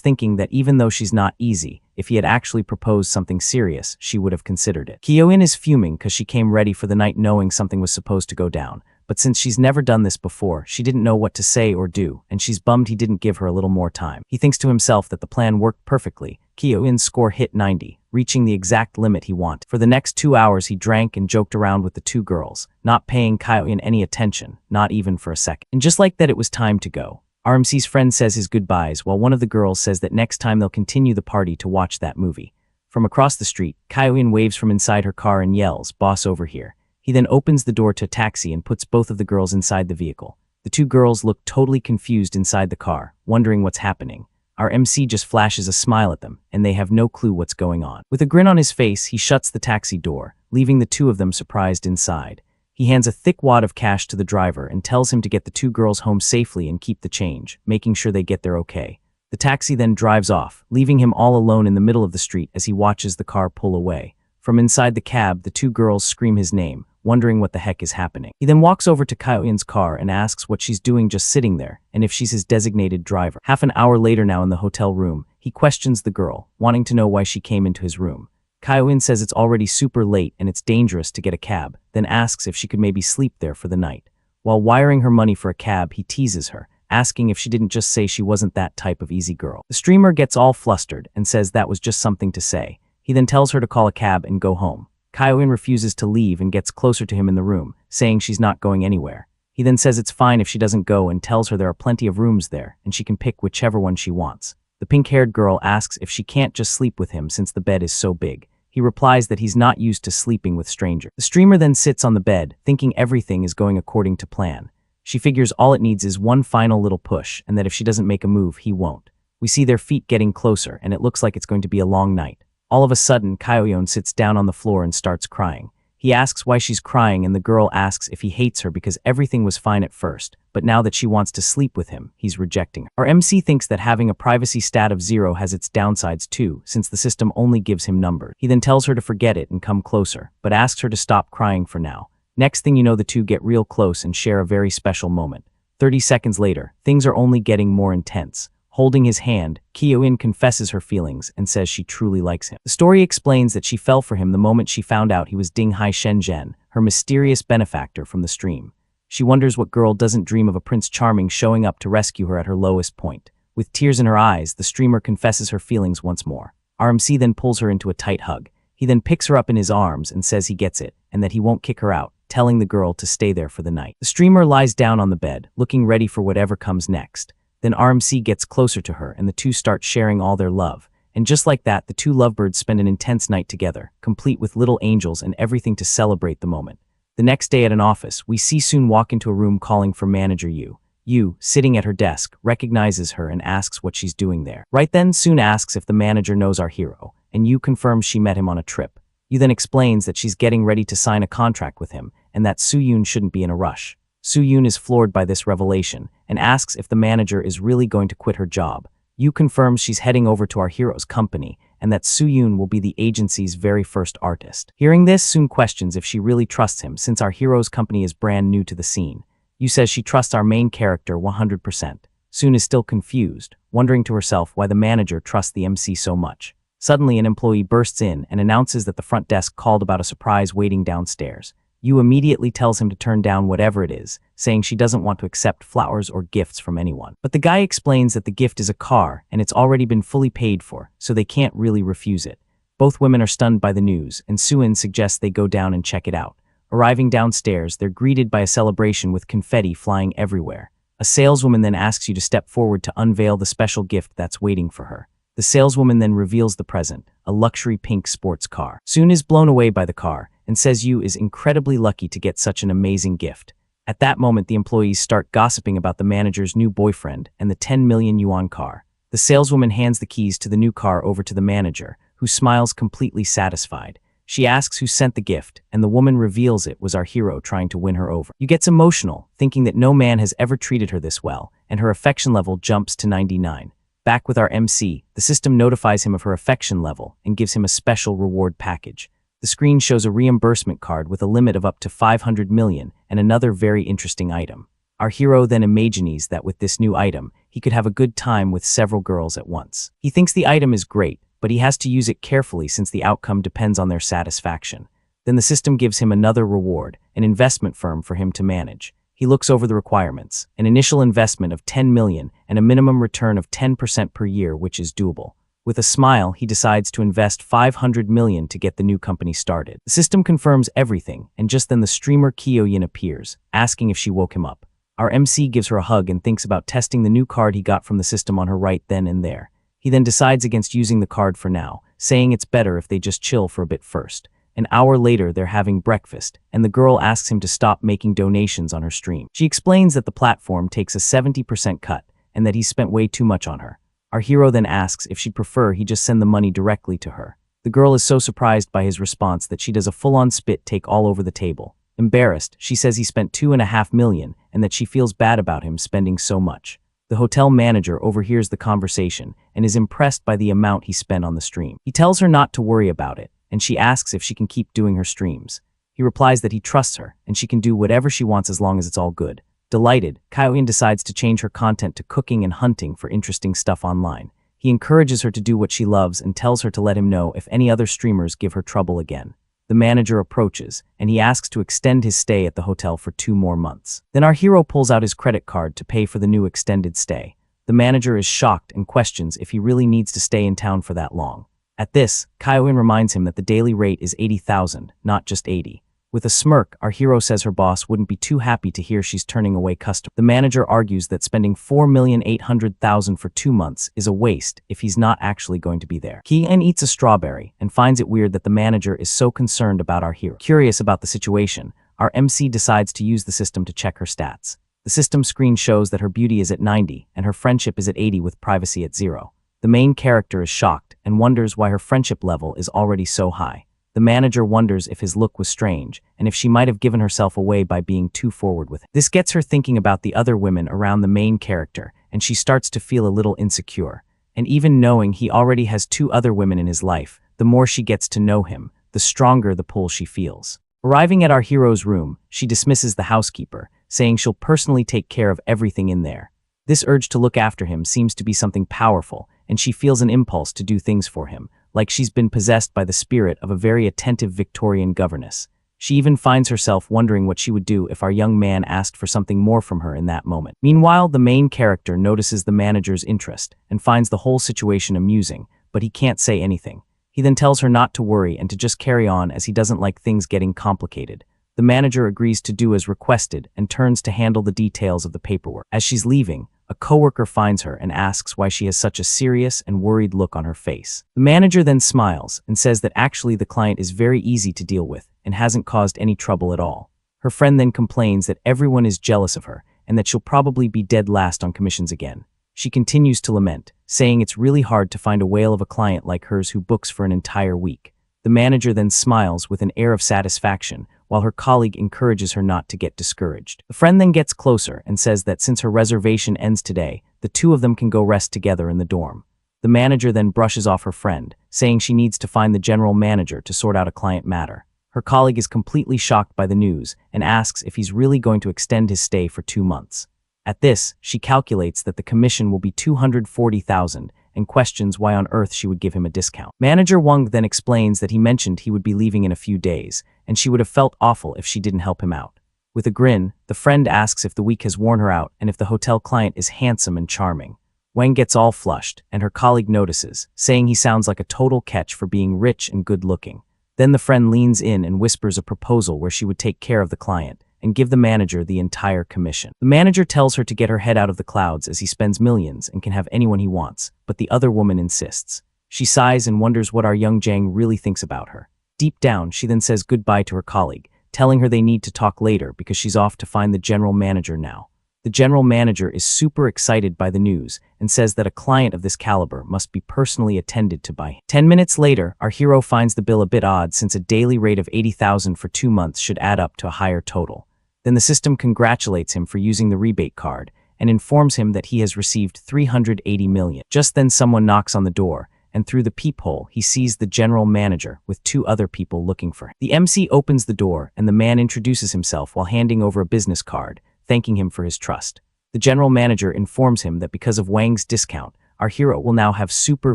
thinking that even though she's not easy, if he had actually proposed something serious, she would have considered it. Kyoin is fuming because she came ready for the night knowing something was supposed to go down. But since she's never done this before, she didn't know what to say or do, and she's bummed he didn't give her a little more time. He thinks to himself that the plan worked perfectly. Kyoin's score hit 90, reaching the exact limit he wanted. For the next 2 hours, he drank and joked around with the two girls, not paying Kyoin any attention, not even for a second. And just like that, it was time to go. RMC's friend says his goodbyes, while one of the girls says that next time they'll continue the party to watch that movie. From across the street, Kyoin waves from inside her car and yells, "Boss over here." He then opens the door to a taxi and puts both of the girls inside the vehicle. The two girls look totally confused inside the car, wondering what's happening. Our MC just flashes a smile at them, and they have no clue what's going on. With a grin on his face, he shuts the taxi door, leaving the two of them surprised inside. He hands a thick wad of cash to the driver and tells him to get the two girls home safely and keep the change, making sure they get there okay. The taxi then drives off, leaving him all alone in the middle of the street as he watches the car pull away. From inside the cab, the two girls scream his name, wondering what the heck is happening. He then walks over to Kyoin's car and asks what she's doing just sitting there, and if she's his designated driver. Half an hour later now in the hotel room, he questions the girl, wanting to know why she came into his room. Kyoin says it's already super late and it's dangerous to get a cab, then asks if she could maybe sleep there for the night. While wiring her money for a cab, he teases her, asking if she didn't just say she wasn't that type of easy girl. The streamer gets all flustered and says that was just something to say. He then tells her to call a cab and go home. Kyoin refuses to leave and gets closer to him in the room, saying she's not going anywhere. He then says it's fine if she doesn't go and tells her there are plenty of rooms there and she can pick whichever one she wants. The pink-haired girl asks if she can't just sleep with him since the bed is so big. He replies that he's not used to sleeping with strangers. The streamer then sits on the bed, thinking everything is going according to plan. She figures all it needs is one final little push, and that if she doesn't make a move, he won't. We see their feet getting closer, and it looks like it's going to be a long night. All of a sudden, Kyoin sits down on the floor and starts crying. He asks why she's crying, and the girl asks if he hates her because everything was fine at first, but now that she wants to sleep with him, he's rejecting her. Our MC thinks that having a privacy stat of 0 has its downsides too, since the system only gives him numbers. He then tells her to forget it and come closer, but asks her to stop crying for now. Next thing you know, the two get real close and share a very special moment. 30 seconds later, things are only getting more intense. Holding his hand, Kyoin confesses her feelings and says she truly likes him. The story explains that she fell for him the moment she found out he was Dinghai Shenzhen, her mysterious benefactor from the stream. She wonders what girl doesn't dream of a Prince Charming showing up to rescue her at her lowest point. With tears in her eyes, the streamer confesses her feelings once more. RMC then pulls her into a tight hug. He then picks her up in his arms and says he gets it, and that he won't kick her out, telling the girl to stay there for the night. The streamer lies down on the bed, looking ready for whatever comes next. Then RMC gets closer to her and the two start sharing all their love. And just like that, the two lovebirds spend an intense night together, complete with little angels and everything to celebrate the moment. The next day at an office, we see Soon walk into a room calling for manager Yu. Yu, sitting at her desk, recognizes her and asks what she's doing there. Right then, Soon asks if the manager knows our hero, and Yu confirms she met him on a trip. Yu then explains that she's getting ready to sign a contract with him, and that Soo-yoon shouldn't be in a rush. Soo-yoon is floored by this revelation, and asks if the manager is really going to quit her job. Yu confirms she's heading over to our hero's company, and that Soo-yoon will be the agency's very first artist. Hearing this, Soon questions if she really trusts him since our hero's company is brand new to the scene. Yu says she trusts our main character 100%. Soon is still confused, wondering to herself why the manager trusts the MC so much. Suddenly, an employee bursts in and announces that the front desk called about a surprise waiting downstairs. Yu immediately tells him to turn down whatever it is, saying she doesn't want to accept flowers or gifts from anyone. But the guy explains that the gift is a car and it's already been fully paid for, so they can't really refuse it. Both women are stunned by the news, and Soo-in suggests they go down and check it out. Arriving downstairs, they're greeted by a celebration with confetti flying everywhere. A saleswoman then asks you to step forward to unveil the special gift that's waiting for her. The saleswoman then reveals the present, a luxury pink sports car. Soon is blown away by the car and says Yu is incredibly lucky to get such an amazing gift. At that moment, the employees start gossiping about the manager's new boyfriend and the 10 million yuan car. The saleswoman hands the keys to the new car over to the manager, who smiles completely satisfied. She asks who sent the gift, and the woman reveals it was our hero trying to win her over. Yu gets emotional, thinking that no man has ever treated her this well, and her affection level jumps to 99. Back with our MC, the system notifies him of her affection level and gives him a special reward package. The screen shows a reimbursement card with a limit of up to 500 million and another very interesting item. Our hero then imagines that with this new item, he could have a good time with several girls at once. He thinks the item is great, but he has to use it carefully since the outcome depends on their satisfaction. Then the system gives him another reward, an investment firm for him to manage. He looks over the requirements, an initial investment of 10 million and a minimum return of 10% per year, which is doable. With a smile, he decides to invest 500 million to get the new company started. The system confirms everything, and just then the streamer Kyoyin appears, asking if she woke him up. Our MC gives her a hug and thinks about testing the new card he got from the system on her right then and there. He then decides against using the card for now, saying it's better if they just chill for a bit first. An hour later, they're having breakfast, and the girl asks him to stop making donations on her stream. She explains that the platform takes a 70% cut, and that he's spent way too much on her. Our hero then asks if she'd prefer he just send the money directly to her. The girl is so surprised by his response that she does a full-on spit take all over the table. Embarrassed, she says he spent 2.5 million and that she feels bad about him spending so much. The hotel manager overhears the conversation and is impressed by the amount he spent on the stream. He tells her not to worry about it, and she asks if she can keep doing her streams. He replies that he trusts her and she can do whatever she wants as long as it's all good. Delighted, Kyoyin decides to change her content to cooking and hunting for interesting stuff online. He encourages her to do what she loves and tells her to let him know if any other streamers give her trouble again. The manager approaches, and he asks to extend his stay at the hotel for 2 more months. Then our hero pulls out his credit card to pay for the new extended stay. The manager is shocked and questions if he really needs to stay in town for that long. At this, Kyoyin reminds him that the daily rate is 80,000, not just 80. With a smirk, our hero says her boss wouldn't be too happy to hear she's turning away customers. The manager argues that spending 4,800,000 for 2 months is a waste if he's not actually going to be there. Kyoyin eats a strawberry and finds it weird that the manager is so concerned about our hero. Curious about the situation, our MC decides to use the system to check her stats. The system screen shows that her beauty is at 90 and her friendship is at 80 with privacy at 0. The main character is shocked and wonders why her friendship level is already so high. The manager wonders if his look was strange and if she might have given herself away by being too forward with him. This gets her thinking about the other women around the main character, and she starts to feel a little insecure. And even knowing he already has 2 other women in his life, the more she gets to know him, the stronger the pull she feels. Arriving at our hero's room, she dismisses the housekeeper, saying she'll personally take care of everything in there. This urge to look after him seems to be something powerful, and she feels an impulse to do things for him, like she's been possessed by the spirit of a very attentive Victorian governess. She even finds herself wondering what she would do if our young man asked for something more from her in that moment. Meanwhile, the main character notices the manager's interest and finds the whole situation amusing, but he can't say anything. He then tells her not to worry and to just carry on as he doesn't like things getting complicated. The manager agrees to do as requested and turns to handle the details of the paperwork. As she's leaving, a coworker finds her and asks why she has such a serious and worried look on her face. The manager then smiles and says that actually the client is very easy to deal with and hasn't caused any trouble at all. Her friend then complains that everyone is jealous of her and that she'll probably be dead last on commissions again. She continues to lament, saying it's really hard to find a whale of a client like hers who books for an entire week. The manager then smiles with an air of satisfaction, while her colleague encourages her not to get discouraged. The friend then gets closer and says that since her reservation ends today, the 2 of them can go rest together in the dorm. The manager then brushes off her friend, saying she needs to find the general manager to sort out a client matter. Her colleague is completely shocked by the news and asks if he's really going to extend his stay for 2 months. At this, she calculates that the commission will be 240,000 and questions why on earth she would give him a discount. Manager Wang then explains that he mentioned he would be leaving in a few days, and she would have felt awful if she didn't help him out. With a grin, the friend asks if the week has worn her out and if the hotel client is handsome and charming. Wang gets all flushed, and her colleague notices, saying he sounds like a total catch for being rich and good-looking. Then the friend leans in and whispers a proposal where she would take care of the client, and give the manager the entire commission. The manager tells her to get her head out of the clouds as he spends millions and can have anyone he wants, but the other woman insists. She sighs and wonders what our young Jang really thinks about her. Deep down, she then says goodbye to her colleague, telling her they need to talk later because she's off to find the general manager now. The general manager is super excited by the news and says that a client of this caliber must be personally attended to by him. 10 minutes later, our hero finds the bill a bit odd since a daily rate of 80,000 for 2 months should add up to a higher total. Then the system congratulates him for using the rebate card and informs him that he has received 380 million. Just then someone knocks on the door, and through the peephole he sees the general manager with 2 other people looking for him. The MC opens the door and the man introduces himself while handing over a business card, thanking him for his trust. The general manager informs him that because of Wang's discount, our hero will now have super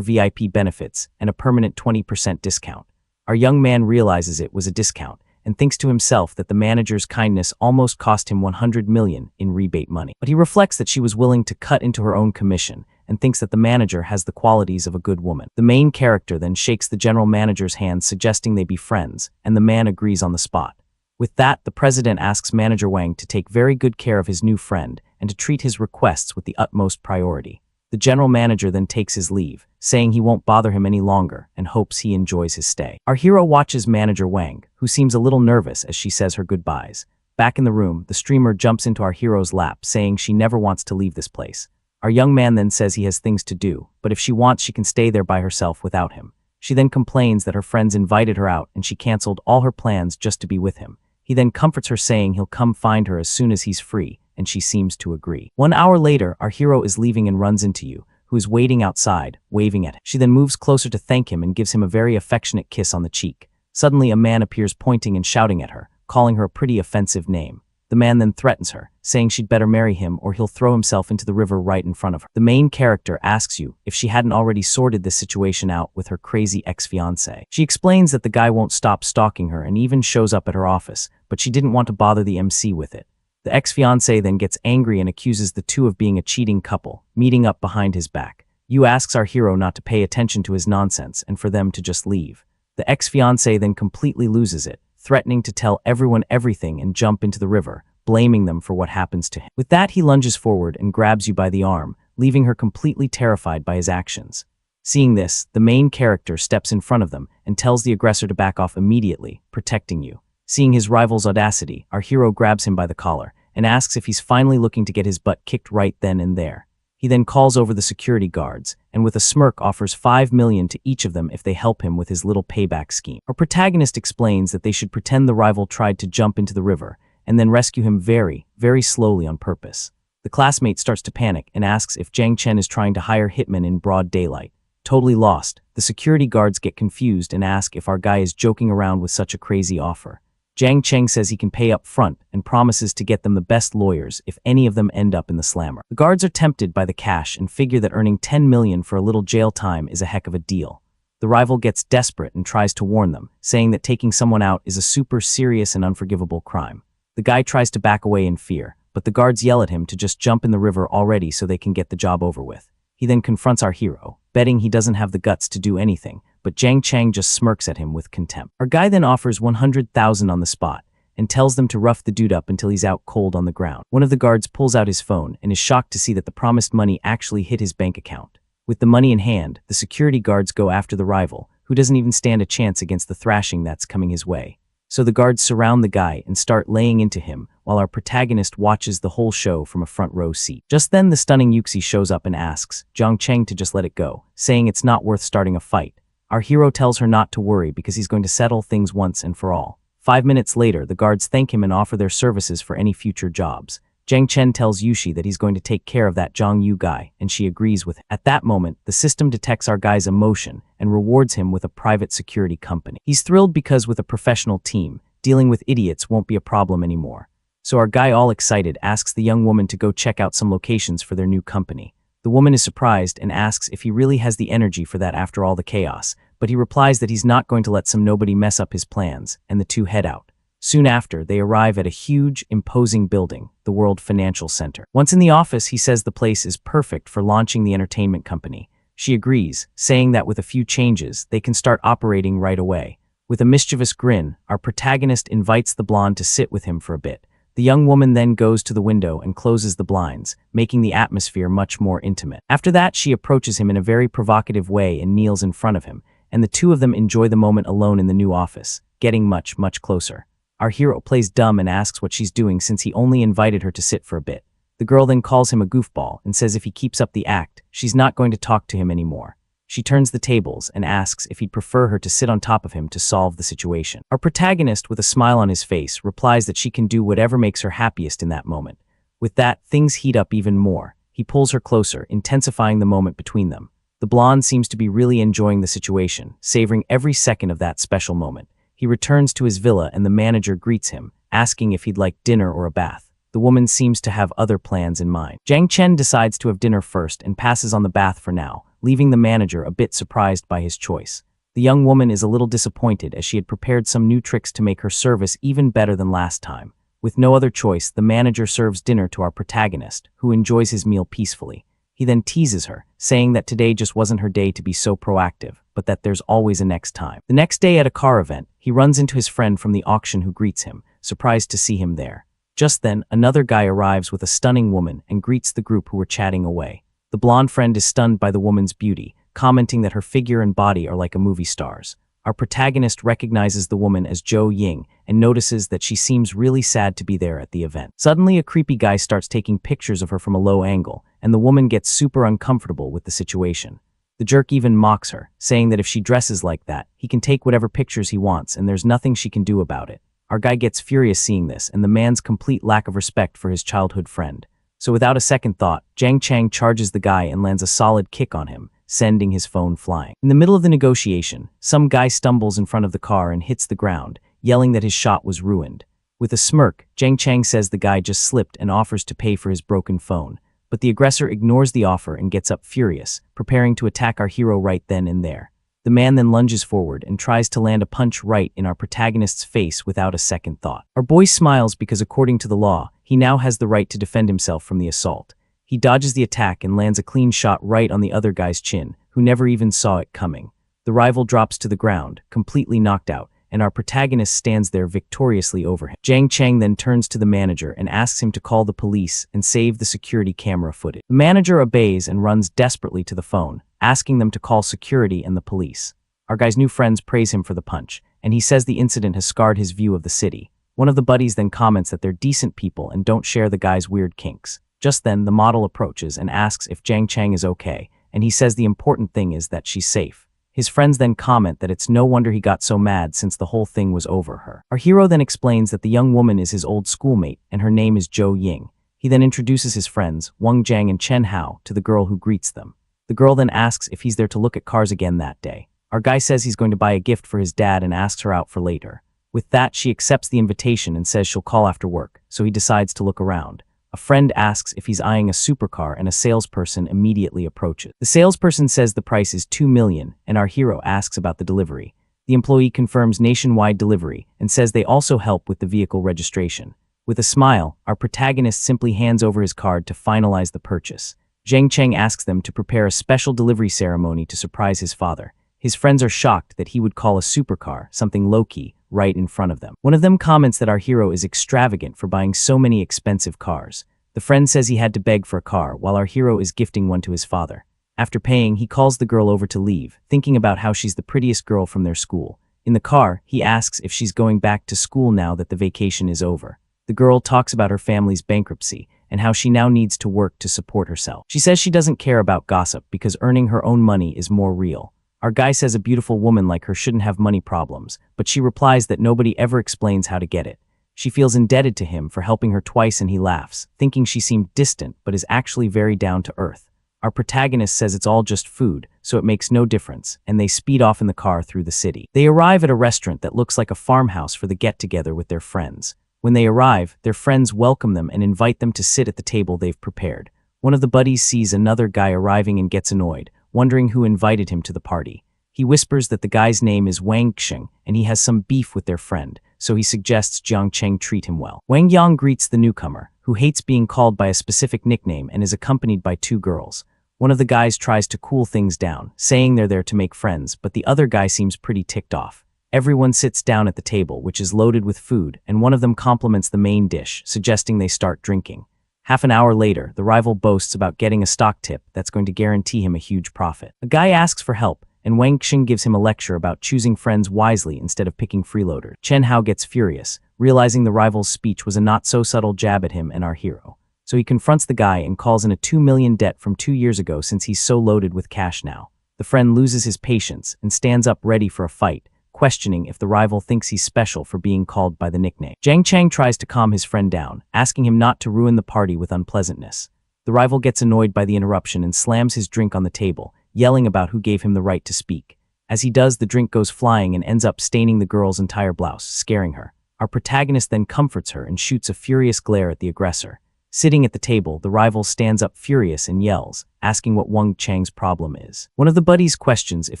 VIP benefits and a permanent 20% discount. Our young man realizes it was a discount and thinks to himself that the manager's kindness almost cost him 100 million in rebate money. But he reflects that she was willing to cut into her own commission and thinks that the manager has the qualities of a good woman. The main character then shakes the general manager's hand, suggesting they be friends, and the man agrees on the spot. With that, the president asks Manager Wang to take very good care of his new friend and to treat his requests with the utmost priority. The general manager then takes his leave, saying he won't bother him any longer and hopes he enjoys his stay. Our hero watches Manager Wang, who seems a little nervous as she says her goodbyes. Back in the room, the streamer jumps into our hero's lap, saying she never wants to leave this place. Our young man then says he has things to do, but if she wants she can stay there by herself without him. She then complains that her friends invited her out and she canceled all her plans just to be with him. He then comforts her, saying he'll come find her as soon as he's free, and she seems to agree. 1 hour later, our hero is leaving and runs into Yu, who is waiting outside, waving at him. She then moves closer to thank him and gives him a very affectionate kiss on the cheek. Suddenly, a man appears pointing and shouting at her, calling her a pretty offensive name. The man then threatens her, saying she'd better marry him or he'll throw himself into the river right in front of her. The main character asks Yu if she hadn't already sorted this situation out with her crazy ex-fiancé. She explains that the guy won't stop stalking her and even shows up at her office, but she didn't want to bother the MC with it. The ex-fiancé then gets angry and accuses the two of being a cheating couple, meeting up behind his back. Yu asks our hero not to pay attention to his nonsense and for them to just leave. The ex-fiancé then completely loses it, threatening to tell everyone everything and jump into the river, blaming them for what happens to him. With that, he lunges forward and grabs Yu by the arm, leaving her completely terrified by his actions. Seeing this, the main character steps in front of them and tells the aggressor to back off immediately, protecting Yu. Seeing his rival's audacity, our hero grabs him by the collar and asks if he's finally looking to get his butt kicked right then and there. He then calls over the security guards and with a smirk offers 5 million to each of them if they help him with his little payback scheme. Our protagonist explains that they should pretend the rival tried to jump into the river and then rescue him very, very slowly on purpose. The classmate starts to panic and asks if Jiang Chen is trying to hire hitmen in broad daylight. Totally lost, the security guards get confused and ask if our guy is joking around with such a crazy offer. Jiang Cheng says he can pay up front and promises to get them the best lawyers if any of them end up in the slammer. The guards are tempted by the cash and figure that earning 10 million for a little jail time is a heck of a deal. The rival gets desperate and tries to warn them, saying that taking someone out is a super serious and unforgivable crime. The guy tries to back away in fear, but the guards yell at him to just jump in the river already so they can get the job over with. He then confronts our hero, betting he doesn't have the guts to do anything, but Jiang Cheng just smirks at him with contempt. Our guy then offers 100,000 on the spot and tells them to rough the dude up until he's out cold on the ground. One of the guards pulls out his phone and is shocked to see that the promised money actually hit his bank account. With the money in hand, the security guards go after the rival, who doesn't even stand a chance against the thrashing that's coming his way. So the guards surround the guy and start laying into him, while our protagonist watches the whole show from a front row seat. Just then the stunning Yuxi shows up and asks Jiang Cheng to just let it go, saying it's not worth starting a fight. Our hero tells her not to worry because he's going to settle things once and for all. 5 minutes later, the guards thank him and offer their services for any future jobs. Jiang Chen tells Yushi that he's going to take care of that Zhang Yu guy, and she agrees with him. At that moment, the system detects our guy's emotion and rewards him with a private security company. He's thrilled because with a professional team, dealing with idiots won't be a problem anymore. So our guy, all excited, asks the young woman to go check out some locations for their new company. The woman is surprised and asks if he really has the energy for that after all the chaos, but he replies that he's not going to let some nobody mess up his plans, and the two head out. Soon after, they arrive at a huge, imposing building, the World Financial Center. Once in the office, he says the place is perfect for launching the entertainment company. She agrees, saying that with a few changes, they can start operating right away. With a mischievous grin, our protagonist invites the blonde to sit with him for a bit, The young woman then goes to the window and closes the blinds, making the atmosphere much more intimate. After that, she approaches him in a very provocative way and kneels in front of him, and the two of them enjoy the moment alone in the new office, getting much, much closer. Our hero plays dumb and asks what she's doing since he only invited her to sit for a bit. The girl then calls him a goofball and says if he keeps up the act, she's not going to talk to him anymore. She turns the tables and asks if he'd prefer her to sit on top of him to solve the situation. Our protagonist, with a smile on his face, replies that she can do whatever makes her happiest in that moment. With that, things heat up even more. He pulls her closer, intensifying the moment between them. The blonde seems to be really enjoying the situation, savoring every second of that special moment. He returns to his villa and the manager greets him, asking if he'd like dinner or a bath. The woman seems to have other plans in mind. Jiang Chen decides to have dinner first and passes on the bath for now, leaving the manager a bit surprised by his choice. The young woman is a little disappointed as she had prepared some new tricks to make her service even better than last time. With no other choice, the manager serves dinner to our protagonist, who enjoys his meal peacefully. He then teases her, saying that today just wasn't her day to be so proactive, but that there's always a next time. The next day at a car event, he runs into his friend from the auction who greets him, surprised to see him there. Just then, another guy arrives with a stunning woman and greets the group who were chatting away. The blonde friend is stunned by the woman's beauty, commenting that her figure and body are like a movie star's. Our protagonist recognizes the woman as Zhou Ying and notices that she seems really sad to be there at the event. Suddenly, a creepy guy starts taking pictures of her from a low angle, and the woman gets super uncomfortable with the situation. The jerk even mocks her, saying that if she dresses like that, he can take whatever pictures he wants and there's nothing she can do about it. Our guy gets furious seeing this and the man's complete lack of respect for his childhood friend. So without a second thought, Jiang Chang charges the guy and lands a solid kick on him, sending his phone flying. In the middle of the negotiation, some guy stumbles in front of the car and hits the ground, yelling that his shot was ruined. With a smirk, Jiang Chang says the guy just slipped and offers to pay for his broken phone. But the aggressor ignores the offer and gets up furious, preparing to attack our hero right then and there. The man then lunges forward and tries to land a punch right in our protagonist's face without a second thought. Our boy smiles because according to the law, he now has the right to defend himself from the assault. He dodges the attack and lands a clean shot right on the other guy's chin, who never even saw it coming. The rival drops to the ground, completely knocked out, and our protagonist stands there victoriously over him. Jiang Chang then turns to the manager and asks him to call the police and save the security camera footage. The manager obeys and runs desperately to the phone, asking them to call security and the police. Our guy's new friends praise him for the punch, and he says the incident has scarred his view of the city. One of the buddies then comments that they're decent people and don't share the guy's weird kinks. Just then, the model approaches and asks if Jiang Chang is okay, and he says the important thing is that she's safe. His friends then comment that it's no wonder he got so mad since the whole thing was over her. Our hero then explains that the young woman is his old schoolmate and her name is Zhou Ying. He then introduces his friends, Wang Jiang and Chen Hao, to the girl who greets them. The girl then asks if he's there to look at cars again that day. Our guy says he's going to buy a gift for his dad and asks her out for later. With that, she accepts the invitation and says she'll call after work, so he decides to look around. A friend asks if he's eyeing a supercar and a salesperson immediately approaches. The salesperson says the price is $2 million and our hero asks about the delivery. The employee confirms nationwide delivery and says they also help with the vehicle registration. With a smile, our protagonist simply hands over his card to finalize the purchase. Jiang Cheng asks them to prepare a special delivery ceremony to surprise his father. His friends are shocked that he would call a supercar something low-key right in front of them. One of them comments that our hero is extravagant for buying so many expensive cars. The friend says he had to beg for a car while our hero is gifting one to his father. After paying, he calls the girl over to leave, thinking about how she's the prettiest girl from their school. In the car, he asks if she's going back to school now that the vacation is over. The girl talks about her family's bankruptcy and how she now needs to work to support herself. She says she doesn't care about gossip because earning her own money is more real. Our guy says a beautiful woman like her shouldn't have money problems, but she replies that nobody ever explains how to get it. She feels indebted to him for helping her twice and he laughs, thinking she seemed distant but is actually very down to earth. Our protagonist says it's all just food, so it makes no difference, and they speed off in the car through the city. They arrive at a restaurant that looks like a farmhouse for the get-together with their friends. When they arrive, their friends welcome them and invite them to sit at the table they've prepared. One of the buddies sees another guy arriving and gets annoyed, wondering who invited him to the party. He whispers that the guy's name is Wang Xing and he has some beef with their friend, so he suggests Jiang Cheng treat him well. Wang Yang greets the newcomer, who hates being called by a specific nickname and is accompanied by two girls. One of the guys tries to cool things down, saying they're there to make friends, but the other guy seems pretty ticked off. Everyone sits down at the table, which is loaded with food, and one of them compliments the main dish, suggesting they start drinking. Half an hour later, the rival boasts about getting a stock tip that's going to guarantee him a huge profit. A guy asks for help, and Wang Xing gives him a lecture about choosing friends wisely instead of picking freeloaders. Chen Hao gets furious, realizing the rival's speech was a not-so-subtle jab at him and our hero. So he confronts the guy and calls in a 2 million debt from 2 years ago since he's so loaded with cash now. The friend loses his patience and stands up ready for a fight, questioning if the rival thinks he's special for being called by the nickname. Jiang Chang tries to calm his friend down, asking him not to ruin the party with unpleasantness. The rival gets annoyed by the interruption and slams his drink on the table, yelling about who gave him the right to speak. As he does, the drink goes flying and ends up staining the girl's entire blouse, scaring her. Our protagonist then comforts her and shoots a furious glare at the aggressor. Sitting at the table, the rival stands up furious and yells, asking what Wang Chang's problem is. One of the buddies questions if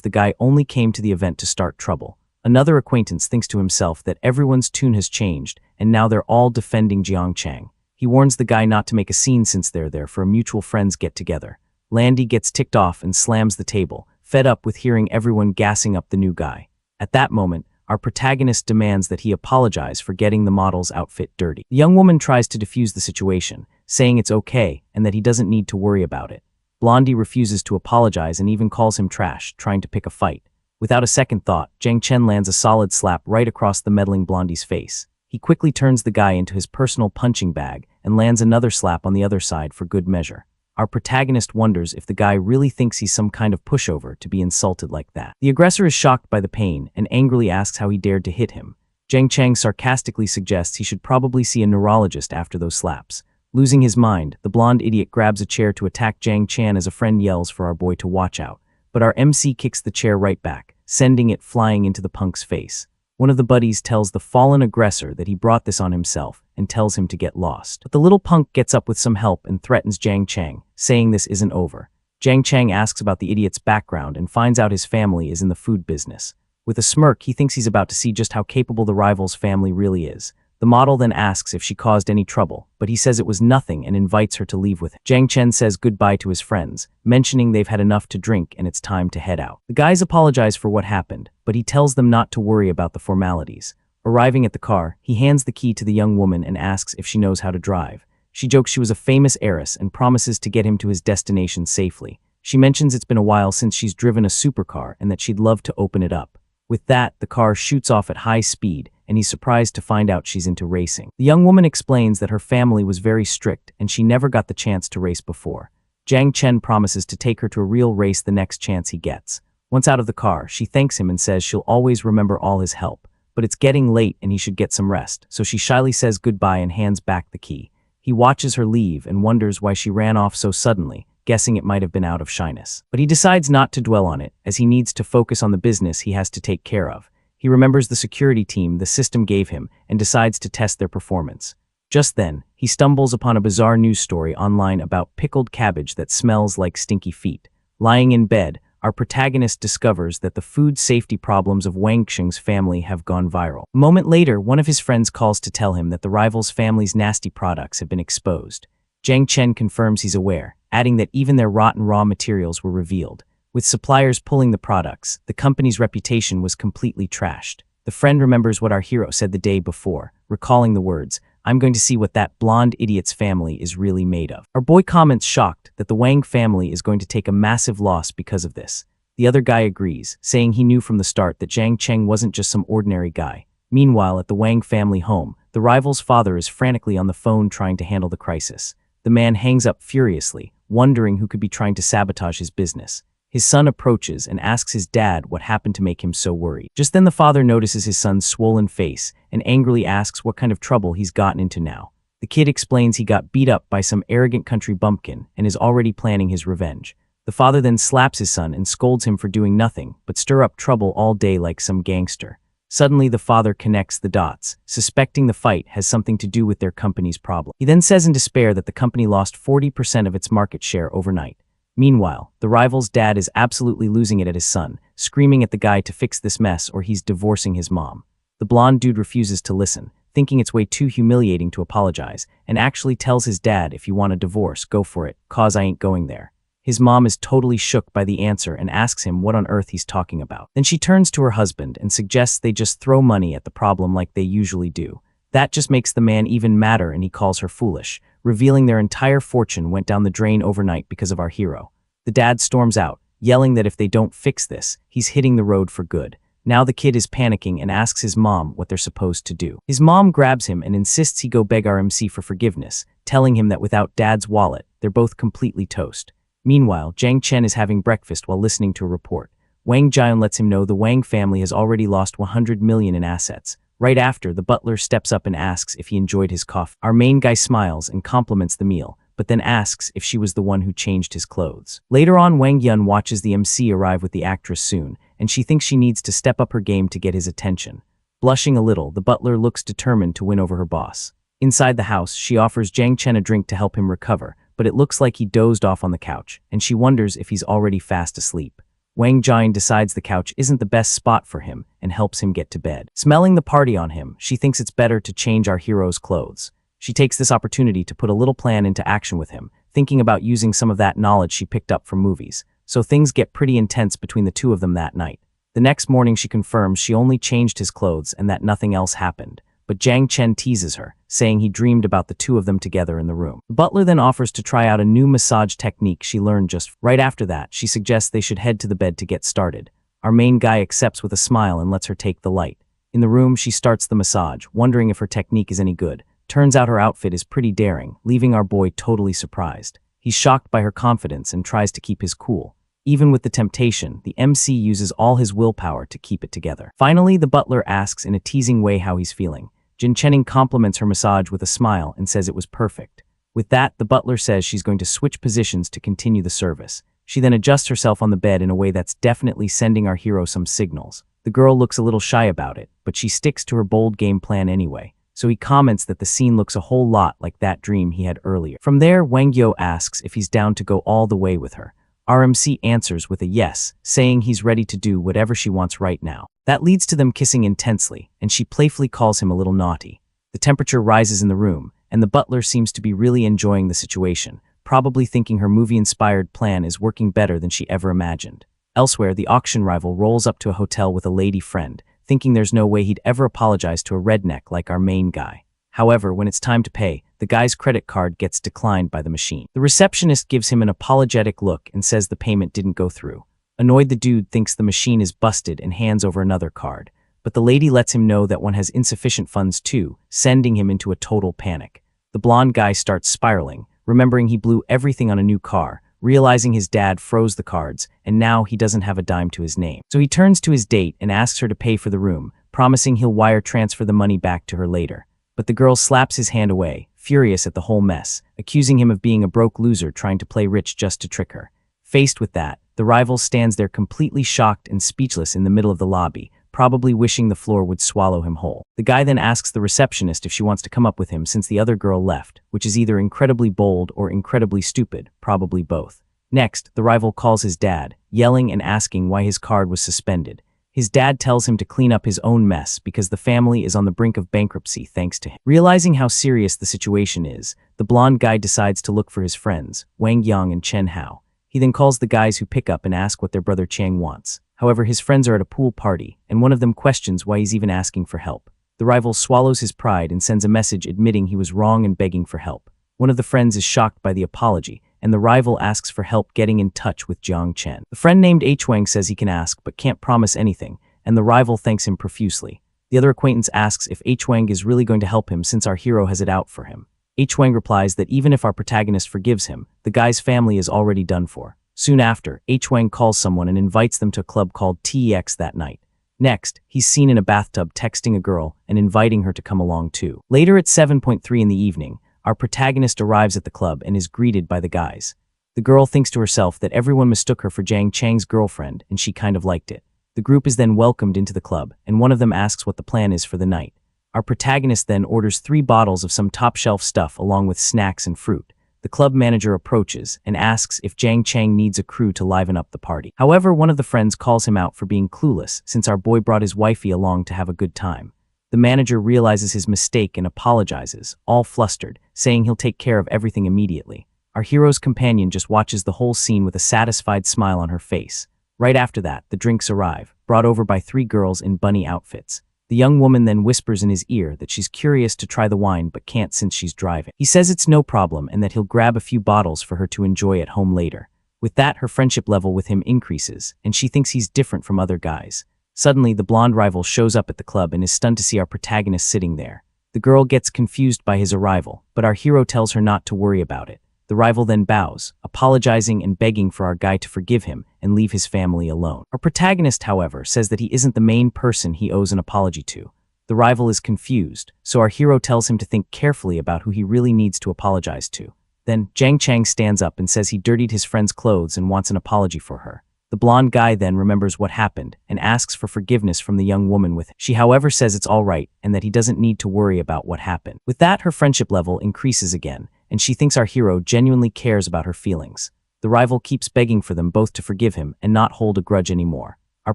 the guy only came to the event to start trouble. Another acquaintance thinks to himself that everyone's tune has changed, and now they're all defending Jiang Chang. He warns the guy not to make a scene since they're there for a mutual friends get-together. Landy gets ticked off and slams the table, fed up with hearing everyone gassing up the new guy. At that moment, our protagonist demands that he apologize for getting the model's outfit dirty. The young woman tries to defuse the situation, saying it's okay and that he doesn't need to worry about it. Blondie refuses to apologize and even calls him trash, trying to pick a fight. Without a second thought, Jiang Chen lands a solid slap right across the meddling Blondie's face. He quickly turns the guy into his personal punching bag and lands another slap on the other side for good measure. Our protagonist wonders if the guy really thinks he's some kind of pushover to be insulted like that. The aggressor is shocked by the pain and angrily asks how he dared to hit him. Jiang Chang sarcastically suggests he should probably see a neurologist after those slaps. Losing his mind, the blonde idiot grabs a chair to attack Jiang Chan as a friend yells for our boy to watch out. But our MC kicks the chair right back, sending it flying into the punk's face. One of the buddies tells the fallen aggressor that he brought this on himself and tells him to get lost. But the little punk gets up with some help and threatens Jiang Chang, saying this isn't over. Jiang Chang asks about the idiot's background and finds out his family is in the food business. With a smirk, he thinks he's about to see just how capable the rival's family really is. The model then asks if she caused any trouble, but he says it was nothing and invites her to leave with him. Jiang Chen says goodbye to his friends, mentioning they've had enough to drink and it's time to head out. The guys apologize for what happened, but he tells them not to worry about the formalities. Arriving at the car, he hands the key to the young woman and asks if she knows how to drive. She jokes she was a famous heiress and promises to get him to his destination safely. She mentions it's been a while since she's driven a supercar and that she'd love to open it up. With that, the car shoots off at high speed, and he's surprised to find out she's into racing. The young woman explains that her family was very strict and she never got the chance to race before. Jiang Chen promises to take her to a real race the next chance he gets. Once out of the car, she thanks him and says she'll always remember all his help. But it's getting late and he should get some rest, so she shyly says goodbye and hands back the key. He watches her leave and wonders why she ran off so suddenly, guessing it might have been out of shyness. But he decides not to dwell on it, as he needs to focus on the business he has to take care of. He remembers the security team the system gave him and decides to test their performance. Just then, he stumbles upon a bizarre news story online about pickled cabbage that smells like stinky feet. Lying in bed, our protagonist discovers that the food safety problems of Wang Xing's family have gone viral. A moment later, one of his friends calls to tell him that the rival's family's nasty products have been exposed. Jiang Chen confirms he's aware, adding that even their rotten raw materials were revealed. With suppliers pulling the products, the company's reputation was completely trashed. The friend remembers what our hero said the day before, recalling the words, "I'm going to see what that blonde idiot's family is really made of." Our boy comments shocked that the Wang family is going to take a massive loss because of this. The other guy agrees, saying he knew from the start that Jiang Cheng wasn't just some ordinary guy. Meanwhile, at the Wang family home, the rival's father is frantically on the phone trying to handle the crisis. The man hangs up furiously, wondering who could be trying to sabotage his business. His son approaches and asks his dad what happened to make him so worried. Just then the father notices his son's swollen face and angrily asks what kind of trouble he's gotten into now. The kid explains he got beat up by some arrogant country bumpkin and is already planning his revenge. The father then slaps his son and scolds him for doing nothing but stir up trouble all day like some gangster. Suddenly the father connects the dots, suspecting the fight has something to do with their company's problem. He then says in despair that the company lost 40% of its market share overnight. Meanwhile, the rival's dad is absolutely losing it at his son, screaming at the guy to fix this mess or he's divorcing his mom. The blonde dude refuses to listen, thinking it's way too humiliating to apologize, and actually tells his dad if you want a divorce, go for it, cause I ain't going there. His mom is totally shook by the answer and asks him what on earth he's talking about. Then she turns to her husband and suggests they just throw money at the problem like they usually do. That just makes the man even madder and he calls her foolish, revealing their entire fortune went down the drain overnight because of our hero. The dad storms out, yelling that if they don't fix this, he's hitting the road for good. Now the kid is panicking and asks his mom what they're supposed to do. His mom grabs him and insists he go beg our MC for forgiveness, telling him that without dad's wallet, they're both completely toast. Meanwhile, Jiang Chen is having breakfast while listening to a report. Wang Jian lets him know the Wang family has already lost 100 million in assets. Right after, the butler steps up and asks if he enjoyed his coffee. Our main guy smiles and compliments the meal, but then asks if she was the one who changed his clothes. Later on, Wang Yun watches the MC arrive with the actress soon, and she thinks she needs to step up her game to get his attention. Blushing a little, the butler looks determined to win over her boss. Inside the house, she offers Jiang Chen a drink to help him recover, but it looks like he dozed off on the couch, and she wonders if he's already fast asleep. Wang Jian decides the couch isn't the best spot for him and helps him get to bed. Smelling the party on him, she thinks it's better to change our hero's clothes. She takes this opportunity to put a little plan into action with him, thinking about using some of that knowledge she picked up from movies. So things get pretty intense between the two of them that night. The next morning she confirms she only changed his clothes and that nothing else happened. But Jiang Chen teases her, saying he dreamed about the two of them together in the room. The butler then offers to try out a new massage technique she learned just right after that. She suggests they should head to the bed to get started. Our main guy accepts with a smile and lets her take the light. In the room, she starts the massage, wondering if her technique is any good. Turns out her outfit is pretty daring, leaving our boy totally surprised. He's shocked by her confidence and tries to keep his cool. Even with the temptation, the MC uses all his willpower to keep it together. Finally, the butler asks in a teasing way how he's feeling. Jin Chening compliments her massage with a smile and says it was perfect. With that, the butler says she's going to switch positions to continue the service. She then adjusts herself on the bed in a way that's definitely sending our hero some signals. The girl looks a little shy about it, but she sticks to her bold game plan anyway. So he comments that the scene looks a whole lot like that dream he had earlier. From there, Wang Yo asks if he's down to go all the way with her. RMC answers with a yes, saying he's ready to do whatever she wants right now. That leads to them kissing intensely, and she playfully calls him a little naughty. The temperature rises in the room, and the butler seems to be really enjoying the situation, probably thinking her movie-inspired plan is working better than she ever imagined. Elsewhere, the auction rival rolls up to a hotel with a lady friend, thinking there's no way he'd ever apologize to a redneck like our main guy. However, when it's time to pay, the guy's credit card gets declined by the machine. The receptionist gives him an apologetic look and says the payment didn't go through. Annoyed, the dude thinks the machine is busted and hands over another card. But the lady lets him know that one has insufficient funds too, sending him into a total panic. The blonde guy starts spiraling, remembering he blew everything on a new car, realizing his dad froze the cards, and now he doesn't have a dime to his name. So he turns to his date and asks her to pay for the room, promising he'll wire transfer the money back to her later. But the girl slaps his hand away, furious at the whole mess, accusing him of being a broke loser trying to play rich just to trick her. Faced with that, the rival stands there completely shocked and speechless in the middle of the lobby, probably wishing the floor would swallow him whole. The guy then asks the receptionist if she wants to come up with him since the other girl left, which is either incredibly bold or incredibly stupid, probably both. Next, the rival calls his dad, yelling and asking why his card was suspended. His dad tells him to clean up his own mess because the family is on the brink of bankruptcy thanks to him. Realizing how serious the situation is, the blonde guy decides to look for his friends, Wang Yang and Chen Hao. He then calls the guys who pick up and ask what their brother Chang wants. However, his friends are at a pool party, and one of them questions why he's even asking for help. The rival swallows his pride and sends a message admitting he was wrong and begging for help. One of the friends is shocked by the apology, and the rival asks for help getting in touch with Jiang Chen. The friend named H. Wang says he can ask but can't promise anything, and the rival thanks him profusely. The other acquaintance asks if H. Wang is really going to help him since our hero has it out for him. H. Wang replies that even if our protagonist forgives him, the guy's family is already done for. Soon after, H. Wang calls someone and invites them to a club called TEX that night. Next, he's seen in a bathtub texting a girl and inviting her to come along too. Later at 7:03 in the evening, our protagonist arrives at the club and is greeted by the guys. The girl thinks to herself that everyone mistook her for Jiang Chang's girlfriend and she kind of liked it. The group is then welcomed into the club, and one of them asks what the plan is for the night. Our protagonist then orders 3 bottles of some top-shelf stuff along with snacks and fruit. The club manager approaches and asks if Jiang Chang needs a crew to liven up the party. However, one of the friends calls him out for being clueless since our boy brought his wifey along to have a good time. The manager realizes his mistake and apologizes, all flustered, saying he'll take care of everything immediately. Our hero's companion just watches the whole scene with a satisfied smile on her face. Right after that, the drinks arrive, brought over by 3 girls in bunny outfits. The young woman then whispers in his ear that she's curious to try the wine but can't since she's driving. He says it's no problem and that he'll grab a few bottles for her to enjoy at home later. With that, her friendship level with him increases, and she thinks he's different from other guys. Suddenly, the blonde rival shows up at the club and is stunned to see our protagonist sitting there. The girl gets confused by his arrival, but our hero tells her not to worry about it. The rival then bows, apologizing and begging for our guy to forgive him and leave his family alone. Our protagonist, however, says that he isn't the main person he owes an apology to. The rival is confused, so our hero tells him to think carefully about who he really needs to apologize to. Then, Jang Chang stands up and says he dirtied his friend's clothes and wants an apology for her. The blonde guy then remembers what happened and asks for forgiveness from the young woman with him. She, however, says it's all right and that he doesn't need to worry about what happened. With that, her friendship level increases again, and she thinks our hero genuinely cares about her feelings. The rival keeps begging for them both to forgive him and not hold a grudge anymore. Our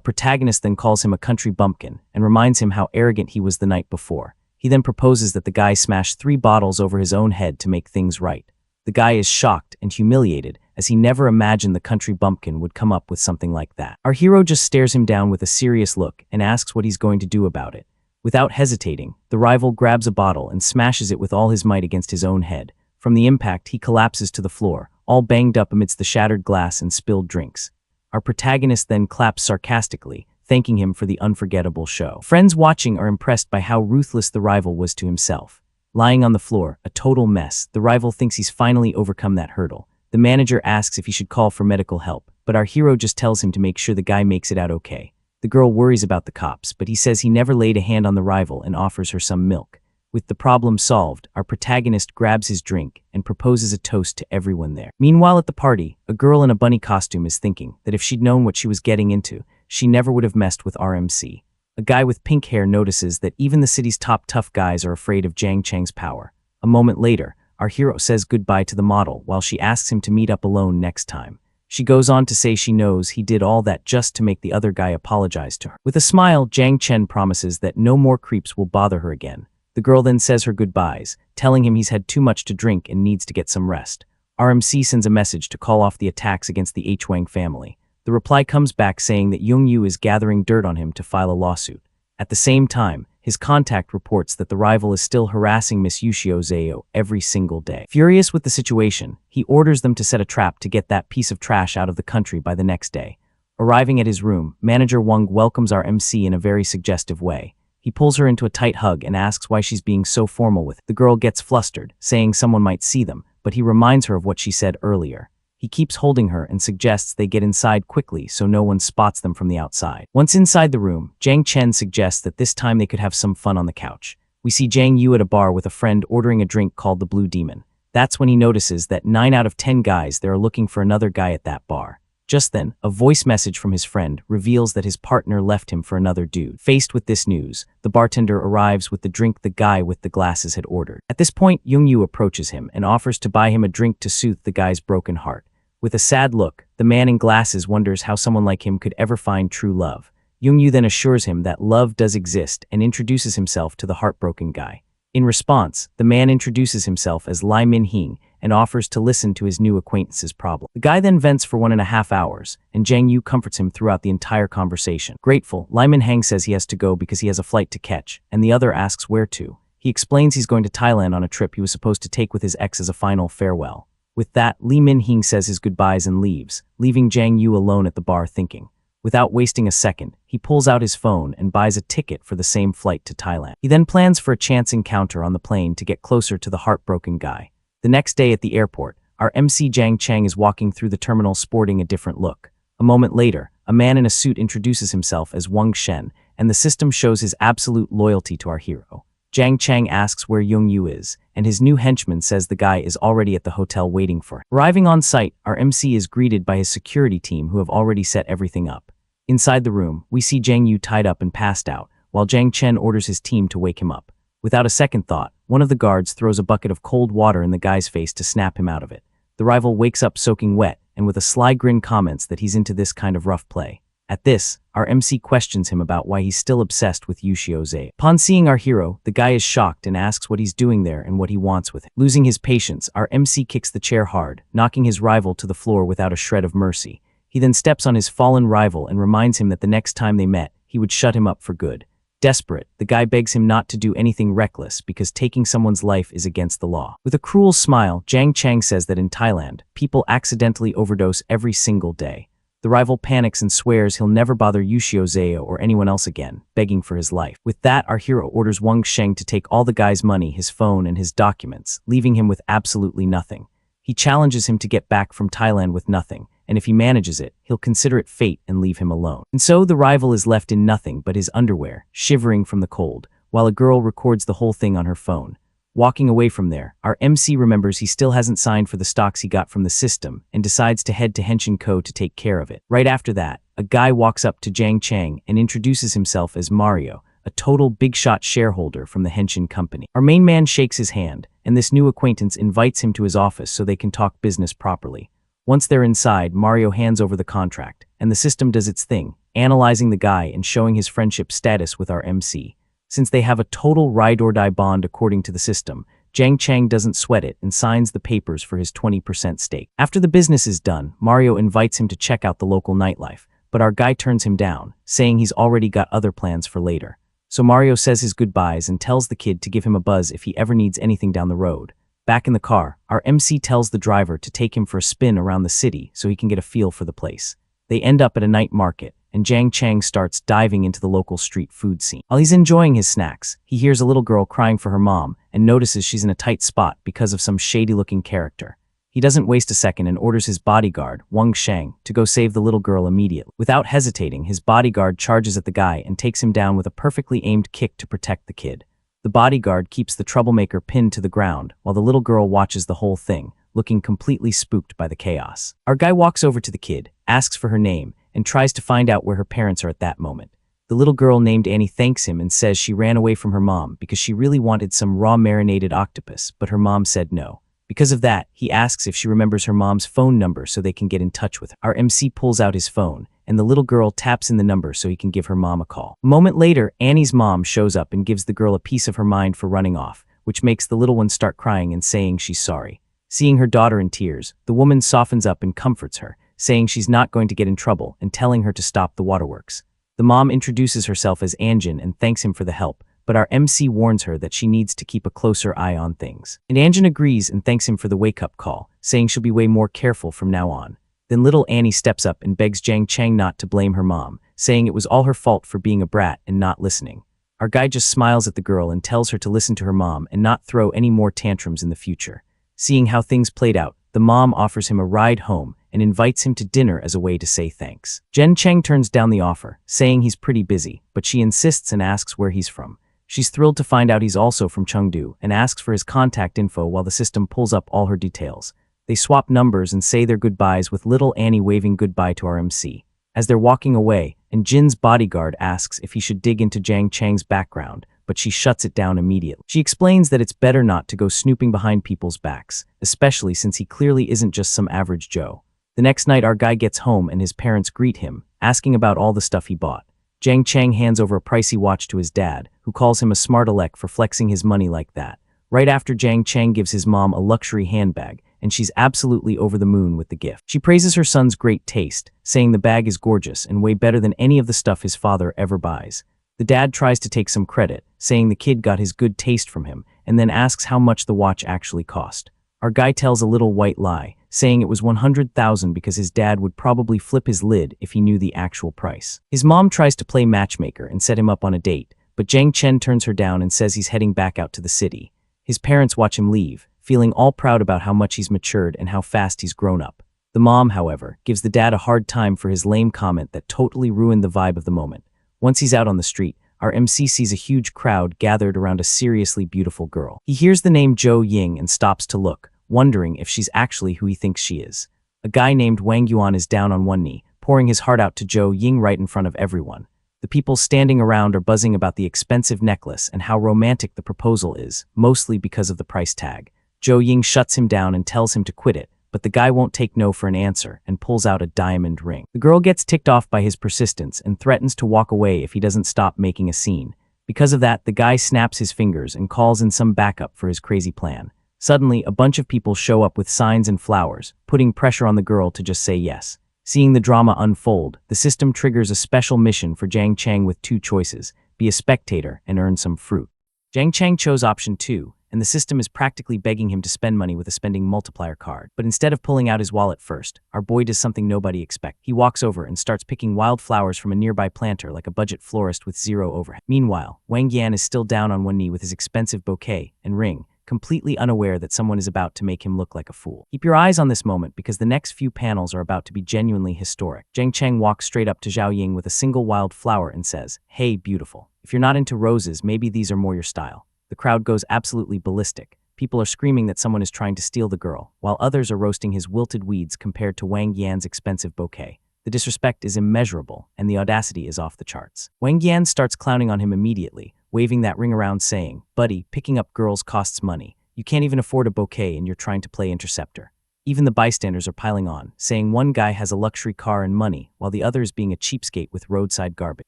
protagonist then calls him a country bumpkin and reminds him how arrogant he was the night before. He then proposes that the guy smash 3 bottles over his own head to make things right. The guy is shocked and humiliated, as he never imagined the country bumpkin would come up with something like that. Our hero just stares him down with a serious look and asks what he's going to do about it. Without hesitating, the rival grabs a bottle and smashes it with all his might against his own head. From the impact, he collapses to the floor, all banged up amidst the shattered glass and spilled drinks. Our protagonist then claps sarcastically, thanking him for the unforgettable show. Friends watching are impressed by how ruthless the rival was to himself. Lying on the floor, a total mess, the rival thinks he's finally overcome that hurdle. The manager asks if he should call for medical help, but our hero just tells him to make sure the guy makes it out okay. The girl worries about the cops, but he says he never laid a hand on the rival and offers her some milk. With the problem solved, our protagonist grabs his drink and proposes a toast to everyone there. Meanwhile at the party, a girl in a bunny costume is thinking that if she'd known what she was getting into, she never would have messed with RMC. A guy with pink hair notices that even the city's top tough guys are afraid of Jang Chang's power. A moment later, our hero says goodbye to the model while she asks him to meet up alone next time. She goes on to say she knows he did all that just to make the other guy apologize to her. With a smile, Jang Chen promises that no more creeps will bother her again. The girl then says her goodbyes, telling him he's had too much to drink and needs to get some rest. RMC sends a message to call off the attacks against the H. Wang family. The reply comes back saying that Young Yu is gathering dirt on him to file a lawsuit. At the same time, his contact reports that the rival is still harassing Miss Yushio Zayo every single day. Furious with the situation, he orders them to set a trap to get that piece of trash out of the country by the next day. Arriving at his room, manager Wang welcomes our MC in a very suggestive way. He pulls her into a tight hug and asks why she's being so formal with it. The girl gets flustered, saying someone might see them, but he reminds her of what she said earlier. He keeps holding her and suggests they get inside quickly so no one spots them from the outside. Once inside the room, Jang Chen suggests that this time they could have some fun on the couch. We see Jang Yu at a bar with a friend ordering a drink called the Blue Demon. That's when he notices that 9 out of 10 guys there are looking for another guy at that bar. Just then, a voice message from his friend reveals that his partner left him for another dude. Faced with this news, the bartender arrives with the drink the guy with the glasses had ordered. At this point, Young Yu approaches him and offers to buy him a drink to soothe the guy's broken heart. With a sad look, the man in glasses wonders how someone like him could ever find true love. Young Yu then assures him that love does exist and introduces himself to the heartbroken guy. In response, the man introduces himself as Lai Min-hing and offers to listen to his new acquaintance's problem. The guy then vents for 1.5 hours, and Jang Yu comforts him throughout the entire conversation. Grateful, Lai Min-heng says he has to go because he has a flight to catch, and the other asks where to. He explains he's going to Thailand on a trip he was supposed to take with his ex as a final farewell. With that, Lee Min-heng says his goodbyes and leaves, leaving Jang Yu alone at the bar thinking. Without wasting a second, he pulls out his phone and buys a ticket for the same flight to Thailand. He then plans for a chance encounter on the plane to get closer to the heartbroken guy. The next day at the airport, our MC Jang Chang is walking through the terminal sporting a different look. A moment later, a man in a suit introduces himself as Wang Shen, and the system shows his absolute loyalty to our hero. Jang Chang asks where Young Yu is, and his new henchman says the guy is already at the hotel waiting for him. Arriving on site, our MC is greeted by his security team who have already set everything up. Inside the room, we see Jang Yu tied up and passed out, while Jang Chen orders his team to wake him up. Without a second thought, one of the guards throws a bucket of cold water in the guy's face to snap him out of it. The rival wakes up soaking wet, and with a sly grin comments that he's into this kind of rough play. At this, our MC questions him about why he's still obsessed with Yushio. Upon seeing our hero, the guy is shocked and asks what he's doing there and what he wants with it. Losing his patience, our MC kicks the chair hard, knocking his rival to the floor without a shred of mercy. He then steps on his fallen rival and reminds him that the next time they met, he would shut him up for good. Desperate, the guy begs him not to do anything reckless because taking someone's life is against the law. With a cruel smile, Jang Chang says that in Thailand, people accidentally overdose every single day. The rival panics and swears he'll never bother Yushio or anyone else again, begging for his life. With that, our hero orders Wang Sheng to take all the guy's money, his phone, and his documents, leaving him with absolutely nothing. He challenges him to get back from Thailand with nothing, and if he manages it, he'll consider it fate and leave him alone. And so the rival is left in nothing but his underwear, shivering from the cold, while a girl records the whole thing on her phone. Walking away from there, our MC remembers he still hasn't signed for the stocks he got from the system and decides to head to Henshin Co. to take care of it. Right after that, a guy walks up to Jang Chang and introduces himself as Mario, a total big-shot shareholder from the Henshin company. Our main man shakes his hand, and this new acquaintance invites him to his office so they can talk business properly. Once they're inside, Mario hands over the contract, and the system does its thing, analyzing the guy and showing his friendship status with our MC. Since they have a total ride-or-die bond according to the system, Jang Chang doesn't sweat it and signs the papers for his 20% stake. After the business is done, Mario invites him to check out the local nightlife, but our guy turns him down, saying he's already got other plans for later. So Mario says his goodbyes and tells the kid to give him a buzz if he ever needs anything down the road. Back in the car, our MC tells the driver to take him for a spin around the city so he can get a feel for the place. They end up at a night market, and Jang Chang starts diving into the local street food scene. While he's enjoying his snacks, he hears a little girl crying for her mom and notices she's in a tight spot because of some shady-looking character. He doesn't waste a second and orders his bodyguard, Wang Sheng, to go save the little girl immediately. Without hesitating, his bodyguard charges at the guy and takes him down with a perfectly aimed kick to protect the kid. The bodyguard keeps the troublemaker pinned to the ground while the little girl watches the whole thing, looking completely spooked by the chaos. Our guy walks over to the kid, asks for her name, and tries to find out where her parents are at that moment. The little girl named Annie thanks him and says she ran away from her mom because she really wanted some raw marinated octopus, but her mom said no. Because of that, he asks if she remembers her mom's phone number so they can get in touch with her. Our MC pulls out his phone, and the little girl taps in the number so he can give her mom a call. A moment later, Annie's mom shows up and gives the girl a piece of her mind for running off, which makes the little one start crying and saying she's sorry. Seeing her daughter in tears, the woman softens up and comforts her, saying she's not going to get in trouble and telling her to stop the waterworks. The mom introduces herself as Anjin and thanks him for the help, but our MC warns her that she needs to keep a closer eye on things. And Anjin agrees and thanks him for the wake-up call, saying she'll be way more careful from now on. Then little Annie steps up and begs Jang Chang not to blame her mom, saying it was all her fault for being a brat and not listening. Our guy just smiles at the girl and tells her to listen to her mom and not throw any more tantrums in the future. Seeing how things played out, the mom offers him a ride home and invites him to dinner as a way to say thanks. Jen Cheng turns down the offer, saying he's pretty busy, but she insists and asks where he's from. She's thrilled to find out he's also from Chengdu and asks for his contact info while the system pulls up all her details. They swap numbers and say their goodbyes with little Annie waving goodbye to our MC. As they're walking away, and Jin's bodyguard asks if he should dig into Jang Chang's background, but she shuts it down immediately. She explains that it's better not to go snooping behind people's backs, especially since he clearly isn't just some average Joe. The next night our guy gets home and his parents greet him, asking about all the stuff he bought. Jang Chang hands over a pricey watch to his dad, who calls him a smart aleck for flexing his money like that. Right after Jang Chang gives his mom a luxury handbag, and she's absolutely over the moon with the gift. She praises her son's great taste, saying the bag is gorgeous and way better than any of the stuff his father ever buys. The dad tries to take some credit, saying the kid got his good taste from him, and then asks how much the watch actually cost. Our guy tells a little white lie, saying it was 100,000 because his dad would probably flip his lid if he knew the actual price. His mom tries to play matchmaker and set him up on a date, but Jang Chen turns her down and says he's heading back out to the city. His parents watch him leave, feeling all proud about how much he's matured and how fast he's grown up. The mom, however, gives the dad a hard time for his lame comment that totally ruined the vibe of the moment. Once he's out on the street, our MC sees a huge crowd gathered around a seriously beautiful girl. He hears the name Zhou Ying and stops to look, wondering if she's actually who he thinks she is. A guy named Wang Yuan is down on one knee, pouring his heart out to Zhou Ying right in front of everyone. The people standing around are buzzing about the expensive necklace and how romantic the proposal is, mostly because of the price tag. Zhou Ying shuts him down and tells him to quit it, but the guy won't take no for an answer and pulls out a diamond ring. The girl gets ticked off by his persistence and threatens to walk away if he doesn't stop making a scene. Because of that, the guy snaps his fingers and calls in some backup for his crazy plan. Suddenly, a bunch of people show up with signs and flowers, putting pressure on the girl to just say yes. Seeing the drama unfold, the system triggers a special mission for Jiang Chang with two choices: be a spectator and earn some fruit. Jiang Chang chose option 2, and the system is practically begging him to spend money with a spending multiplier card. But instead of pulling out his wallet first, our boy does something nobody expects. He walks over and starts picking wildflowers from a nearby planter like a budget florist with zero overhead. Meanwhile, Wang Yan is still down on one knee with his expensive bouquet and ring, completely unaware that someone is about to make him look like a fool. Keep your eyes on this moment because the next few panels are about to be genuinely historic. Jiang Chang walks straight up to Zhao Ying with a single wild flower and says, "Hey, beautiful. If you're not into roses, maybe these are more your style." The crowd goes absolutely ballistic. People are screaming that someone is trying to steal the girl, while others are roasting his wilted weeds compared to Wang Yan's expensive bouquet. The disrespect is immeasurable, and the audacity is off the charts. Wang Yan starts clowning on him immediately, waving that ring around saying, "Buddy, picking up girls costs money. You can't even afford a bouquet and you're trying to play interceptor." Even the bystanders are piling on, saying one guy has a luxury car and money, while the other is being a cheapskate with roadside garbage.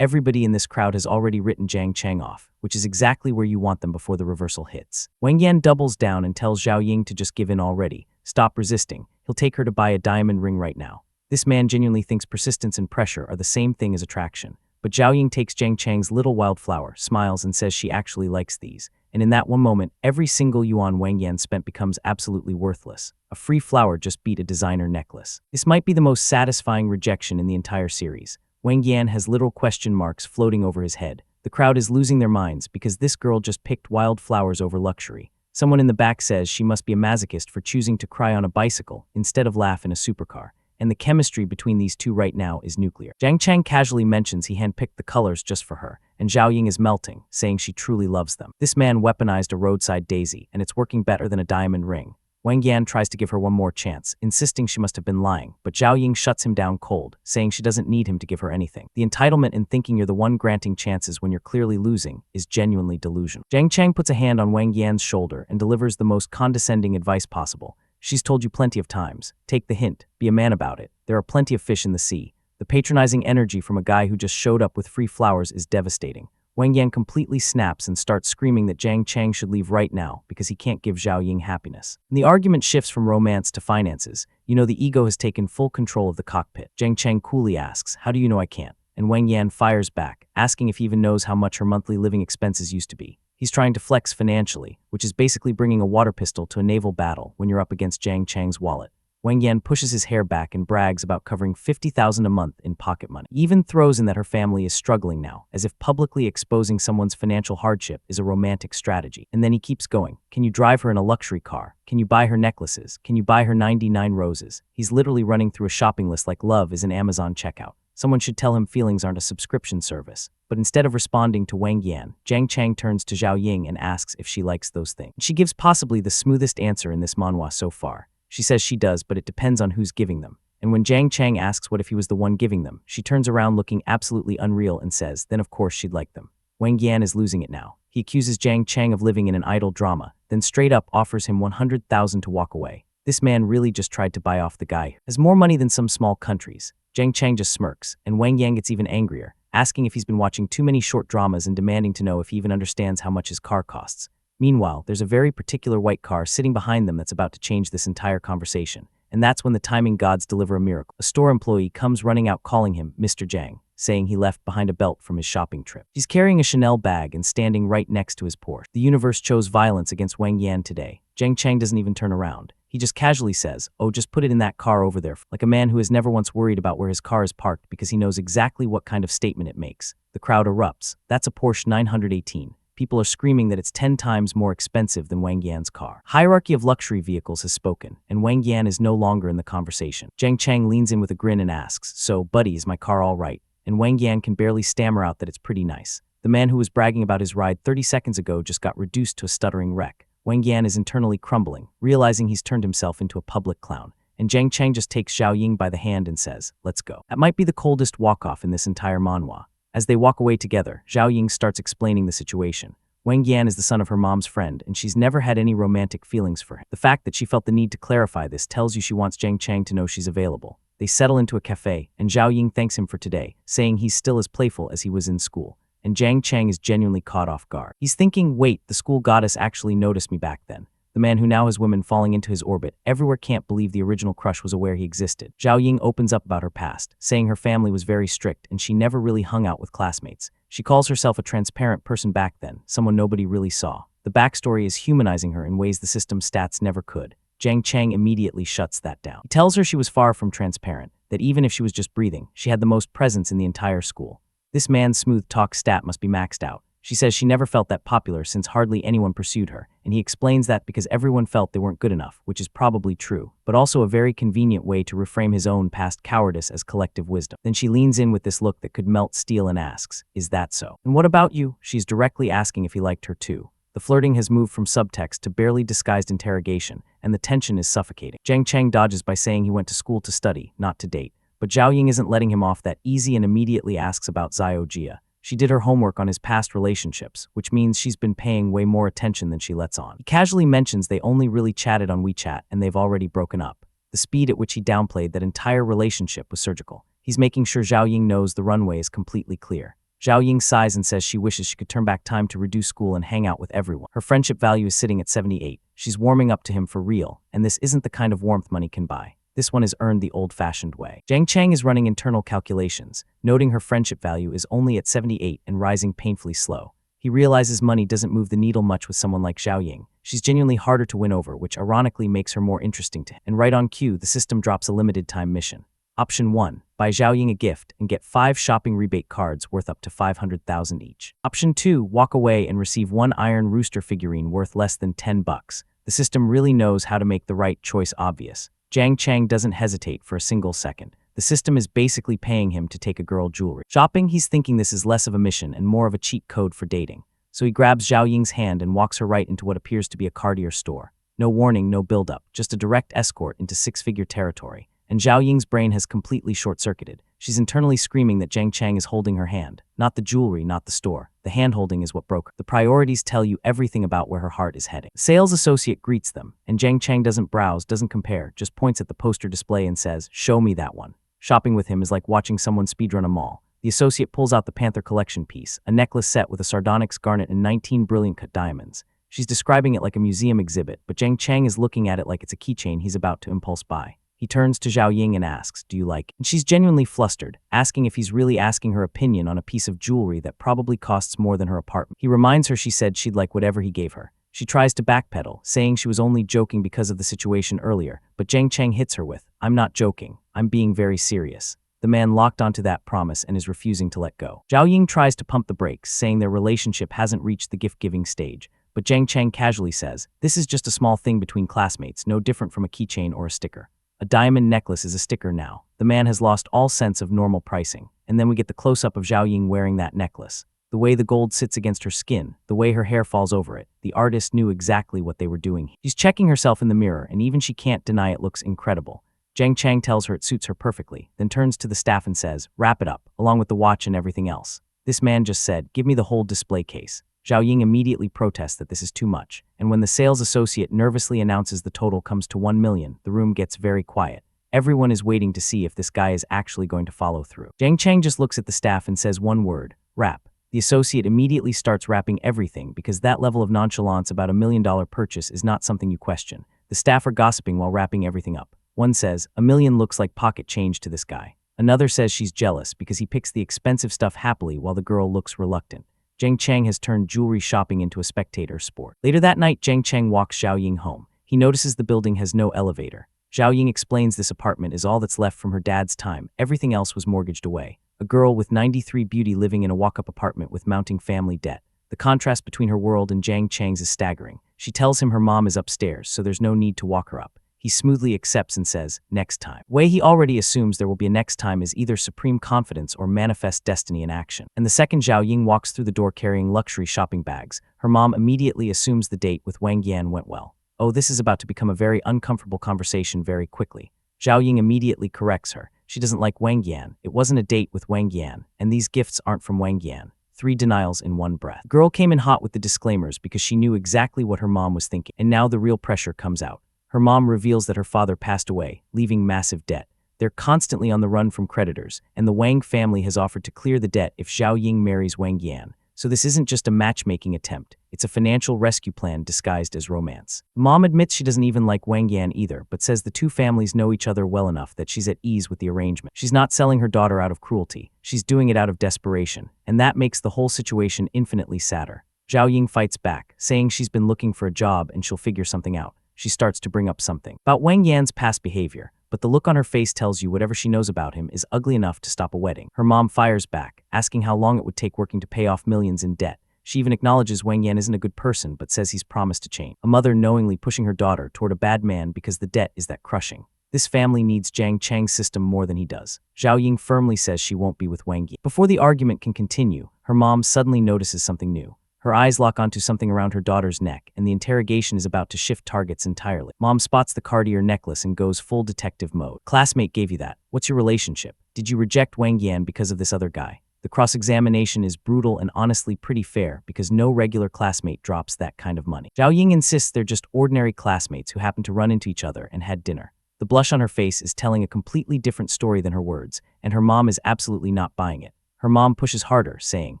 Everybody in this crowd has already written Jiang Chang off, which is exactly where you want them before the reversal hits. Wang Yan doubles down and tells Zhao Ying to just give in already. Stop resisting. He'll take her to buy a diamond ring right now. This man genuinely thinks persistence and pressure are the same thing as attraction. But Zhao Ying takes Jiang Chang's little wildflower, smiles and says she actually likes these. And in that one moment, every single yuan Wang Yan spent becomes absolutely worthless. A free flower just beat a designer necklace. This might be the most satisfying rejection in the entire series. Wang Yan has literal question marks floating over his head. The crowd is losing their minds because this girl just picked wildflowers over luxury. Someone in the back says she must be a masochist for choosing to cry on a bicycle instead of laugh in a supercar. And the chemistry between these two right now is nuclear. Jiang Chang casually mentions he handpicked the colors just for her, and Zhao Ying is melting, saying she truly loves them. This man weaponized a roadside daisy, and it's working better than a diamond ring. Wang Yan tries to give her one more chance, insisting she must have been lying, but Zhao Ying shuts him down cold, saying she doesn't need him to give her anything. The entitlement in thinking you're the one granting chances when you're clearly losing is genuinely delusional. Jiang Chang puts a hand on Wang Yan's shoulder and delivers the most condescending advice possible. "She's told you plenty of times. Take the hint. Be a man about it. There are plenty of fish in the sea." The patronizing energy from a guy who just showed up with free flowers is devastating. Wang Yan completely snaps and starts screaming that Jiang Chang should leave right now because he can't give Zhao Ying happiness. And the argument shifts from romance to finances. The ego has taken full control of the cockpit. Jiang Chang coolly asks, "How do you know I can't?" And Wang Yan fires back, asking if he even knows how much her monthly living expenses used to be. He's trying to flex financially, which is basically bringing a water pistol to a naval battle when you're up against Jiang Chang's wallet. Wang Yan pushes his hair back and brags about covering $50,000 a month in pocket money. He even throws in that her family is struggling now, as if publicly exposing someone's financial hardship is a romantic strategy. And then he keeps going. Can you drive her in a luxury car? Can you buy her necklaces? Can you buy her 99 roses? He's literally running through a shopping list like love is an Amazon checkout. Someone should tell him feelings aren't a subscription service. But instead of responding to Wang Yan, Jiang Chang turns to Zhao Ying and asks if she likes those things. She gives possibly the smoothest answer in this manhwa so far. She says she does, but it depends on who's giving them. And when Jiang Chang asks what if he was the one giving them, she turns around looking absolutely unreal and says, then of course she'd like them. Wang Yan is losing it now. He accuses Jiang Chang of living in an idle drama, then straight up offers him 100,000 to walk away. This man really just tried to buy off the guy. Has more money than some small countries. Jiang Chang just smirks, and Wang Yan gets even angrier, asking if he's been watching too many short dramas and demanding to know if he even understands how much his car costs. Meanwhile, there's a very particular white car sitting behind them that's about to change this entire conversation. And that's when the timing gods deliver a miracle. A store employee comes running out calling him Mr. Jiang, saying he left behind a belt from his shopping trip. He's carrying a Chanel bag and standing right next to his Porsche. The universe chose violence against Wang Yan today. Jiang Chang doesn't even turn around. He just casually says, "Oh, just put it in that car over there," like a man who has never once worried about where his car is parked because he knows exactly what kind of statement it makes. The crowd erupts. That's a Porsche 918. People are screaming that it's 10 times more expensive than Wang Yan's car. Hierarchy of luxury vehicles has spoken, and Wang Yan is no longer in the conversation. Jiang Chang leans in with a grin and asks, "So, buddy, is my car all right?" And Wang Yan can barely stammer out that it's pretty nice. The man who was bragging about his ride 30 seconds ago just got reduced to a stuttering wreck. Wang Yan is internally crumbling, realizing he's turned himself into a public clown. And Jiang Chang just takes Zhao Ying by the hand and says, "Let's go." That might be the coldest walk-off in this entire manhwa. As they walk away together, Zhao Ying starts explaining the situation. Wang Yan is the son of her mom's friend, and she's never had any romantic feelings for him. The fact that she felt the need to clarify this tells you she wants Jiang Chang to know she's available. They settle into a cafe, and Zhao Ying thanks him for today, saying he's still as playful as he was in school. And Jiang Chang is genuinely caught off guard. He's thinking, wait, the school goddess actually noticed me back then. The man who now has women falling into his orbit everywhere can't believe the original crush was aware he existed. Zhao Ying opens up about her past, saying her family was very strict and she never really hung out with classmates. She calls herself a transparent person back then, someone nobody really saw. The backstory is humanizing her in ways the system's stats never could. Jiang Chang immediately shuts that down. He tells her she was far from transparent, that even if she was just breathing, she had the most presence in the entire school. This man's smooth talk stat must be maxed out. She says she never felt that popular since hardly anyone pursued her, and he explains that because everyone felt they weren't good enough, which is probably true, but also a very convenient way to reframe his own past cowardice as collective wisdom. Then she leans in with this look that could melt steel and asks, "Is that so? And what about you?" She's directly asking if he liked her too. The flirting has moved from subtext to barely disguised interrogation, and the tension is suffocating. Jiang Chang dodges by saying he went to school to study, not to date, but Zhao Ying isn't letting him off that easy and immediately asks about Xiao Jia. She did her homework on his past relationships, which means she's been paying way more attention than she lets on. He casually mentions they only really chatted on WeChat and they've already broken up. The speed at which he downplayed that entire relationship was surgical. He's making sure Zhao Ying knows the runway is completely clear. Zhao Ying sighs and says she wishes she could turn back time to reduce school and hang out with everyone. Her friendship value is sitting at 78. She's warming up to him for real, and this isn't the kind of warmth money can buy. This one is earned the old-fashioned way. Jiang Chang is running internal calculations, noting her friendship value is only at 78 and rising painfully slow. He realizes money doesn't move the needle much with someone like Zhao Ying. She's genuinely harder to win over, which ironically makes her more interesting to him. And right on cue, the system drops a limited-time mission. Option 1. Buy Zhao Ying a gift and get 5 shopping rebate cards worth up to 500,000 each. Option 2. Walk away and receive 1 Iron Rooster figurine worth less than $10. The system really knows how to make the right choice obvious. Jiang Chang doesn't hesitate for a single second. The system is basically paying him to take a girl jewelry. Shopping, he's thinking this is less of a mission and more of a cheat code for dating. So he grabs Zhao Ying's hand and walks her right into what appears to be a Cartier store. No warning, no build-up, just a direct escort into 6-figure territory. And Zhao Ying's brain has completely short-circuited. She's internally screaming that Jiang Chang is holding her hand. Not the jewelry, not the store. The hand-holding is what broke her. The priorities tell you everything about where her heart is heading. The sales associate greets them, and Jiang Chang doesn't browse, doesn't compare, just points at the poster display and says, "Show me that one." Shopping with him is like watching someone speedrun a mall. The associate pulls out the Panther collection piece, a necklace set with a sardonyx garnet and 19 brilliant cut diamonds. She's describing it like a museum exhibit, but Jiang Chang is looking at it like it's a keychain he's about to impulse buy. He turns to Zhao Ying and asks, "Do you like it?" And she's genuinely flustered, asking if he's really asking her opinion on a piece of jewelry that probably costs more than her apartment. He reminds her she said she'd like whatever he gave her. She tries to backpedal, saying she was only joking because of the situation earlier, but Jiang Chang hits her with, "I'm not joking, I'm being very serious." The man locked onto that promise and is refusing to let go. Zhao Ying tries to pump the brakes, saying their relationship hasn't reached the gift-giving stage, but Jiang Chang casually says, "This is just a small thing between classmates, no different from a keychain or a sticker." A diamond necklace is a sticker now. The man has lost all sense of normal pricing. And then we get the close-up of Zhao Ying wearing that necklace. The way the gold sits against her skin, the way her hair falls over it, the artist knew exactly what they were doing. She's checking herself in the mirror, and even she can't deny it looks incredible. Jiang Chang tells her it suits her perfectly, then turns to the staff and says, "Wrap it up, along with the watch and everything else." This man just said, "Give me the whole display case." Zhao Ying immediately protests that this is too much, and when the sales associate nervously announces the total comes to 1 million, the room gets very quiet. Everyone is waiting to see if this guy is actually going to follow through. Jiang Chang just looks at the staff and says one word, "Wrap." The associate immediately starts wrapping everything because that level of nonchalance about $1 million purchase is not something you question. The staff are gossiping while wrapping everything up. One says, "$1 million looks like pocket change to this guy." Another says she's jealous because he picks the expensive stuff happily while the girl looks reluctant. Jiang Chang has turned jewelry shopping into a spectator sport. Later that night, Jiang Chang walks Zhao Ying home. He notices the building has no elevator. Zhao Ying explains this apartment is all that's left from her dad's time. Everything else was mortgaged away. A girl with 93 beauty living in a walk-up apartment with mounting family debt. The contrast between her world and Jiang Chang's is staggering. She tells him her mom is upstairs, so there's no need to walk her up. He smoothly accepts and says, "Next time." The way he already assumes there will be a next time is either supreme confidence or manifest destiny in action. And the second Zhao Ying walks through the door carrying luxury shopping bags, her mom immediately assumes the date with Wang Yan went well. Oh, this is about to become a very uncomfortable conversation very quickly. Zhao Ying immediately corrects her. She doesn't like Wang Yan. It wasn't a date with Wang Yan, and these gifts aren't from Wang Yan. 3 denials in one breath. The girl came in hot with the disclaimers because she knew exactly what her mom was thinking. And now the real pressure comes out. Her mom reveals that her father passed away, leaving massive debt. They're constantly on the run from creditors, and the Wang family has offered to clear the debt if Zhao Ying marries Wang Yan. So this isn't just a matchmaking attempt, it's a financial rescue plan disguised as romance. Mom admits she doesn't even like Wang Yan either, but says the two families know each other well enough that she's at ease with the arrangement. She's not selling her daughter out of cruelty, she's doing it out of desperation, and that makes the whole situation infinitely sadder. Zhao Ying fights back, saying she's been looking for a job and she'll figure something out. She starts to bring up something about Wang Yan's past behavior, but the look on her face tells you whatever she knows about him is ugly enough to stop a wedding. Her mom fires back, asking how long it would take working to pay off millions in debt. She even acknowledges Wang Yan isn't a good person, but says he's promised to change. A mother knowingly pushing her daughter toward a bad man because the debt is that crushing. This family needs Jiang Chang's system more than he does. Zhao Ying firmly says she won't be with Wang Yan. Before the argument can continue, her mom suddenly notices something new. Her eyes lock onto something around her daughter's neck, and the interrogation is about to shift targets entirely. Mom spots the Cartier necklace and goes full detective mode. Classmate gave you that. What's your relationship? Did you reject Wang Yan because of this other guy? The cross-examination is brutal and honestly pretty fair because no regular classmate drops that kind of money. Zhao Ying insists they're just ordinary classmates who happen to run into each other and had dinner. The blush on her face is telling a completely different story than her words, and her mom is absolutely not buying it. Her mom pushes harder, saying,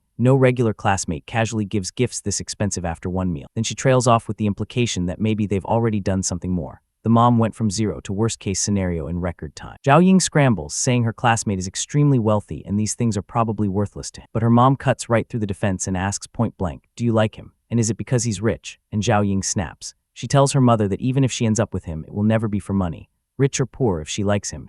no regular classmate casually gives gifts this expensive after one meal. Then she trails off with the implication that maybe they've already done something more. The mom went from zero to worst-case scenario in record time. Zhao Ying scrambles, saying her classmate is extremely wealthy and these things are probably worthless to him. But her mom cuts right through the defense and asks point blank, do you like him? And is it because he's rich? And Zhao Ying snaps. She tells her mother that even if she ends up with him, it will never be for money. Rich or poor, if she likes him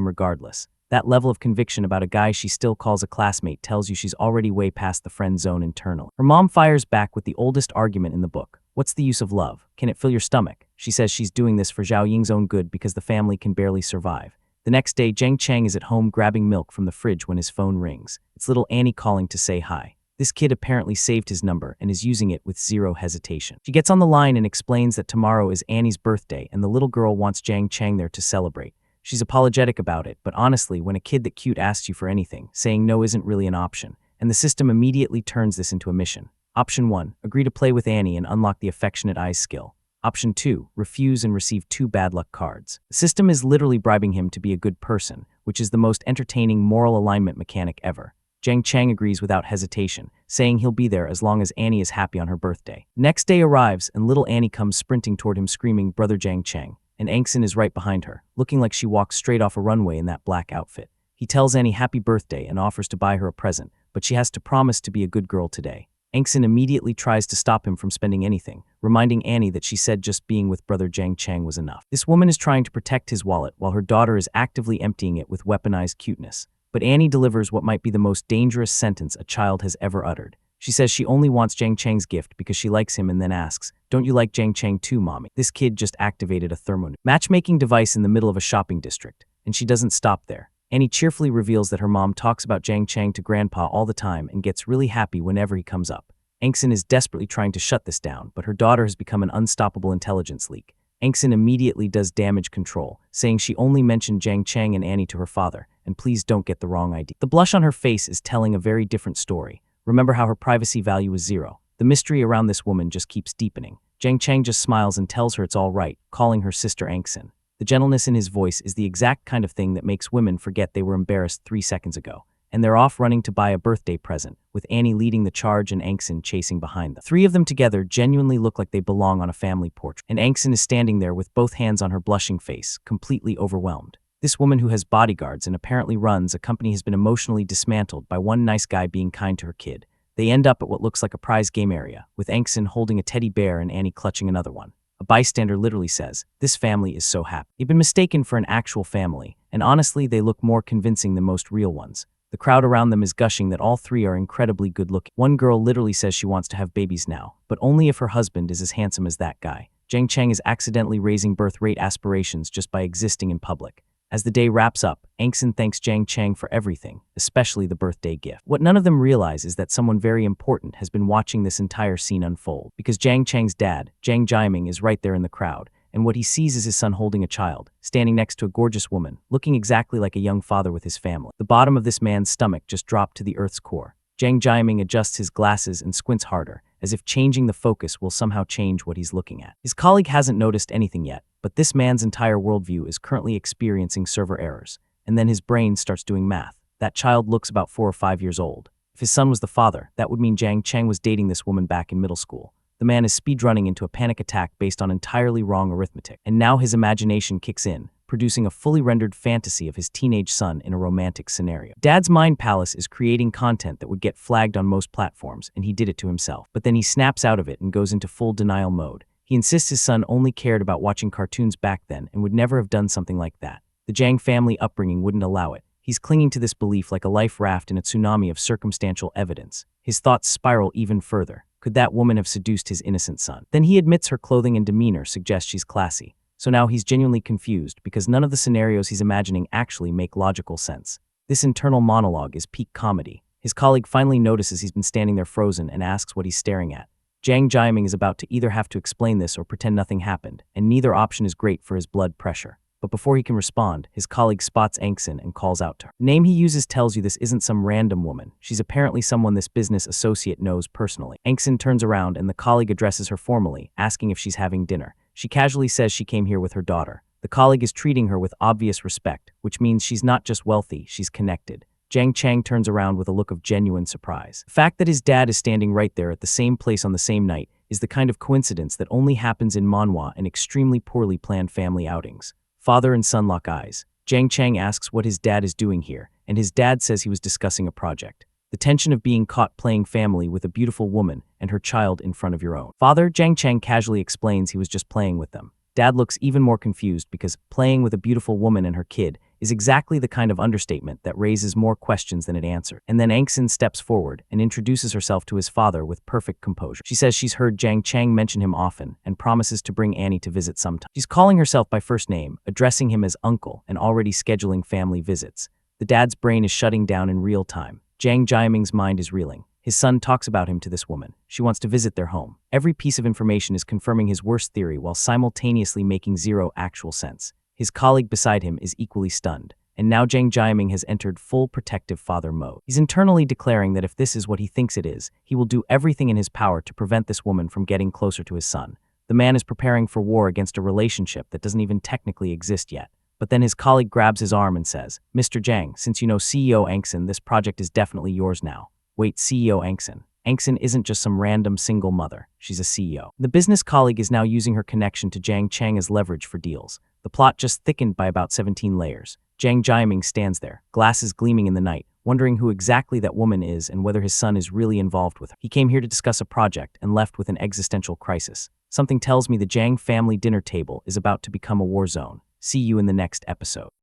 regardless. That level of conviction about a guy she still calls a classmate tells you she's already way past the friend zone internally. Her mom fires back with the oldest argument in the book. What's the use of love? Can it fill your stomach? She says she's doing this for Zhao Ying's own good because the family can barely survive. The next day, Jiang Chang is at home grabbing milk from the fridge when his phone rings. It's little Annie calling to say hi. This kid apparently saved his number and is using it with zero hesitation. She gets on the line and explains that tomorrow is Annie's birthday and the little girl wants Jiang Chang there to celebrate. She's apologetic about it, but honestly, when a kid that cute asks you for anything, saying no isn't really an option, and the system immediately turns this into a mission. Option 1, agree to play with Annie and unlock the affectionate eyes skill. Option 2, refuse and receive 2 bad luck cards. The system is literally bribing him to be a good person, which is the most entertaining moral alignment mechanic ever. Jiang Chang agrees without hesitation, saying he'll be there as long as Annie is happy on her birthday. Next day arrives, and little Annie comes sprinting toward him screaming, "Brother Jiang Chang." And Angson is right behind her, looking like she walks straight off a runway in that black outfit. He tells Annie happy birthday and offers to buy her a present, but she has to promise to be a good girl today. Angson immediately tries to stop him from spending anything, reminding Annie that she said just being with Brother Jiang Chang was enough. This woman is trying to protect his wallet while her daughter is actively emptying it with weaponized cuteness. But Annie delivers what might be the most dangerous sentence a child has ever uttered. She says she only wants Jiang Chang's gift because she likes him and then asks, don't you like Jiang Chang too, mommy? This kid just activated a thermonuclear matchmaking device in the middle of a shopping district, and she doesn't stop there. Annie cheerfully reveals that her mom talks about Jiang Chang to grandpa all the time and gets really happy whenever he comes up. Angson is desperately trying to shut this down, but her daughter has become an unstoppable intelligence leak. Angson immediately does damage control, saying she only mentioned Jiang Chang and Annie to her father, and please don't get the wrong idea. The blush on her face is telling a very different story. Remember how her privacy value is 0. The mystery around this woman just keeps deepening. Jiang Chang just smiles and tells her it's all right, calling her sister Angson. The gentleness in his voice is the exact kind of thing that makes women forget they were embarrassed 3 seconds ago. And they're off running to buy a birthday present, with Annie leading the charge and Angson chasing behind them. 3 of them together genuinely look like they belong on a family portrait. And Angson is standing there with both hands on her blushing face, completely overwhelmed. This woman who has bodyguards and apparently runs a company has been emotionally dismantled by one nice guy being kind to her kid. They end up at what looks like a prize game area, with Angson holding a teddy bear and Annie clutching another one. A bystander literally says, this family is so happy. They've been mistaken for an actual family, and honestly they look more convincing than most real ones. The crowd around them is gushing that all 3 are incredibly good looking. One girl literally says she wants to have babies now, but only if her husband is as handsome as that guy. Jiang Chang is accidentally raising birth rate aspirations just by existing in public. As the day wraps up, Angson thanks Jiang Chang for everything, especially the birthday gift. What none of them realize is that someone very important has been watching this entire scene unfold, because Jiang Chang's dad, Jiang Jiaming, is right there in the crowd, and what he sees is his son holding a child, standing next to a gorgeous woman, looking exactly like a young father with his family. The bottom of this man's stomach just dropped to the earth's core. Jiang Jiaming adjusts his glasses and squints harder, as if changing the focus will somehow change what he's looking at. His colleague hasn't noticed anything yet, but this man's entire worldview is currently experiencing server errors, and then his brain starts doing math. That child looks about 4 or 5 years old. If his son was the father, that would mean Jiang Cheng was dating this woman back in middle school. The man is speedrunning into a panic attack based on entirely wrong arithmetic, and now his imagination kicks in, producing a fully rendered fantasy of his teenage son in a romantic scenario. Dad's mind palace is creating content that would get flagged on most platforms, and he did it to himself. But then he snaps out of it and goes into full denial mode. He insists his son only cared about watching cartoons back then and would never have done something like that. The Jiang family upbringing wouldn't allow it. He's clinging to this belief like a life raft in a tsunami of circumstantial evidence. His thoughts spiral even further. Could that woman have seduced his innocent son? Then he admits her clothing and demeanor suggest she's classy. So now he's genuinely confused because none of the scenarios he's imagining actually make logical sense. This internal monologue is peak comedy. His colleague finally notices he's been standing there frozen and asks what he's staring at. Jiang Jiaming is about to either have to explain this or pretend nothing happened, and neither option is great for his blood pressure. But before he can respond, his colleague spots Angsin and calls out to her. The name he uses tells you this isn't some random woman. She's apparently someone this business associate knows personally. Angsin turns around and the colleague addresses her formally, asking if she's having dinner. She casually says she came here with her daughter. The colleague is treating her with obvious respect, which means she's not just wealthy, she's connected. Jiang Cheng turns around with a look of genuine surprise. The fact that his dad is standing right there at the same place on the same night is the kind of coincidence that only happens in manhwa and extremely poorly planned family outings. Father and son lock eyes. Jiang Cheng asks what his dad is doing here, and his dad says he was discussing a project. The tension of being caught playing family with a beautiful woman and her child in front of your own. Father, Jiang Cheng casually explains he was just playing with them. Dad looks even more confused because playing with a beautiful woman and her kid is exactly the kind of understatement that raises more questions than it answers. And then Angsin steps forward and introduces herself to his father with perfect composure. She says she's heard Jiang Cheng mention him often and promises to bring Annie to visit sometime. She's calling herself by first name, addressing him as uncle, and already scheduling family visits. The dad's brain is shutting down in real time. Jiang Jiaming's mind is reeling. His son talks about him to this woman. She wants to visit their home. Every piece of information is confirming his worst theory while simultaneously making zero actual sense. His colleague beside him is equally stunned. And now Jiang Jiaming has entered full protective father mode. He's internally declaring that if this is what he thinks it is, he will do everything in his power to prevent this woman from getting closer to his son. The man is preparing for war against a relationship that doesn't even technically exist yet. But then his colleague grabs his arm and says, "Mr. Jiang, since you know CEO Angsin, this project is definitely yours now." Wait, CEO Angsin. Angsin isn't just some random single mother. She's a CEO. The business colleague is now using her connection to Jiang Cheng as leverage for deals. The plot just thickened by about 17 layers. Jiang Jiaming stands there, glasses gleaming in the night, wondering who exactly that woman is and whether his son is really involved with her. He came here to discuss a project and left with an existential crisis. Something tells me the Jiang family dinner table is about to become a war zone. See you in the next episode.